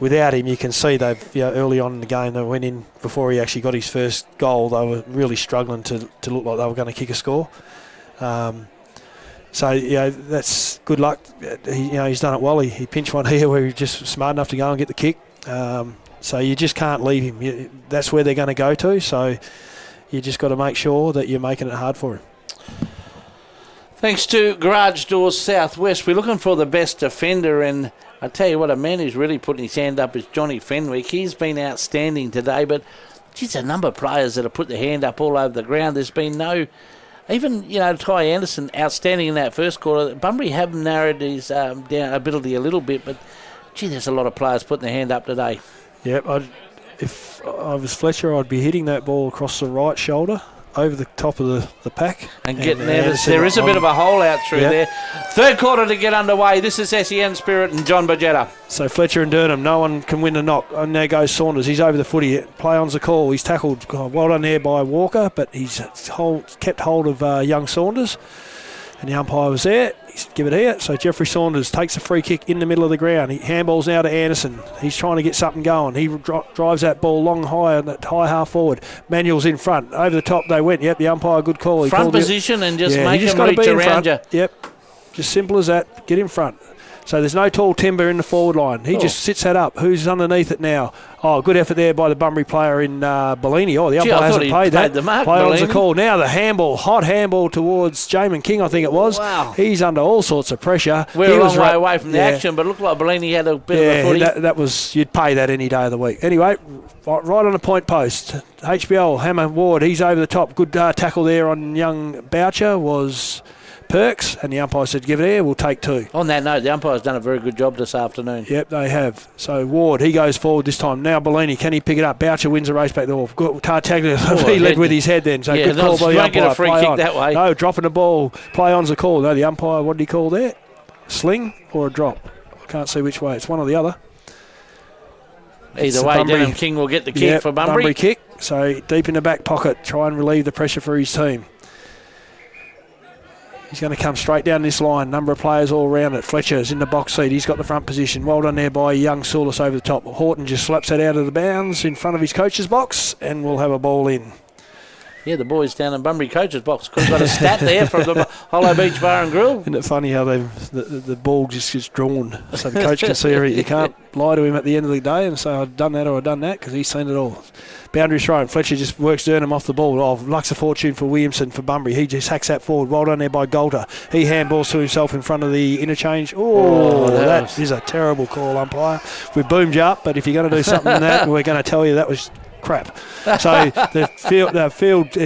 S1: without him, you can see they've early on in the game they went in before he actually got his first goal. They were really struggling to look like they were going to kick a score. That's good luck. He's done it well. He pinched one here where he's just smart enough to go and get the kick. So you just can't leave him. That's where they're going to go to. So you just got to make sure that you're making it hard for him.
S2: Thanks to Garage Doors Southwest, we're looking for the best defender, and I tell you what, a man who's really putting his hand up is Johnny Fenwick. He's been outstanding today, but geez, a number of players that have put their hand up all over the ground. There's been even Ty Anderson, outstanding in that first quarter. Bunbury have narrowed his down ability a little bit, but gee, there's a lot of players putting their hand up today.
S1: Yep, if I was Fletcher, I'd be hitting that ball across the right shoulder over the top of the pack.
S2: And getting there. There is a bit of a hole out through there. Third quarter to get underway. This is SEN Spirit and John Bajetta.
S1: So Fletcher and Durham, no one can win the knock. And there goes Saunders. He's over the footy. Play on's the call. He's tackled. Well done there by Walker, but he's kept hold of young Saunders. And the umpire was there. He's give it here. So Jeffrey Saunders takes a free kick in the middle of the ground. He handballs now to Anderson. He's trying to get something going. He drives that ball long high on that high half forward. Manuel's in front. Over the top they went. Yep, the umpire, good call.
S2: Front position and just make him reach around you.
S1: Yep, just simple as that. Get in front. So there's no tall timber in the forward line. He just sits that up. Who's underneath it now? Oh, good effort there by the Bunbury player in Bellini. Oh, the umpire hasn't paid that. Play on's the call. Now the handball, hot handball towards Jamin King, I think it was.
S2: Wow.
S1: He's under all sorts of pressure.
S2: We're a long way away from the action, but it looked like Bellini had a bit of a footy.
S1: That was, you'd pay that any day of the week. Anyway, right on the point post. HBL, Hammer Ward, he's over the top. Good tackle there on young Boucher was Perks, and the umpire said, give it here, we'll take 2.
S2: On that note, the umpire's done a very good job this afternoon.
S1: Yep, they have. So Ward, he goes forward this time. Now Bellini, can he pick it up? Boucher wins the race back there. Tartaglia, he led with his head then. So good call by the umpire.
S2: You won't get a free kick that way.
S1: No, dropping the ball. Play on's the call. No, the umpire, what did he call there? Sling or a drop? I can't see which way. It's one or the other.
S2: Either way, Denham King will get the kick for Bunbury.
S1: Bunbury kick. So deep in the back pocket, try and relieve the pressure for his team. He's going to come straight down this line. Number of players all around it. Fletcher's in the box seat. He's got the front position. Well done there by young Saulis over the top. Horton just slaps that out of the bounds in front of his coach's box, and we'll have a ball in.
S2: Yeah, the boys down in Bunbury coach's box could have got a stat there from the Hollow Beach Bar and Grill.
S1: Isn't it funny how the ball just gets drawn so the coach can see it? You can't lie to him at the end of the day and say, I've done that or I've done that, because he's seen it all. Boundary throw, Fletcher just works Durham off the ball. Oh, luck's a fortune for Williamson for Bunbury. He just hacks that forward. Well done there by Golter. He handballs to himself in front of the interchange. That is a terrible call, umpire. We boomed you up, but if you're going to do something in that, we're going to tell you that was crap. So the field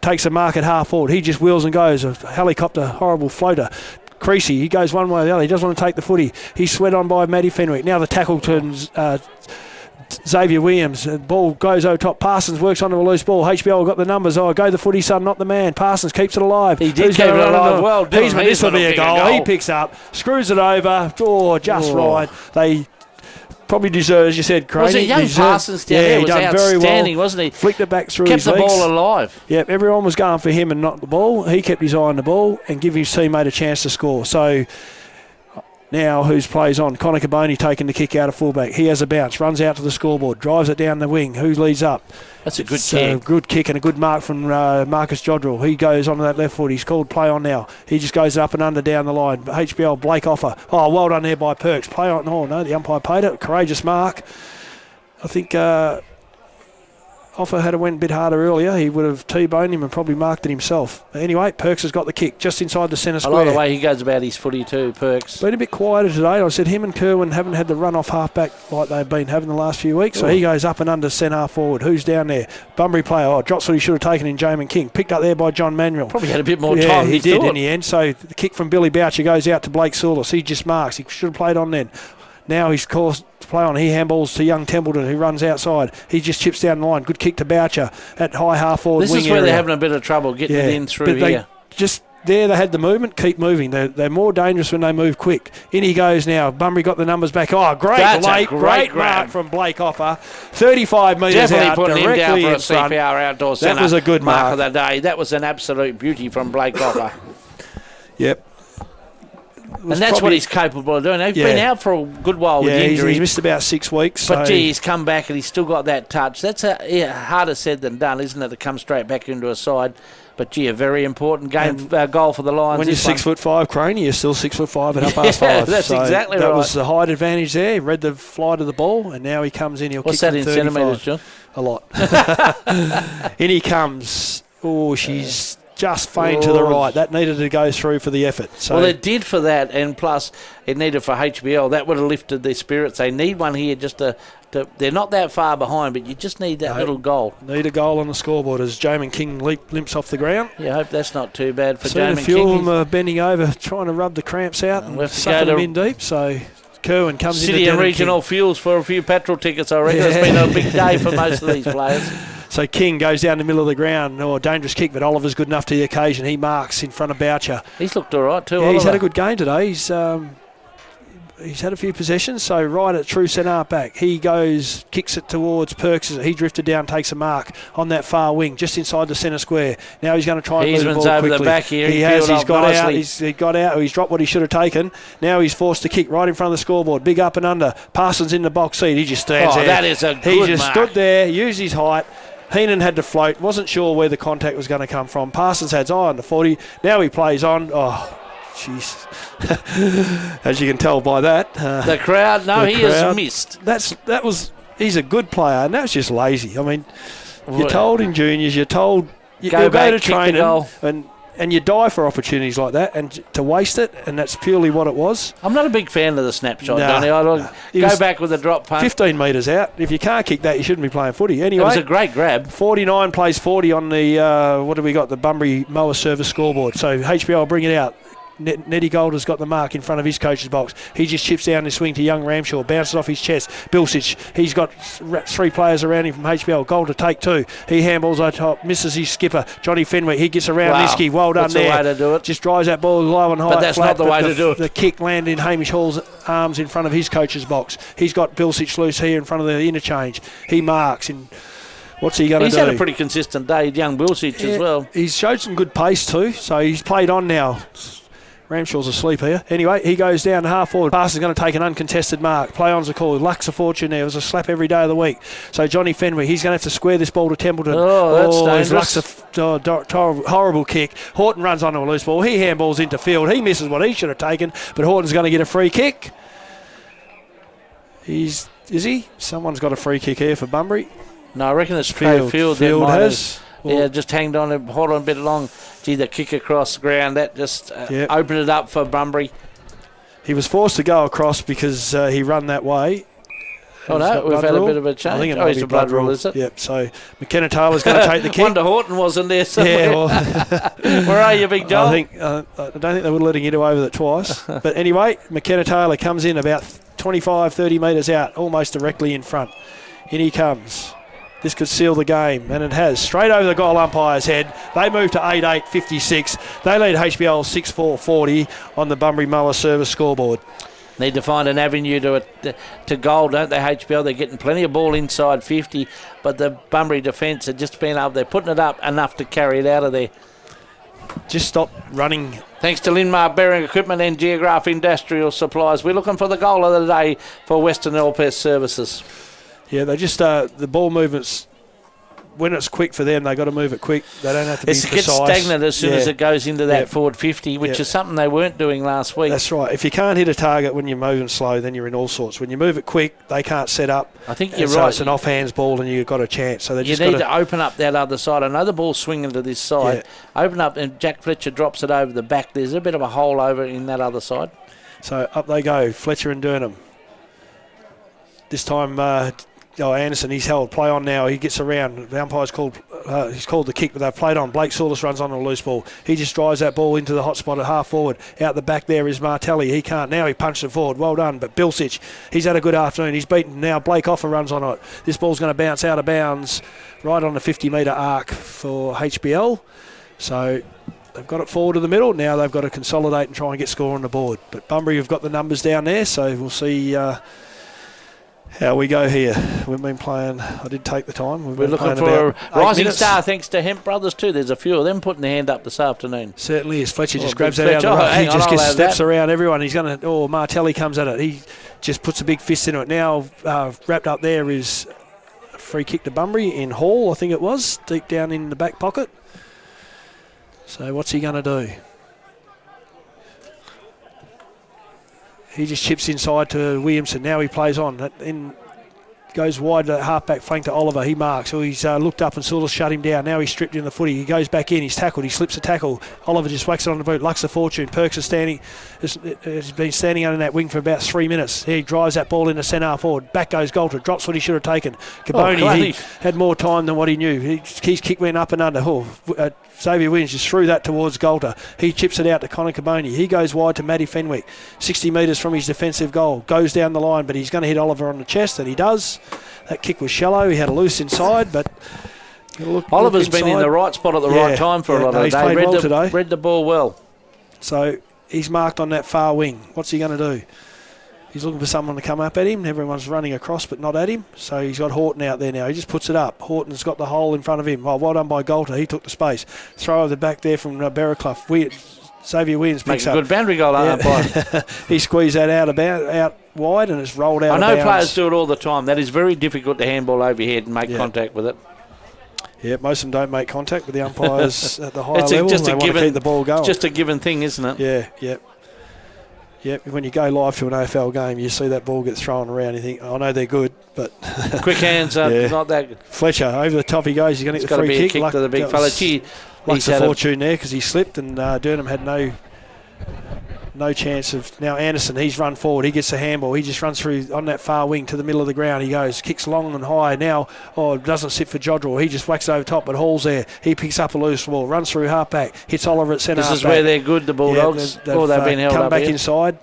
S1: takes a mark at half forward. He just wheels and goes. A helicopter, horrible floater. Creasy, he goes one way or the other. He doesn't want to take the footy. He's sweat on by Matty Fenwick. Now the tackle turns Xavier Williams. Ball goes over top. Parsons works onto a loose ball. HBL got the numbers. Oh, go the footy, son, not the man. Parsons keeps it alive.
S2: He did keep it alive. Well,
S1: this will be a goal. He picks up, screws it over. Right. They probably deserve, as you said, Craig.
S2: Was it young Parsons down there?
S1: He done
S2: outstanding,
S1: very well.
S2: Wasn't he?
S1: Flicked it back through his legs.
S2: Kept the ball alive.
S1: Yep, everyone was going for him and not the ball. He kept his eye on the ball and give his teammate a chance to score. So now who's plays on? Connor Caboni taking the kick out of fullback. He has a bounce, runs out to the scoreboard, drives it down the wing. Who leads up?
S2: That's a good kick.
S1: A good kick and a good mark from Marcus Jodrell. He goes onto that left foot. He's called play on now. He just goes up and under down the line. HBL Blake Offer. Oh, well done there by Perks. Play on. Oh, no, the umpire paid it. Courageous mark. I think Offer had went a bit harder earlier. He would have T-boned him and probably marked it himself. Anyway, Perks has got the kick just inside the centre square.
S2: I like the way he goes about his footy too, Perks.
S1: Been a bit quieter today. I said him and Kerwin haven't had the run-off half-back like they've been having the last few weeks. So he goes up and under centre half forward. Who's down there? Bunbury player. Oh, drops what he should have taken in Jamin King. Picked up there by John Manuel.
S2: Probably had a bit more time.
S1: Yeah, he did in the end. So the kick from Billy Boucher goes out to Blake Saulis. He just marks. He should have played on then. Now he's caused to play on. He handballs to young Templeton, who runs outside. He just chips down the line. Good kick to Boucher at high half forward.
S2: This is where they're having a bit of trouble getting it in through here.
S1: They had the movement, keep moving. They're more dangerous when they move quick. In he goes now. Bunbury got the numbers back. Oh, great mark from Blake Offer. 35 metres
S2: Definitely
S1: out,
S2: putting him down
S1: directly
S2: for a CPR outdoor centre.
S1: That was a good mark
S2: of the day. That was an absolute beauty from Blake Offer.
S1: Yep.
S2: And that's what he's capable of doing. He's been out for a good while with injury.
S1: He's missed about 6 weeks.
S2: But, gee, he's come back and he's still got that touch. That's harder said than done, isn't it, to come straight back into a side. But, gee, a very important game goal for the Lions.
S1: When you're 6'5", Craney, you're still 6'5" at half past 5.
S2: That's exactly right.
S1: That was the height advantage there. He read the flight of the ball, and now he comes in.
S2: What's that in centimetres, John?
S1: A lot. In he comes. Oh, she's just feigned to the right. That needed to go through for the effort. So
S2: well, it did for that, and plus it needed for HBL. That would have lifted their spirits. They need one here just to they're not that far behind, but you just need that little goal.
S1: Need a goal on the scoreboard as Jamin King limps off the ground.
S2: Yeah, I hope that's not too bad for Jamin King.
S1: A few of them are bending over, trying to rub the cramps out and sucking them in deep. So Kerwin comes in.
S2: City and regional fuels for a few petrol tickets, I reckon. It's been a big day for most of these players.
S1: So King goes down the middle of the ground. Oh, dangerous kick, but Oliver's good enough to the occasion. He marks in front of Boucher.
S2: He's looked all right too,
S1: Oliver. He's had a good game today. He's had a few possessions, so right at true centre back. He goes, kicks it towards Perks. He drifted down, takes a mark on that far wing, just inside the centre square. Now he's going to try and move the ball quickly.
S2: The back here.
S1: He's got out. He got out. He's dropped what he should have taken. Now he's forced to kick right in front of the scoreboard. Big up and under. Parsons in the box seat. He just stands there.
S2: That is a good
S1: He just
S2: mark.
S1: stood there, used his height. Heenan had to float. Wasn't sure where the contact was going to come from. Parsons had his eye on the 40. Now he plays on. Oh, jeez. As you can tell by that.
S2: The crowd, has missed.
S1: He's a good player, and that's just lazy. I mean, you're told in juniors, you're told you'll go to training and you die for opportunities like that, and to waste it, and that's purely what it was.
S2: I'm not a big fan of the snapshot, Donny. I go back with a drop punt.
S1: 15 metres out. If you can't kick that, you shouldn't be playing footy. Anyway,
S2: it was a great grab.
S1: 49 plays 40 on the, what have we got, the Bunbury Mower Service scoreboard. So HBL bring it out. Nettie Golder's got the mark in front of his coach's box. He just chips down his swing to young Ramshaw, bounces off his chest. Bilsich, he's got 3 players around him from HBL. Golder take 2. He handballs over top, misses his skipper, Johnny Fenwick. He gets around Niski. Well done there.
S2: That's the way to do it.
S1: Just drives that ball low and high.
S2: But that's not the way to do it.
S1: The kick landed in Hamish Hall's arms in front of his coach's box. He's got Bilsich loose here in front of the interchange. He marks in. What's he going to do?
S2: He's had a pretty consistent day, young Bilsich as well.
S1: He's showed some good pace too, so he's played on now. Ramshaw's asleep here. Anyway, he goes down to half forward. Pass is going to take an uncontested mark. Play on's a call. Luck's a fortune there. It was a slap every day of the week. So Johnny Fenwick, he's going to have to square this ball to Templeton.
S2: Oh, that's dangerous.
S1: Luck's a horrible kick. Horton runs onto a loose ball. He handballs into field. He misses what he should have taken, but Horton's going to get a free kick. Is he? Someone's got a free kick here for Bunbury.
S2: No, I reckon it's Field.
S1: Field has.
S2: Well, just hanged on and hold on a bit long. Gee, the kick across the ground, that just opened it up for Bunbury.
S1: He was forced to go across because he run that way.
S2: Oh, no, we've had a bit of a change.
S1: I think it might be
S2: a blood rule, is it?
S1: Yep, so McKenna Taylor's going to take the kick.
S2: Wonder Horton wasn't there somewhere.
S1: Yeah, well,
S2: where are you, Big Joel?
S1: I don't think they would let him get away with it twice. But anyway, McKenna Taylor comes in about 25, 30 metres out, almost directly in front. In he comes. This could seal the game, and it has. Straight over the goal umpire's head. They move to 8-8-56. They lead HBL 6-4-40 on the Bunbury Mower Service scoreboard.
S2: Need to find an avenue to goal, don't they, HBL? They're getting plenty of ball inside 50, but the Bunbury defence are just being able, they're putting it up enough to carry it out of there.
S1: Just stop running.
S2: Thanks to Linmar Bearing Equipment and Geograph Industrial Supplies. We're looking for the goal of the day for Western Elpest Services.
S1: Yeah, they just, the ball movements, when it's quick for them, they've got to move it quick. They don't have to be precise.
S2: It gets stagnant as soon as it goes into that forward 50, which is something they weren't doing last week.
S1: That's right. If you can't hit a target when you're moving slow, then you're in all sorts. When you move it quick, they can't set up.
S2: I think you're
S1: so
S2: right.
S1: it's an off-hands ball and you've got a chance. So
S2: you need to open up that other side. I know the ball's swinging to this side. Yeah. Open up, and Jack Fletcher drops it over the back. There's a bit of a hole over in that other side.
S1: So up they go, Fletcher and Durnham. This time... Anderson, he's held. Play on now. He gets around. The umpire's called. He's called the kick, but they've played on. Blake Saulis runs on a loose ball. He just drives that ball into the hot spot at half forward. Out the back there is Martelli. He can't now. He punched it forward. Well done. But Bilsich, he's had a good afternoon. He's beaten now. Blake Offer runs on it. This ball's going to bounce out of bounds right on the 50-metre arc for HBL. So they've got it forward to the middle. Now they've got to consolidate and try and get score on the board. But Bunbury have got the numbers down there, so we'll see. How we go here. We've been playing, I did take the time.
S2: We're looking for a rising star thanks to Hemp Brothers too. There's a few of them putting their hand up this afternoon.
S1: Certainly is. Fletcher just grabs that out of the ruck. He just gets steps around everyone. He's going to, Martelli comes at it. He just puts a big fist into it. Now wrapped up there is a free kick to Bunbury in Hall, I think it was, deep down in the back pocket. So what's he going to do? He just chips inside to Williamson. Now he plays on. Goes wide to half-back flank to Oliver. He marks. So he's looked up and sort of shut him down. Now he's stripped in the footy. He goes back in. He's tackled. He slips a tackle. Oliver just whacks it on the boot. Luck's a fortune. Perks is standing. Has been standing under that wing for about 3 minutes. He drives that ball into centre forward. Back goes Galter. Drops what he should have taken. Caboni, he had more time than what he knew. His kick went up and under. Xavier Williams just threw that towards Galter. He chips it out to Connor Caboni. He goes wide to Matty Fenwick. 60 metres from his defensive goal. Goes down the line, but he's going to hit Oliver on the chest, and he does. That kick was shallow. He had a loose inside, but...
S2: Oliver's been in the right spot at the right time for a lot of the day.
S1: Played well today.
S2: Read the ball well.
S1: So he's marked on that far wing. What's he going to do? He's looking for someone to come up at him. Everyone's running across, but not at him. So he's got Horton out there now. He just puts it up. Horton's got the hole in front of him. Oh, well done by Galter. He took the space. Throw over the back there from Berraclough. Xavier Williams picks up.
S2: Makes a good boundary goal,
S1: He squeezed that out wide, and it's rolled out of bounds.
S2: I know players do it all the time. That is very difficult to handball over your head and make contact with it.
S1: Yeah, most of them don't make contact with the umpires at the higher level. They want to keep the ball going.
S2: It's just a given thing, isn't it?
S1: Yeah, when you go live to an AFL game, you see that ball get thrown around. You think, I know they're good, but...
S2: Quick hands are not that good.
S1: Fletcher, over the top he goes. He's going to get the free kick.
S2: It's got to be a kick to the big fella.
S1: Luck's a fortune there because he slipped, and Durnham had no chance of... Now Anderson, he's run forward. He gets a handball. He just runs through on that far wing to the middle of the ground. He goes, kicks long and high. Now, doesn't sit for Jodrell. He just whacks over top, but Hall's there. He picks up a loose ball, runs through half-back, hits Oliver at centre.
S2: This is where they're good, the Bulldogs.
S1: They've
S2: been held
S1: come
S2: up
S1: back
S2: here.
S1: inside.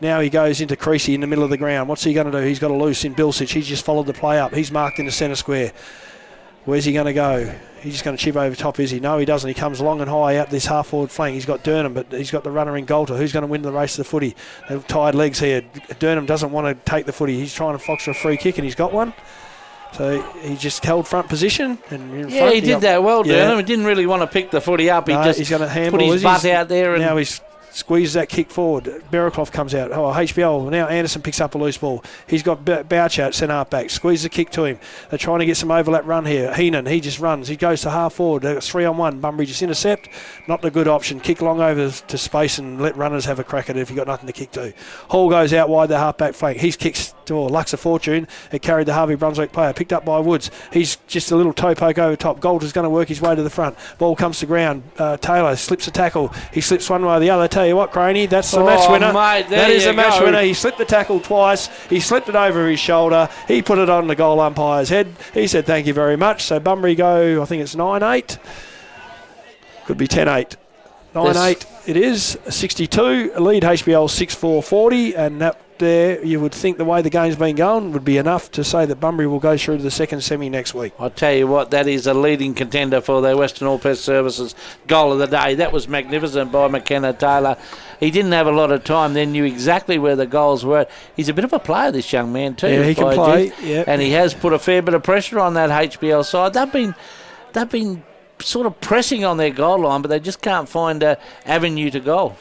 S1: Now he goes into Creasy in the middle of the ground. What's he going to do? He's got a loose in Bilsich. He's just followed the play up. He's marked in the centre square. Where's he going to go? He's just going to chip over top, is he? No, he doesn't. He comes long and high out this half-forward flank. He's got Durnham, but he's got the runner in Galter. Who's going to win the race to the footy? They've tied legs here. Durnham doesn't want to take the footy. He's trying to fox for a free kick, and he's got one. So he just held front position. And
S2: he did that well, Durnham. He didn't really want to pick the footy up. He's going to handball, put his butt out there. And
S1: now he's Squeezes that kick forward. Bearclough comes out. Oh, HBL. Now Anderson picks up a loose ball. He's got Boucher at centre half back. Squeezes a kick to him. They're trying to get some overlap run here. Heenan, he just runs. He goes to half forward. They've got 3-on-1. Bunbury just intercept. Not the good option. Kick long over to space and let runners have a crack at it if you've got nothing to kick to. Hall goes out wide the half back flank. He's kicks to Lux of Fortune. It carried the Harvey Brunswick player. Picked up by Woods. He's just a little toe poke over top. Gold's going to work his way to the front. Ball comes to ground. Taylor slips a tackle. He slips one way or the other. Tell you what, Craney, that's the match winner.
S2: Mate,
S1: that is the match winner. He slipped the tackle twice. He slipped it over his shoulder. He put it on the goal umpire's head. He said thank you very much. So Bunbury go, I think it's 9-8. Could be 10-8. 9-8 it is. 62. Lead HBL 6-4-40. And that there, you would think the way the game's been going would be enough to say that Bunbury will go through to the second semi next week.
S2: I'll tell you what, that is a leading contender for the Western All Pest Services goal of the day. That was magnificent by McKenna Taylor. He didn't have a lot of time, then knew exactly where the goals were. He's a bit of a player, this young man, too.
S1: Yeah, he can play. Yep.
S2: And he has put a fair bit of pressure on that HBL side. They've been sort of pressing on their goal line, but they just can't find an avenue to goal.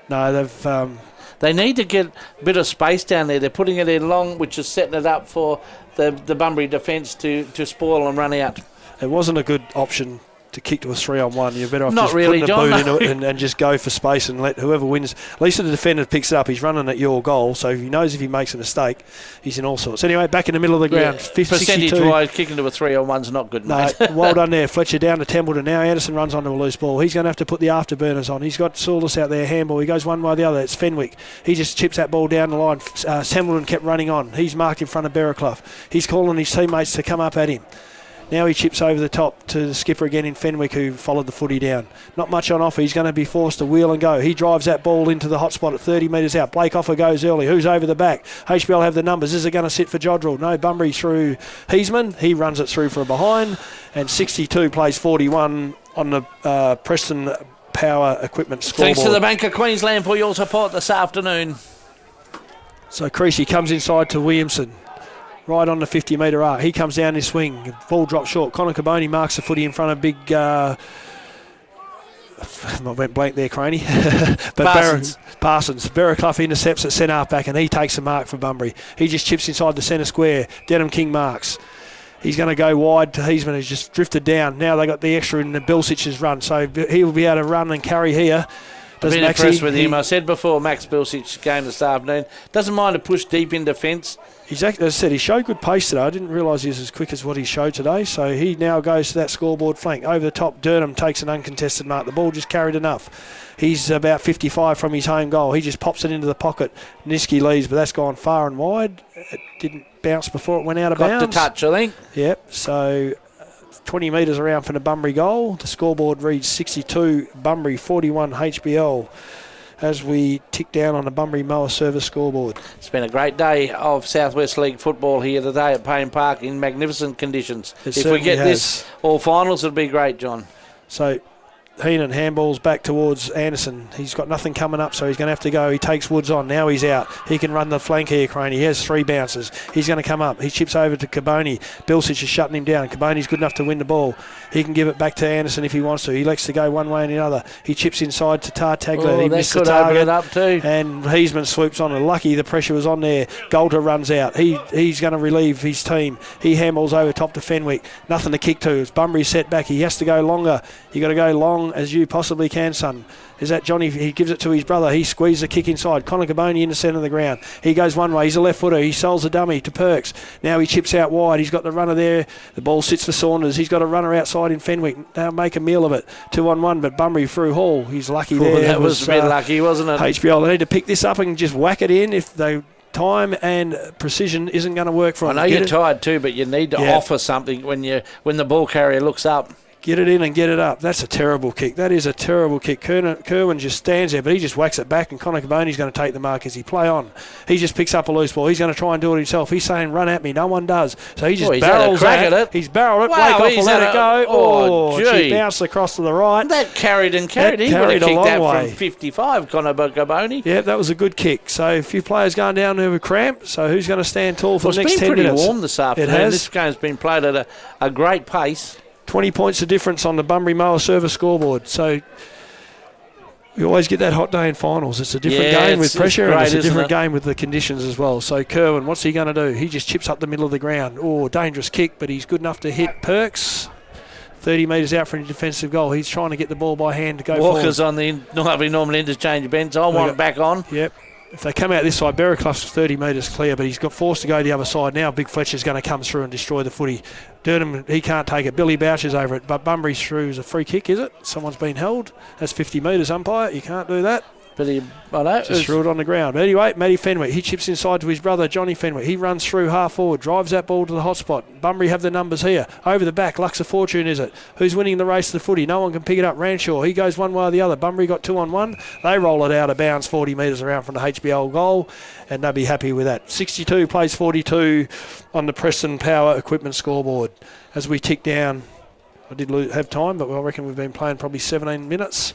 S1: No, they've...
S2: They need to get a bit of space down there. They're putting it in long, which is setting it up for the Bunbury defence to spoil and run out.
S1: It wasn't a good option to kick to a 3-on-1. You're better off
S2: Not
S1: just
S2: really,
S1: putting
S2: John,
S1: a boot into it and just go for space and let whoever wins. At least the defender picks it up. He's running at your goal, so he knows if he makes a mistake, he's in all sorts. Anyway, back in the middle of the ground.
S2: Yeah, percentage-wise, kicking to a 3-on-1's not good, mate.
S1: No, well done there. Fletcher down to Templeton. Now Anderson runs onto a loose ball. He's going to have to put the afterburners on. He's got Saunders out there, handball. He goes one way or the other. It's Fenwick. He just chips that ball down the line. Templeton kept running on. He's marked in front of Bearclough. He's calling his teammates to come up at him. Now he chips over the top to the skipper again in Fenwick, who followed the footy down. Not much on offer. He's going to be forced to wheel and go. He drives that ball into the hot spot at 30 metres out. Blake Offer goes early. Who's over the back? HBL have the numbers. Is it going to sit for Jodrell? No. Bunbury through Heisman. He runs it through for a behind. And 62 plays 41 on the Preston Power Equipment scoreboard.
S2: Thanks to the Bank of Queensland for your support this afternoon.
S1: So Creasy comes inside to Williamson. Right on the 50-metre arc. He comes down his swing. Ball drops short. Connor Caboni marks the footy in front of big... I went blank there, Craney. But Parsons. Bearclough intercepts at centre half back and he takes the mark for Bunbury. He just chips inside the centre square. Denham King marks. He's going to go wide to Heisman, who's just drifted down. Now they got the extra in the Bilsich's run. So he'll be able to run and carry here.
S2: I've been impressed with him. I said before, Max Bilsich came this afternoon. Doesn't mind to push deep in defence.
S1: Exactly, as I said, he showed good pace today. I didn't realise he was as quick as what he showed today. So he now goes to that scoreboard flank. Over the top, Durham takes an uncontested mark. The ball just carried enough. He's about 55 from his home goal. He just pops it into the pocket. Niski leads, but that's gone far and wide. It didn't bounce before it went out of bounds.
S2: Got to touch, I think.
S1: Yep, so 20 metres around from the Bunbury goal. The scoreboard reads 62 Bunbury, 41 HBL. As we tick down on the Bunbury Mower Service scoreboard.
S2: It's been a great day of Southwest League football here today at Payne Park in magnificent conditions. If we get this all finals, it'll be great, John.
S1: So Heenan handballs back towards Anderson. He's got nothing coming up, so he's going to have to go. He takes Woods on. Now he's out. He can run the flank here, Crane. He has 3 bounces. He's going to come up. He chips over to Caboni. Bilsich is shutting him down. Caboni's good enough to win the ball. He can give it back to Anderson if he wants to. He likes to go one way and the other. He chips inside to Tartaglia. He missed the target.
S2: It up too.
S1: And Heisman swoops on it. Lucky the pressure was on there. Golter runs out. He's going to relieve his team. He handballs over top to Fenwick. Nothing to kick to. It's Bunbury set back. He has to go longer. You got to go long as you possibly can, son. Is that Johnny? He gives it to his brother. He squeezes a kick inside. Connor Caboni in the centre of the ground. He goes one way. He's a left footer. He sells a dummy to Perks. Now he chips out wide. He's got the runner there. The ball sits for Saunders. He's got a runner outside in Fenwick. Now make a meal of it. 2-on-1, but Bunbury through Hall. He's lucky there.
S2: That was a bit lucky, wasn't it?
S1: HBL, they need to pick this up and just whack it in if they... Time and precision isn't going to work for him.
S2: I know you're tired too, but you need to offer something when the ball carrier looks up.
S1: Get it in and get it up. That's a terrible kick. That is a terrible kick. Kerwin just stands there, but he just whacks it back, and Connor Caboni's going to take the mark as he play on. He just picks up a loose ball. He's going to try and do it himself. He's saying, run at me. No one does. So he just barrels at it. He's barreled it.
S2: Wow,
S1: Blake off, let it go.
S2: Oh,
S1: she bounced across to the right.
S2: That carried and carried. He would have kicked that from 55, Connor Caboni.
S1: Yeah, that was a good kick. So a few players going down there with cramp. So who's going to stand tall for the next 10 minutes?
S2: It's been pretty warm this afternoon.
S1: It has.
S2: This game's been played at a great pace.
S1: 20 points of difference on the Bunbury Mower Service scoreboard. So We always get that hot day in finals. It's a different
S2: Yeah,
S1: game with pressure,
S2: great,
S1: and it's a
S2: isn't
S1: different
S2: it?
S1: game with the conditions as well. So Kerwin, what's he going to do? He just chips up the middle of the ground. Oh, dangerous kick, but he's good enough to hit Perks. 30 metres out for a defensive goal. He's trying to get the ball by hand to go
S2: Walker's
S1: forward.
S2: on the normal interchange bench. I want it back on.
S1: Yep. If they come out this side, Berraclough's 30 metres clear, but he's got forced to go the other side now. Big Fletcher's going to come through and destroy the footy. Durnham, he can't take it. Billy Boucher's over it, but Bunbury's through is a free kick, is it? Someone's been held. That's 50 metres, umpire. You can't do that.
S2: But I know.
S1: Just threw it on the ground. But anyway, Matty Fenwick, he chips inside to his brother, Johnny Fenwick. He runs through half forward, drives that ball to the hot spot. Bunbury have the numbers here. Over the back, Lux of Fortune, is it? Who's winning the race to the footy? No one can pick it up. Ranshaw, he goes one way or the other. Bunbury got 2-on-1. They roll it out of bounds 40 metres around from the HBL goal, and they'll be happy with that. 62 plays 42 on the Preston Power Equipment scoreboard. As we tick down, I did have time, but I reckon we've been playing probably 17 minutes.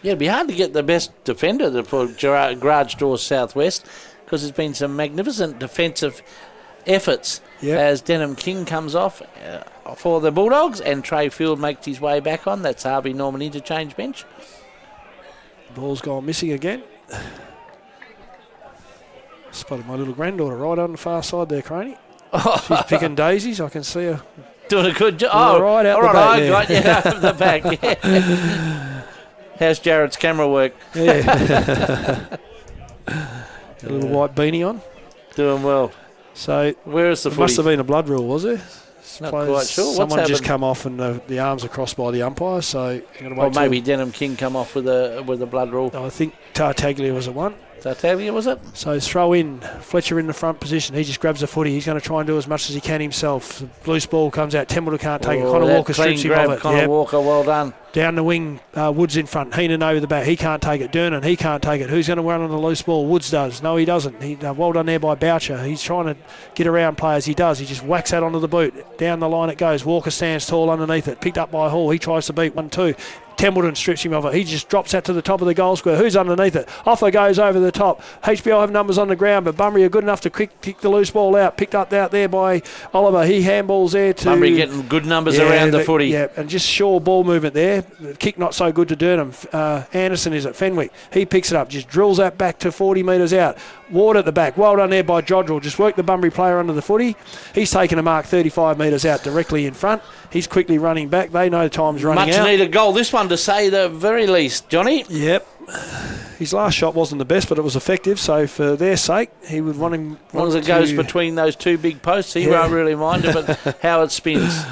S2: Yeah, it'd be hard to get the best defender for Garage Doors Southwest, because there's been some magnificent defensive efforts as Denham King comes off for the Bulldogs and Trey Field makes his way back on. That's Harvey Norman interchange bench.
S1: Ball's gone missing again. Spotted my little granddaughter right on the far side there, Craney. She's picking daisies. I can see her.
S2: Doing a good job.
S1: Oh, right out the back
S2: I
S1: there.
S2: got you out of the back. Yeah. How's Jared's camera work?
S1: Yeah. A little white beanie on.
S2: Doing well.
S1: So
S2: where is the
S1: it
S2: footy?
S1: must have been a blood rule, was there?
S2: Not quite sure. What's
S1: Someone just
S2: happened?
S1: come off and the arms are crossed by the umpire, so you're going to
S2: Or
S1: wait
S2: maybe Denham King come off with a blood rule.
S1: I think Tartaglia was at one.
S2: Tartaglia, was it?
S1: So throw in, Fletcher in the front position. He just grabs the footy. He's going to try and do as much as he can himself. The loose ball comes out. Templeton can't take it. Connor Walker strips him of it.
S2: Connor Walker, well done.
S1: Down the wing, Woods in front. Heenan over the back. He can't take it. Durnan, he can't take it. Who's going to run on the loose ball? Woods does. No, he doesn't. Well done there by Boucher. He's trying to get around players. He does. He just whacks that onto the boot. Down the line it goes. Walker stands tall underneath it. Picked up by Hall. He tries to beat 1-2. Templeton strips him of it. He just drops that to the top of the goal square. Who's underneath it? Off it goes over the top. HBL have numbers on the ground, but Bunbury are good enough to kick the loose ball out. Picked up out there by Oliver. He handballs there to...
S2: Bunbury getting good numbers around the footy.
S1: Yeah, and just sure ball movement there. The kick not so good to Durnham. Anderson is at Fenwick. He picks it up. Just drills that back to 40 metres out. Ward at the back. Well done there by Jodrell. Just worked the Bunbury player under the footy. He's taken a mark 35 metres out directly in front. He's quickly running back. They know time's running out.
S2: Much needed goal. This one to say the very least, Johnny.
S1: Yep. His last shot wasn't the best, but it was effective. So for their sake, he would want him.
S2: As long as it goes between those two big posts, he won't really mind it, but how it spins.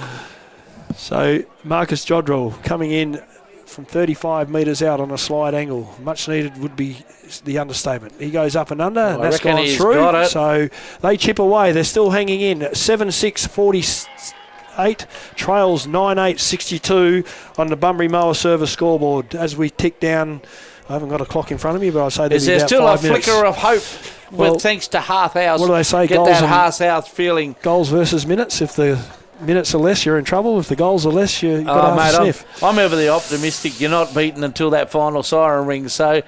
S1: So Marcus Jodrell coming in from 35 metres out on a slide angle. Much needed would be the understatement. He goes up and under, and that's gone through.
S2: Got it.
S1: So they chip away. They're still hanging in. 7-6, 48. Trails 9-8, 62 on the Bunbury Mower Service scoreboard. As we tick down, I haven't got a clock in front of me, but I'd say
S2: is there
S1: about
S2: still a
S1: 5 minutes.
S2: flicker of hope? Well, thanks to Hearth House.
S1: What do they say?
S2: Get
S1: Goals
S2: that
S1: and
S2: Hearth House feeling.
S1: Goals versus minutes. If the minutes are less, you're in trouble. If the goals are less, you've got to have a sniff.
S2: I'm ever the optimistic. You're not beaten until that final siren rings, so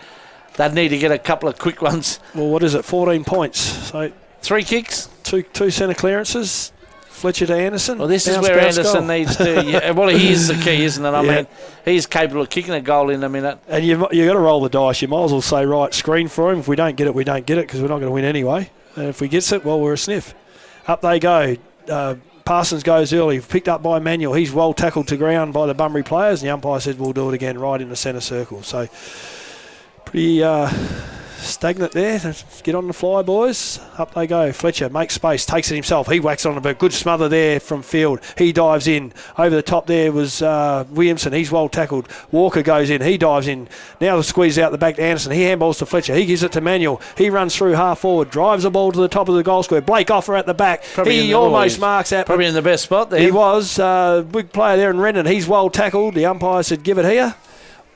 S2: they'd need to get a couple of quick ones.
S1: Well, what is it? 14 points. So
S2: 3 kicks.
S1: Two centre clearances. Fletcher to Anderson.
S2: Well, this is where Anderson needs to. Yeah, well, he is the key, isn't it? I mean, he's capable of kicking a goal in a minute.
S1: And you've got to roll the dice. You might as well say, right, screen for him. If we don't get it, we don't get it because we're not going to win anyway. And if we get it, well, we're a sniff. Up they go. Parsons goes early, picked up by Manuel. He's well tackled to ground by the Bunbury players, and the umpire said we'll do it again right in the centre circle. So pretty stagnant there. Let's get on the fly, boys. Up they go. Fletcher makes space, takes it himself. He whacks on a bit. Good smother there from field. He dives in. Over the top there was Williamson. He's well tackled. Walker goes in. He dives in. Now the squeeze out the back to Anderson. He handballs to Fletcher. He gives it to Manuel. He runs through half forward. Drives the ball to the top of the goal square. Blake Offer at the back. He almost marks that.
S2: Probably in the best spot there.
S1: He was. Big player there in Rendon. He's well tackled. The umpire said give it here.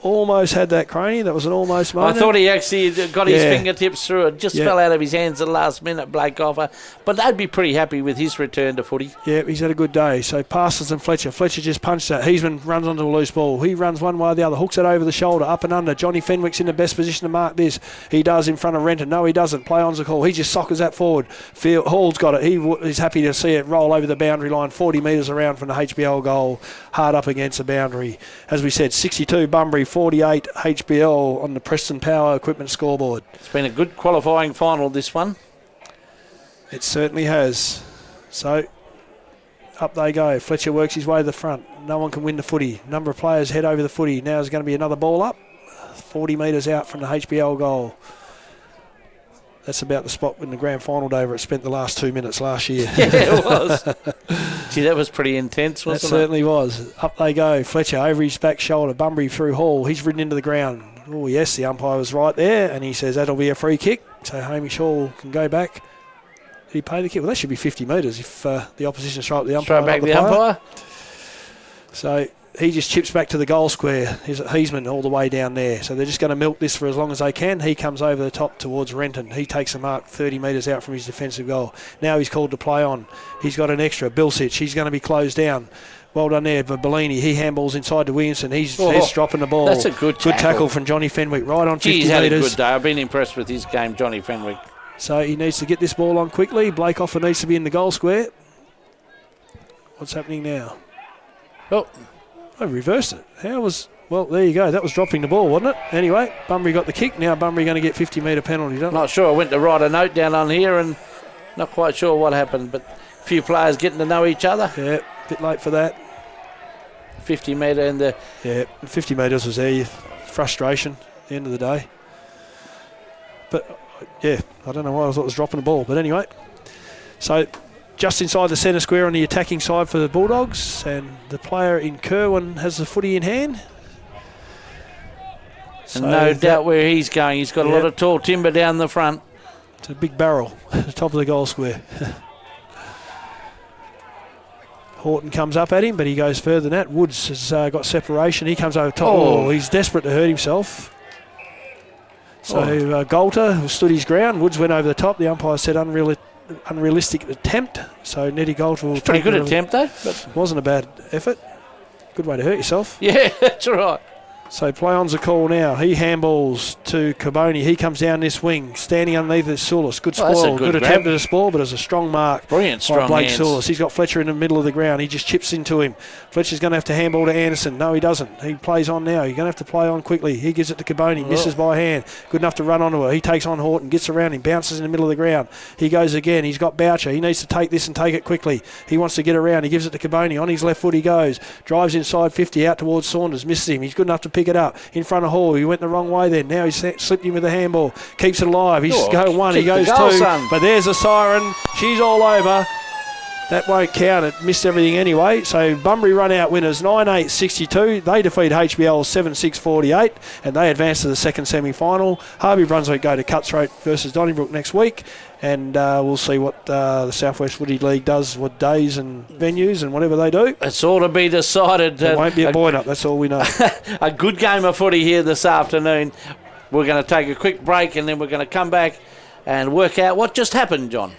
S1: Almost had that, Craney. That was an almost moment.
S2: I thought he actually got his fingertips through it. Just fell out of his hands at the last minute, Blake Offer. But they'd be pretty happy with his return to footy.
S1: Yeah, he's had a good day. So Parsons and Fletcher. Fletcher just punched that. Heisman runs onto a loose ball. He runs one way or the other. Hooks it over the shoulder, up and under. Johnny Fenwick's in the best position to mark this. He does in front of Renton. No, he doesn't. Play on's the call. He just soccers that forward. Hall's got it. He's happy to see it roll over the boundary line, 40 metres around from the HBL goal, hard up against the boundary. As we said, 62 Bunbury, 72-48 HBL on the Preston Power Equipment scoreboard.
S2: It's been a good qualifying final, this one.
S1: It certainly has. So, up they go. Fletcher works his way to the front. No one can win the footy. Number of players head over the footy. Now there's going to be another ball up. 40 metres out from the HBL goal. That's about the spot in the grand final day where it spent the last 2 minutes last year.
S2: Yeah, it was. Gee, that was pretty intense, wasn't it?
S1: That certainly was. Up they go. Fletcher over his back shoulder. Bunbury through Hall. He's ridden into the ground. Oh, yes, the umpire was right there, and he says that'll be a free kick. So Hamish Hall can go back. Did he pay the kick? Well, that should be 50 metres if the opposition strike the umpire.
S2: Straight back the umpire.
S1: So he just chips back to the goal square. He's at Heisman all the way down there. So they're just going to milk this for as long as they can. He comes over the top towards Renton. He takes a mark 30 metres out from his defensive goal. Now he's called to play on. He's got an extra. Bilsich, he's going to be closed down. Well done there for Bellini. He handballs inside to Williamson. He's dropping the ball.
S2: That's a good tackle.
S1: Good tackle from Johnny Fenwick. Right on 50 metres.
S2: He's had a good day. I've been impressed with his game, Johnny Fenwick.
S1: So he needs to get this ball on quickly. Blake Offer needs to be in the goal square. What's happening now?
S2: Oh,
S1: I reversed it. Well, there you go. That was dropping the ball, wasn't it? Anyway, Bunbury got the kick. Now Bunbury going to get 50-metre penalty, don't
S2: not sure. I went to write a note down on here and not quite sure what happened, but a few players getting to know each other.
S1: Yeah, a bit late for that.
S2: 50 metre in the...
S1: Yeah, 50 metres was there. Frustration at the end of the day. But, yeah, I don't know why I thought it was dropping the ball. But anyway, so just inside the centre square on the attacking side for the Bulldogs, and the player in Kerwin has the footy in hand.
S2: So and no doubt where he's going. He's got a lot of tall timber down the front.
S1: It's a big barrel at the top of the goal square. Horton comes up at him, but he goes further than that. Woods has got separation. He comes over top. Oh, he's desperate to hurt himself. So Golter stood his ground. Woods went over the top. The umpire said unrealistic attempt. So Nettie Golter will
S2: pretty good attempt, though.
S1: But wasn't a bad effort. Good way to hurt yourself.
S2: Yeah, that's right.
S1: So play on's a call now. He handballs to Caboni. He comes down this wing, standing underneath the Sulis. Good spoil. Good attempt at a spoil, but it's a strong mark.
S2: Brilliant, strong
S1: Blake
S2: hands.
S1: Sulis. He's got Fletcher in the middle of the ground. He just chips into him. Fletcher's going to have to handball to Anderson. No, he doesn't. He plays on now. You're going to have to play on quickly. He gives it to Caboni. Misses by hand. Good enough to run onto her. He takes on Horton, gets around him, bounces in the middle of the ground. He goes again. He's got Boucher. He needs to take this and take it quickly. He wants to get around. He gives it to Caboni. On his left foot he goes. Drives inside 50 out towards Saunders. Misses him. He's good enough to pick it up. In front of Hall. He went the wrong way then. Now he's slipped him with a handball. Keeps it alive. He's going one. He goes two.
S2: Son.
S1: But there's a siren. She's all over. That won't count. It missed everything anyway. So Bunbury run out winners 9-8-62. They defeat HBL 7-6-48 and they advance to the second semi-final. Harvey Brunswick go to Cutthroat versus Donnybrook next week. And we'll see what the Southwest Footy League does, what days and venues and whatever they do.
S2: It's all to be decided.
S1: It won't be a buoy-up, that's all we know.
S2: A good game of footy here this afternoon. We're going to take a quick break and then we're going to come back and work out what just happened, John.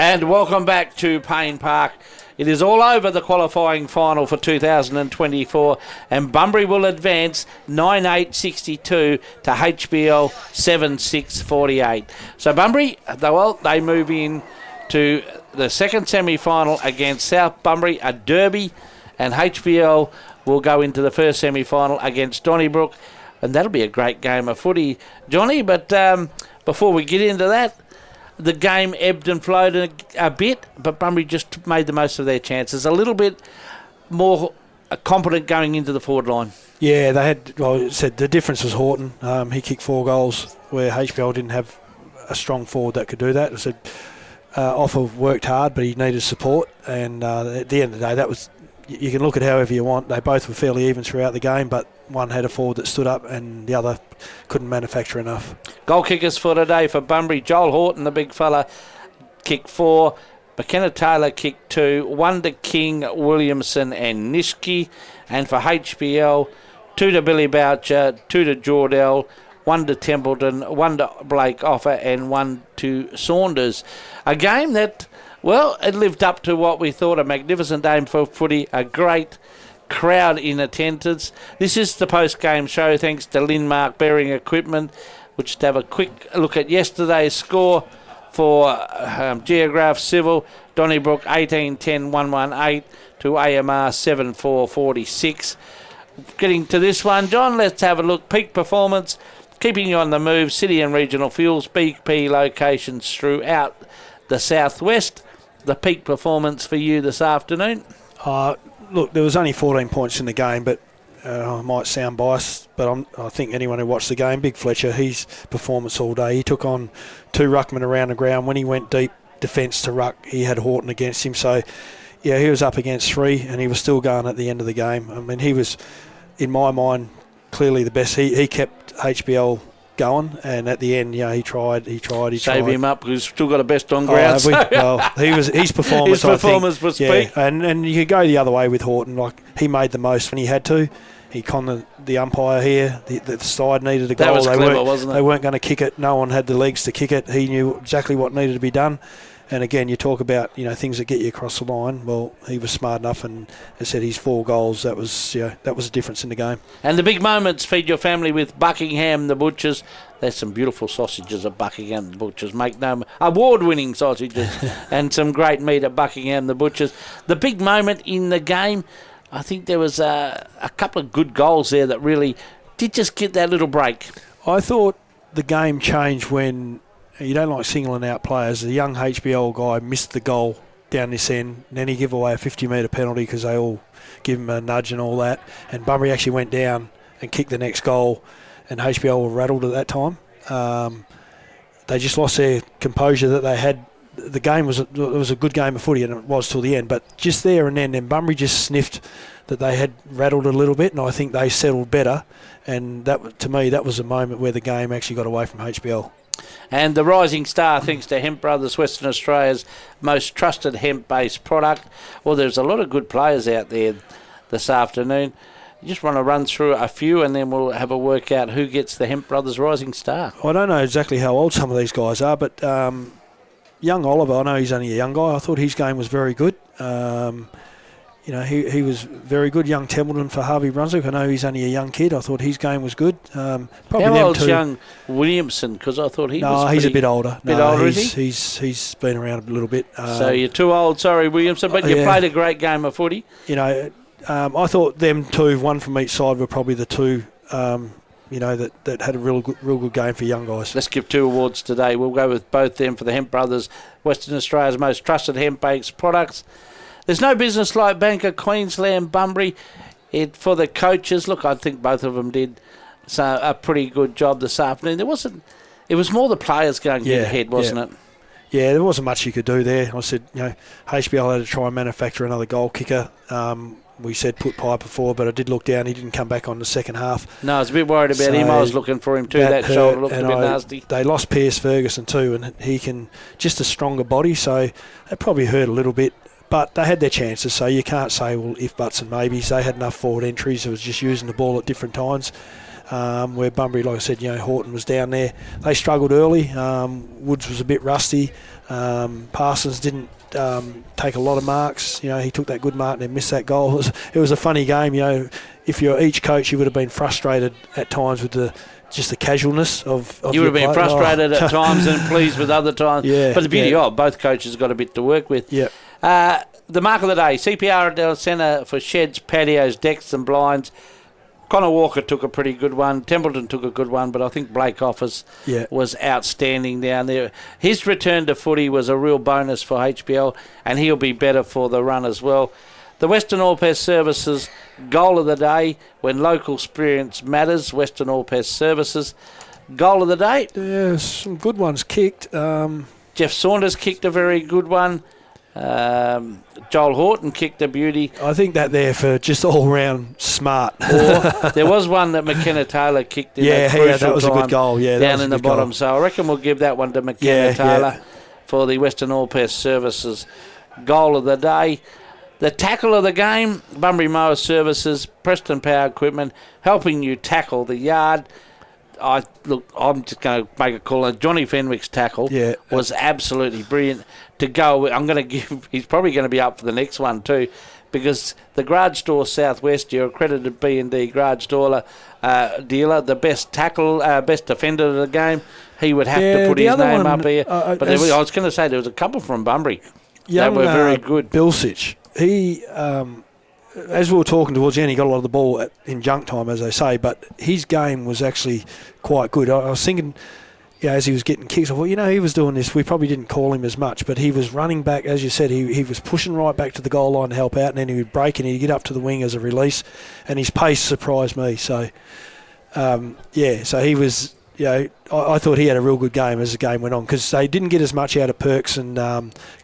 S2: And welcome back to Payne Park. It is all over the qualifying final for 2024, and Bunbury will advance 9-8-62 to HBL 7-6-48. So Bunbury, they move in to the second semi-final against South Bunbury, a derby, and HBL will go into the first semi-final against Donnybrook, and that'll be a great game of footy, Johnny. But before we get into that, the game ebbed and flowed a bit, but Bunbury just made the most of their chances. A little bit more competent going into the forward line. Yeah, they had. Well, said the difference was Horton. He kicked 4 goals where HBL didn't have a strong forward that could do that. I said Offa worked hard, but he needed support. And at the end of the day, that was. You can look at however you want. They both were fairly even throughout the game, but one had a forward that stood up and the other couldn't manufacture enough. Goal kickers for today for Bunbury. Joel Horton, the big fella, kicked 4. McKenna Taylor kicked 2. 1 to King, Williamson and Nishki. And for HBL, 2 to Billy Boucher, 2 to Jordell, 1 to Templeton, 1 to Blake Offa and 1 to Saunders. A game that... Well, it lived up to what we thought, a magnificent game for footy, a great crowd in attendance. This is the post-game show thanks to Linmark Bearing Equipment, which to have a quick look at yesterday's score for Geograph Civil, Donnybrook 18-10-118 to AMR 7-4-46. Getting to this one, John, let's have a look. Peak performance, keeping you on the move, city and regional fuels, BP locations throughout the southwest. The peak performance for you this afternoon? Look, there was only 14 points in the game, but I might sound biased, but I think anyone who watched the game, Big Fletcher, his performance all day, he took on 2 ruckmen around the ground. When he went deep defence to ruck, he had Horton against him. So, yeah, he was up against 3, and he was still going at the end of the game. I mean, he was, in my mind, clearly the best. He kept HBL going, and at the end, he tried. Save him up, because he's still got a best on ground. Well, his performance, was peak. And you could go the other way with Horton. Like, he made the most when he had to. He conned the umpire here. The side needed a goal. That was clever, wasn't it? They weren't going to kick it. No one had the legs to kick it. He knew exactly what needed to be done. And again, you talk about things that get you across the line. Well, he was smart enough, and as I said, his 4 goals. That was a difference in the game. And the big moments, feed your family with Buckingham the Butchers. There's some beautiful sausages at Buckingham the Butchers. Make no award-winning sausages, and some great meat at Buckingham the Butchers. The big moment in the game, I think there was a couple of good goals there that really did just get that little break. I thought the game changed when. You don't like singling out players. The young HBL guy missed the goal down this end, and then he gave away a 50-metre penalty because they all give him a nudge and all that. And Bunbury actually went down and kicked the next goal, and HBL were rattled at that time. They just lost their composure that they had. The game was a good game of footy, and it was till the end. But just there and then Bunbury just sniffed that they had rattled a little bit, and I think they settled better. And that, to me, that was a moment where the game actually got away from HBL. And the rising star, thanks to Hemp Brothers, Western Australia's most trusted hemp-based product. Well, there's a lot of good players out there this afternoon. You just want to run through a few, and then we'll have a work out who gets the Hemp Brothers Rising Star. I don't know exactly how old some of these guys are, but young Oliver, I know he's only a young guy. I thought his game was very good. He was very good. Young Templeton for Harvey Brunswick. I know he's only a young kid. I thought his game was good. Probably how old's young Williamson? Because I thought he was. No, he's a bit older. Is he? He's been around a little bit. So you're too old, sorry, Williamson. But you played a great game of footy. I thought them 2, one from each side, were probably the 2. That had a real good game for young guys. Let's give 2 awards today. We'll go with both them for the Hemp Brothers, Western Australia's most trusted hemp-based products. There's no business like Bank of Queensland, Bunbury. For the coaches, look, I think both of them did a pretty good job this afternoon. It was more the players going to get ahead, wasn't it? Yeah, there wasn't much you could do there. I said, HBL had to try and manufacture another goal kicker. We said put Piper forward, but I did look down. He didn't come back on the second half. No, I was a bit worried about him. I was looking for him too. That shoulder looked a bit nasty. They lost Pierce Ferguson too, and he can just a stronger body, so that probably hurt a little bit. But they had their chances, so you can't say, well, if, buts and maybes. They had enough forward entries. It was just using the ball at different times.
S1: where Bunbury, like I said, Horton was down there. They struggled early. Woods was a bit rusty. Parsons didn't take a lot of marks. He took that good mark and then missed that goal. It was a funny game. If you're each coach, you would have been frustrated at times with the casualness of
S2: you would have been frustrated at times and pleased with other times.
S1: Yeah,
S2: but the beauty of both coaches got a bit to work with.
S1: Yeah.
S2: The mark of the day, CPR at our centre for sheds, patios, decks and blinds. Connor Walker took a pretty good one. Templeton took a good one, but I think Blake Office was outstanding down there. His return to footy was a real bonus for HBL, and he'll be better for the run as well. The Western All Pest Services goal of the day, when local experience matters, Western All Pest Services. Goal of the day.
S1: Yeah, some good ones kicked.
S2: Jeff Saunders kicked a very good one. Joel Horton kicked a beauty.
S1: I think that there for just all-round smart.
S2: Or there was one that McKenna Taylor kicked in
S1: that was a good goal. Yeah,
S2: down in the bottom. Goal. So I reckon we'll give that one to McKenna Taylor for the Western All Pest Services goal of the day. The tackle of the game, Bunbury Mower Services, Preston Power Equipment, helping you tackle the yard. I'm just going to make a call. Johnny Fenwick's tackle was absolutely brilliant. To go, he's probably going to be up for the next one too, because the Garage Door Southwest, your accredited B&D garage door dealer, the best best defender of the game, he would have to put his name up here. But I was going to say there was a couple from Bunbury that were very good.
S1: Bilsich, he, as we were talking towards the end, he got a lot of the ball in junk time, as they say, but his game was actually quite good. I was thinking, as he was getting kicks, I thought, he was doing this. We probably didn't call him as much, but he was running back, as you said, he was pushing right back to the goal line to help out, and then he would break and he'd get up to the wing as a release, and his pace surprised me. So, so he was, I thought he had a real good game as the game went on, because they didn't get as much out of Perks and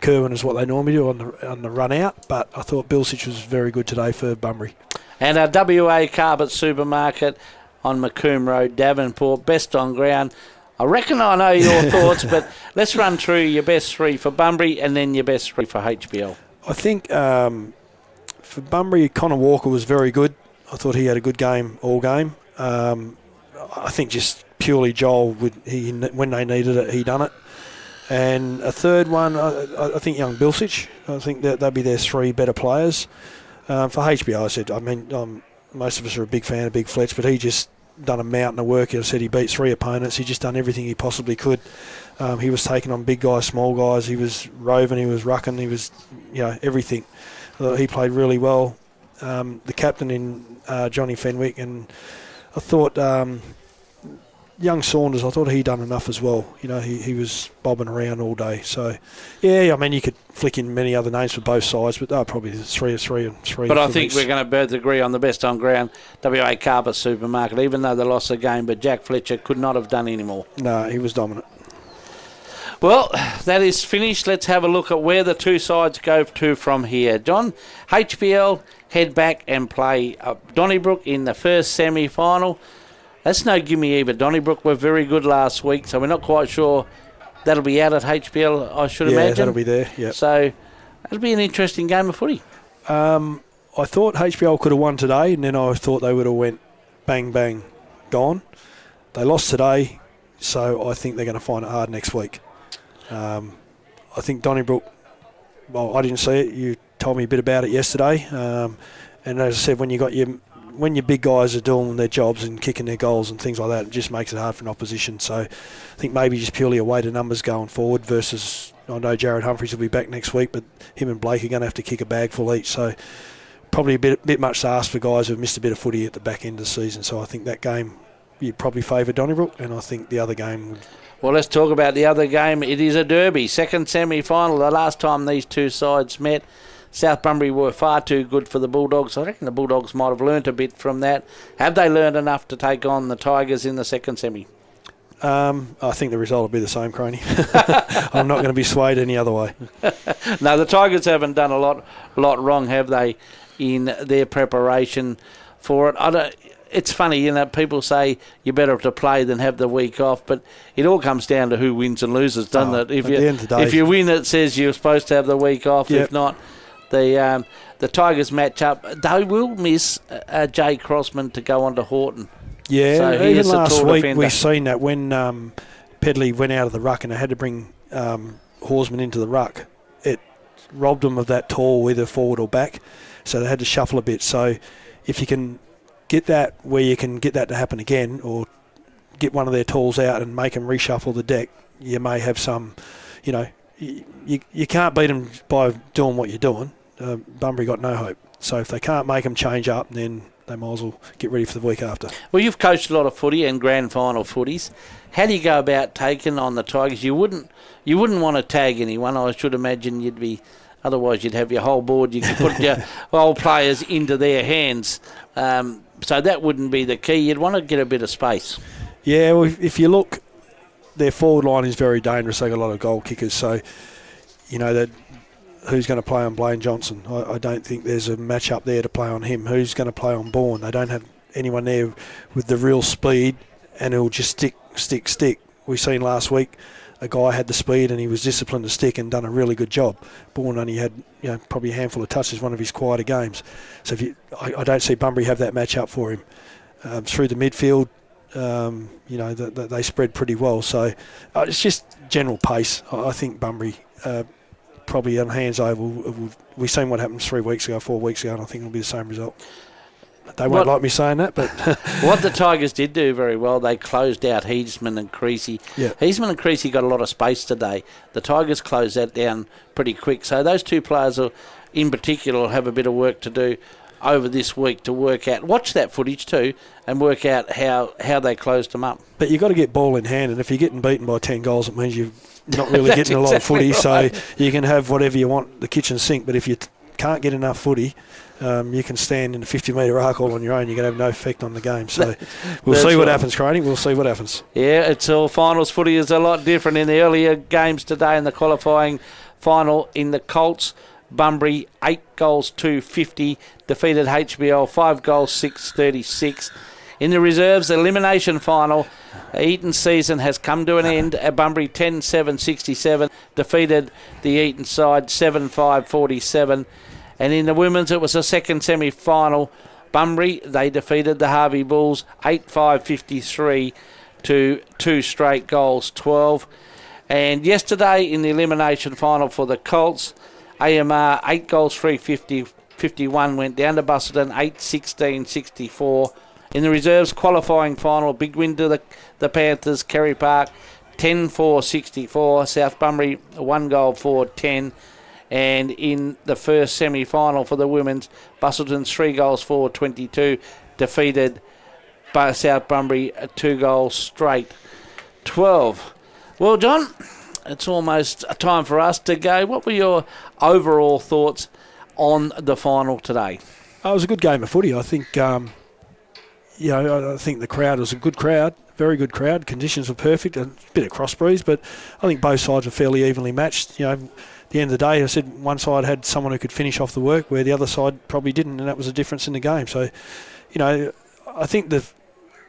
S1: Kerwin as what they normally do on the run out, but I thought Bilsich was very good today for Bunbury.
S2: And our WA Carpet Supermarket on Macomb Road, Davenport, best on ground. I reckon I know your thoughts, but let's run through your best three for Bunbury and then your best three for HBL.
S1: I think for Bunbury, Connor Walker was very good. I thought he had a good game all game. I think just purely Joel, when they needed it, he done it. And a third one, I think young Bilsich. I think that they'd be their three better players. For HBL, most of us are a big fan of Big Fletch, but he just done a mountain of work. I said he beat three opponents. He just done everything he possibly could. He was taking on big guys, small guys. He was roving, he was rucking, he was, everything. He played really well. The captain in Johnny Fenwick, and I thought young Saunders, I thought he done enough as well. He was bobbing around all day. So, you could flick in many other names for both sides, but they're probably 3 and 3.
S2: But I think we're going to both agree on the best on ground, WA Carpet Supermarket, even though they lost the game, but Jack Fletcher could not have done any more.
S1: No, he was dominant.
S2: Well, that is finished. Let's have a look at where the two sides go to from here. John, HBL head back and play Donnybrook in the first semi-final. That's no gimme either. Donnybrook were very good last week, so we're not quite sure that'll be out at HBL, I should imagine. Yeah,
S1: that'll be there, yeah.
S2: So that'll be an interesting game of footy.
S1: I thought HBL could have won today, and then I thought they would have went bang, bang, gone. They lost today, so I think they're going to find it hard next week. I think Donnybrook, well, I didn't see it. You told me a bit about it yesterday. And as I said, when your big guys are doing their jobs and kicking their goals and things like that, it just makes it hard for an opposition. So I think maybe just purely a weight of numbers going forward versus, I know Jared Humphries will be back next week, but him and Blake are going to have to kick a bag full each. So probably a bit much to ask for guys who've missed a bit of footy at the back end of the season. So I think that game, you'd probably favour Donnybrook, and I think the other game would...
S2: Well, let's talk about the other game. It is a derby, second semi-final. The last time these two sides met, South Bunbury were far too good for the Bulldogs. I reckon the Bulldogs might have learnt a bit from that. Have they learned enough to take on the Tigers in the second semi?
S1: I think the result will be the same, Croney. I'm not going to be swayed any other way.
S2: No, the Tigers haven't done a lot wrong, have they, in their preparation for it? It's funny, people say you're better to play than have the week off, but it all comes down to who wins and loses, doesn't it?
S1: At the end of the day,
S2: if you win, it says you're supposed to have the week off.
S1: Yep.
S2: If not, the Tigers match up. They will miss Jay Crossman to go on to Horton.
S1: Yeah,
S2: So he
S1: even
S2: is a
S1: last
S2: tall
S1: week
S2: defender.
S1: we've seen that when Pedley went out of the ruck and they had to bring Horsman into the ruck, it robbed them of that tall, either forward or back, so they had to shuffle a bit. So if you can get that where you can get that to happen again, or get one of their talls out and make them reshuffle the deck, you may have some, you can't beat them by doing what you're doing. Bunbury got no hope. So if they can't make them change up, then they might as well get ready for the week after.
S2: Well, you've coached a lot of footy and grand final footies. How do you go about taking on the Tigers? You wouldn't want to tag anyone. I should imagine you'd be. Otherwise, you'd have your whole board. You could put your whole players into their hands. So that wouldn't be the key. You'd want to get a bit of space.
S1: Yeah, well, if you look, their forward line is very dangerous. They got a lot of goal kickers. So, that who's going to play on Blaine Johnson? I don't think there's a match up there to play on him. Who's going to play on Bourne? They don't have anyone there with the real speed, and it'll just stick. We seen last week a guy had the speed and he was disciplined to stick and done a really good job. Bourne only had probably a handful of touches, one of his quieter games. So I don't see Bunbury have that match up for him. Through the midfield, they spread pretty well. So it's just general pace. I think Bunbury probably on hands over. We've seen what happened 4 weeks ago, and I think it'll be the same result. They won't like me saying that, but
S2: what the Tigers did do very well, they closed out Heisman and Creasy.
S1: Yeah.
S2: Heisman and Creasy got a lot of space today. The Tigers closed that down pretty quick. So those two players, in particular, will have a bit of work to do over this week to work out. Watch that footage too and work out how they closed them up.
S1: But you've got to get ball in hand, and if you're getting beaten by 10 goals, it means you're not really getting a lot of footy. Right. So you can have whatever you want, the kitchen sink, but if you can't get enough footy, you can stand in a 50-metre arc all on your own. You're going to have no effect on the game. So we'll see what happens, Craney. We'll see what happens.
S2: Yeah, it's all finals footy is a lot different. In the earlier games today in the qualifying final in the Colts, Bunbury 8 goals 250, defeated HBL 5 goals 636. In the reserves elimination final, Eaton's season has come to an end. Bunbury 10-7-67, defeated the Eaton side 7-5-47. And in the women's, it was a second semi-final. Bunbury, they defeated the Harvey Bulls 8-5-53 to 2 straight goals 12. And yesterday in the elimination final for the Colts, AMR 8 goals 350-51 went down to Busselton 8-16-64. In the reserves qualifying final, big win to the Panthers, Kerry Park 10-4-64. South Bunbury 1 goal 4-10. And in the first semi-final for the women's, Busselton's 3 goals 4-22 defeated by South Bunbury 2 goals straight 12. Well, John, it's almost time for us to go. What were your overall thoughts on the final today?
S1: It was a good game of footy. I think, I think the crowd was a good crowd, very good crowd. Conditions were perfect, a bit of cross breeze, but I think both sides were fairly evenly matched. At the end of the day, I said one side had someone who could finish off the work where the other side probably didn't, and that was the difference in the game. So, I think the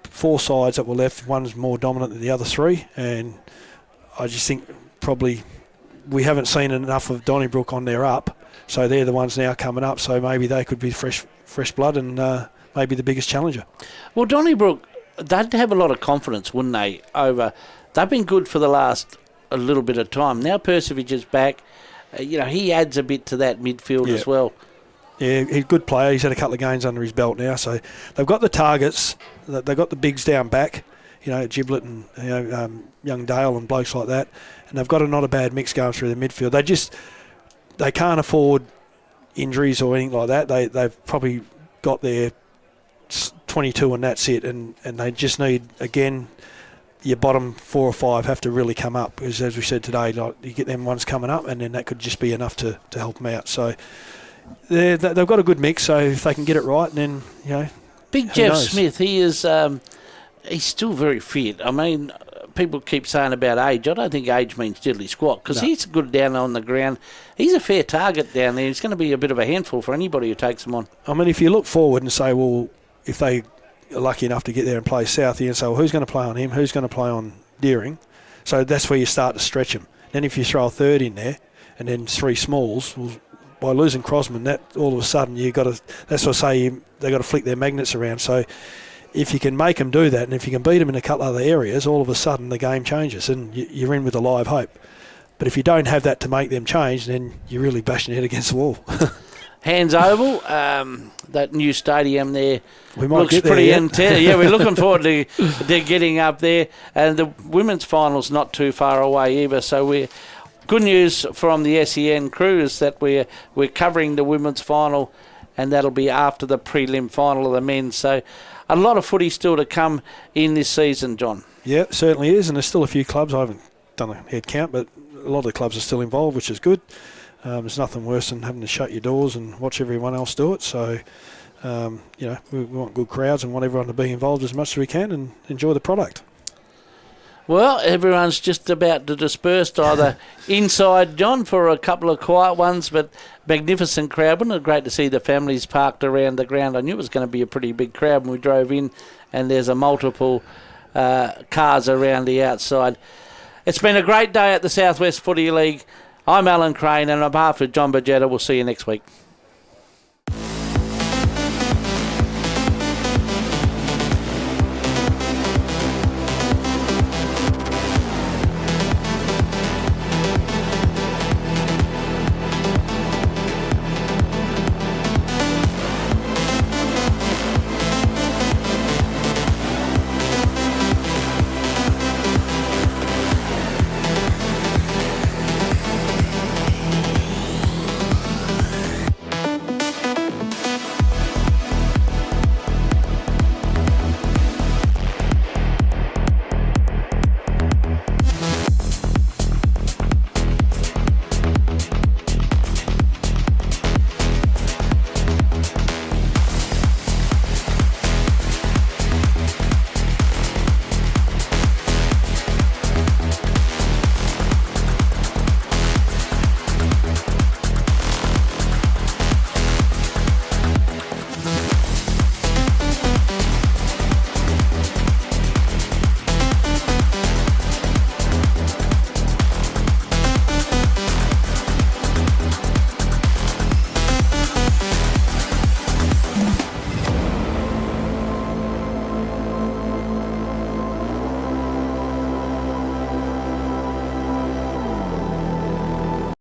S1: 4 sides that were left, one's more dominant than the other 3, and I just think probably we haven't seen enough of Donnybrook on their up, so they're the ones now coming up, so maybe they could be fresh blood and maybe the biggest challenger. Well,
S2: Donnybrook, they'd have a lot of confidence, wouldn't they? They've been good for the last a little bit of time. Now Persevich is back. He adds a bit to that midfield as well.
S1: Yeah, he's a good player. He's had a couple of games under his belt now. So they've got the targets. They've got the bigs down back, Giblet and young Dale and blokes like that. And they've got not a bad mix going through the midfield. They can't afford injuries or anything like that. They've probably got their 22 and that's it. And they just need, again, your bottom 4 or 5 have to really come up, because as we said today, you get them ones coming up, and then that could just be enough to help them out. So they've got a good mix. So if they can get it right, then
S2: Big Jeff Smith, he is he's still very fit. I mean, people keep saying about age. I don't think age means diddly squat, because he's good down on the ground. He's a fair target down there. He's going to be a bit of a handful for anybody who takes him on.
S1: I mean, if you look forward and say, well, if they are lucky enough to get there and play South, you can say, well, who's going to play on him? Who's going to play on Deering? So that's where you start to stretch them. Then if you throw a third in there and then 3 smalls, well, by losing Crosman, that all of a sudden that's what I say, they've got to flick their magnets around. So if you can make them do that, and if you can beat them in a couple other areas, all of a sudden the game changes and you're in with a live hope. But if you don't have that to make them change, then you're really bashing your head against the wall.
S2: Hands Oval, that new stadium there looks pretty intense. Yeah, we're looking forward to getting up there. And the women's final's not too far away either. So good news from the SEN crew is that we're covering the women's final, and that'll be after the prelim final of the men. So a lot of footy still to come in this season, John.
S1: Yeah, certainly is. And there's still a few clubs. I haven't done a head count, but a lot of the clubs are still involved, which is good. There's nothing worse than having to shut your doors and watch everyone else do it. So, we want good crowds and want everyone to be involved as much as we can and enjoy the product.
S2: Well, everyone's just about to disperse either inside, John, for a couple of quiet ones, but magnificent crowd. Wasn't it great to see the families parked around the ground? I knew it was going to be a pretty big crowd when we drove in, and there's a multiple cars around the outside. It's been a great day at the Southwest Footy League. I'm Alan Crane, and on behalf of John Bajetta, we'll see you next week.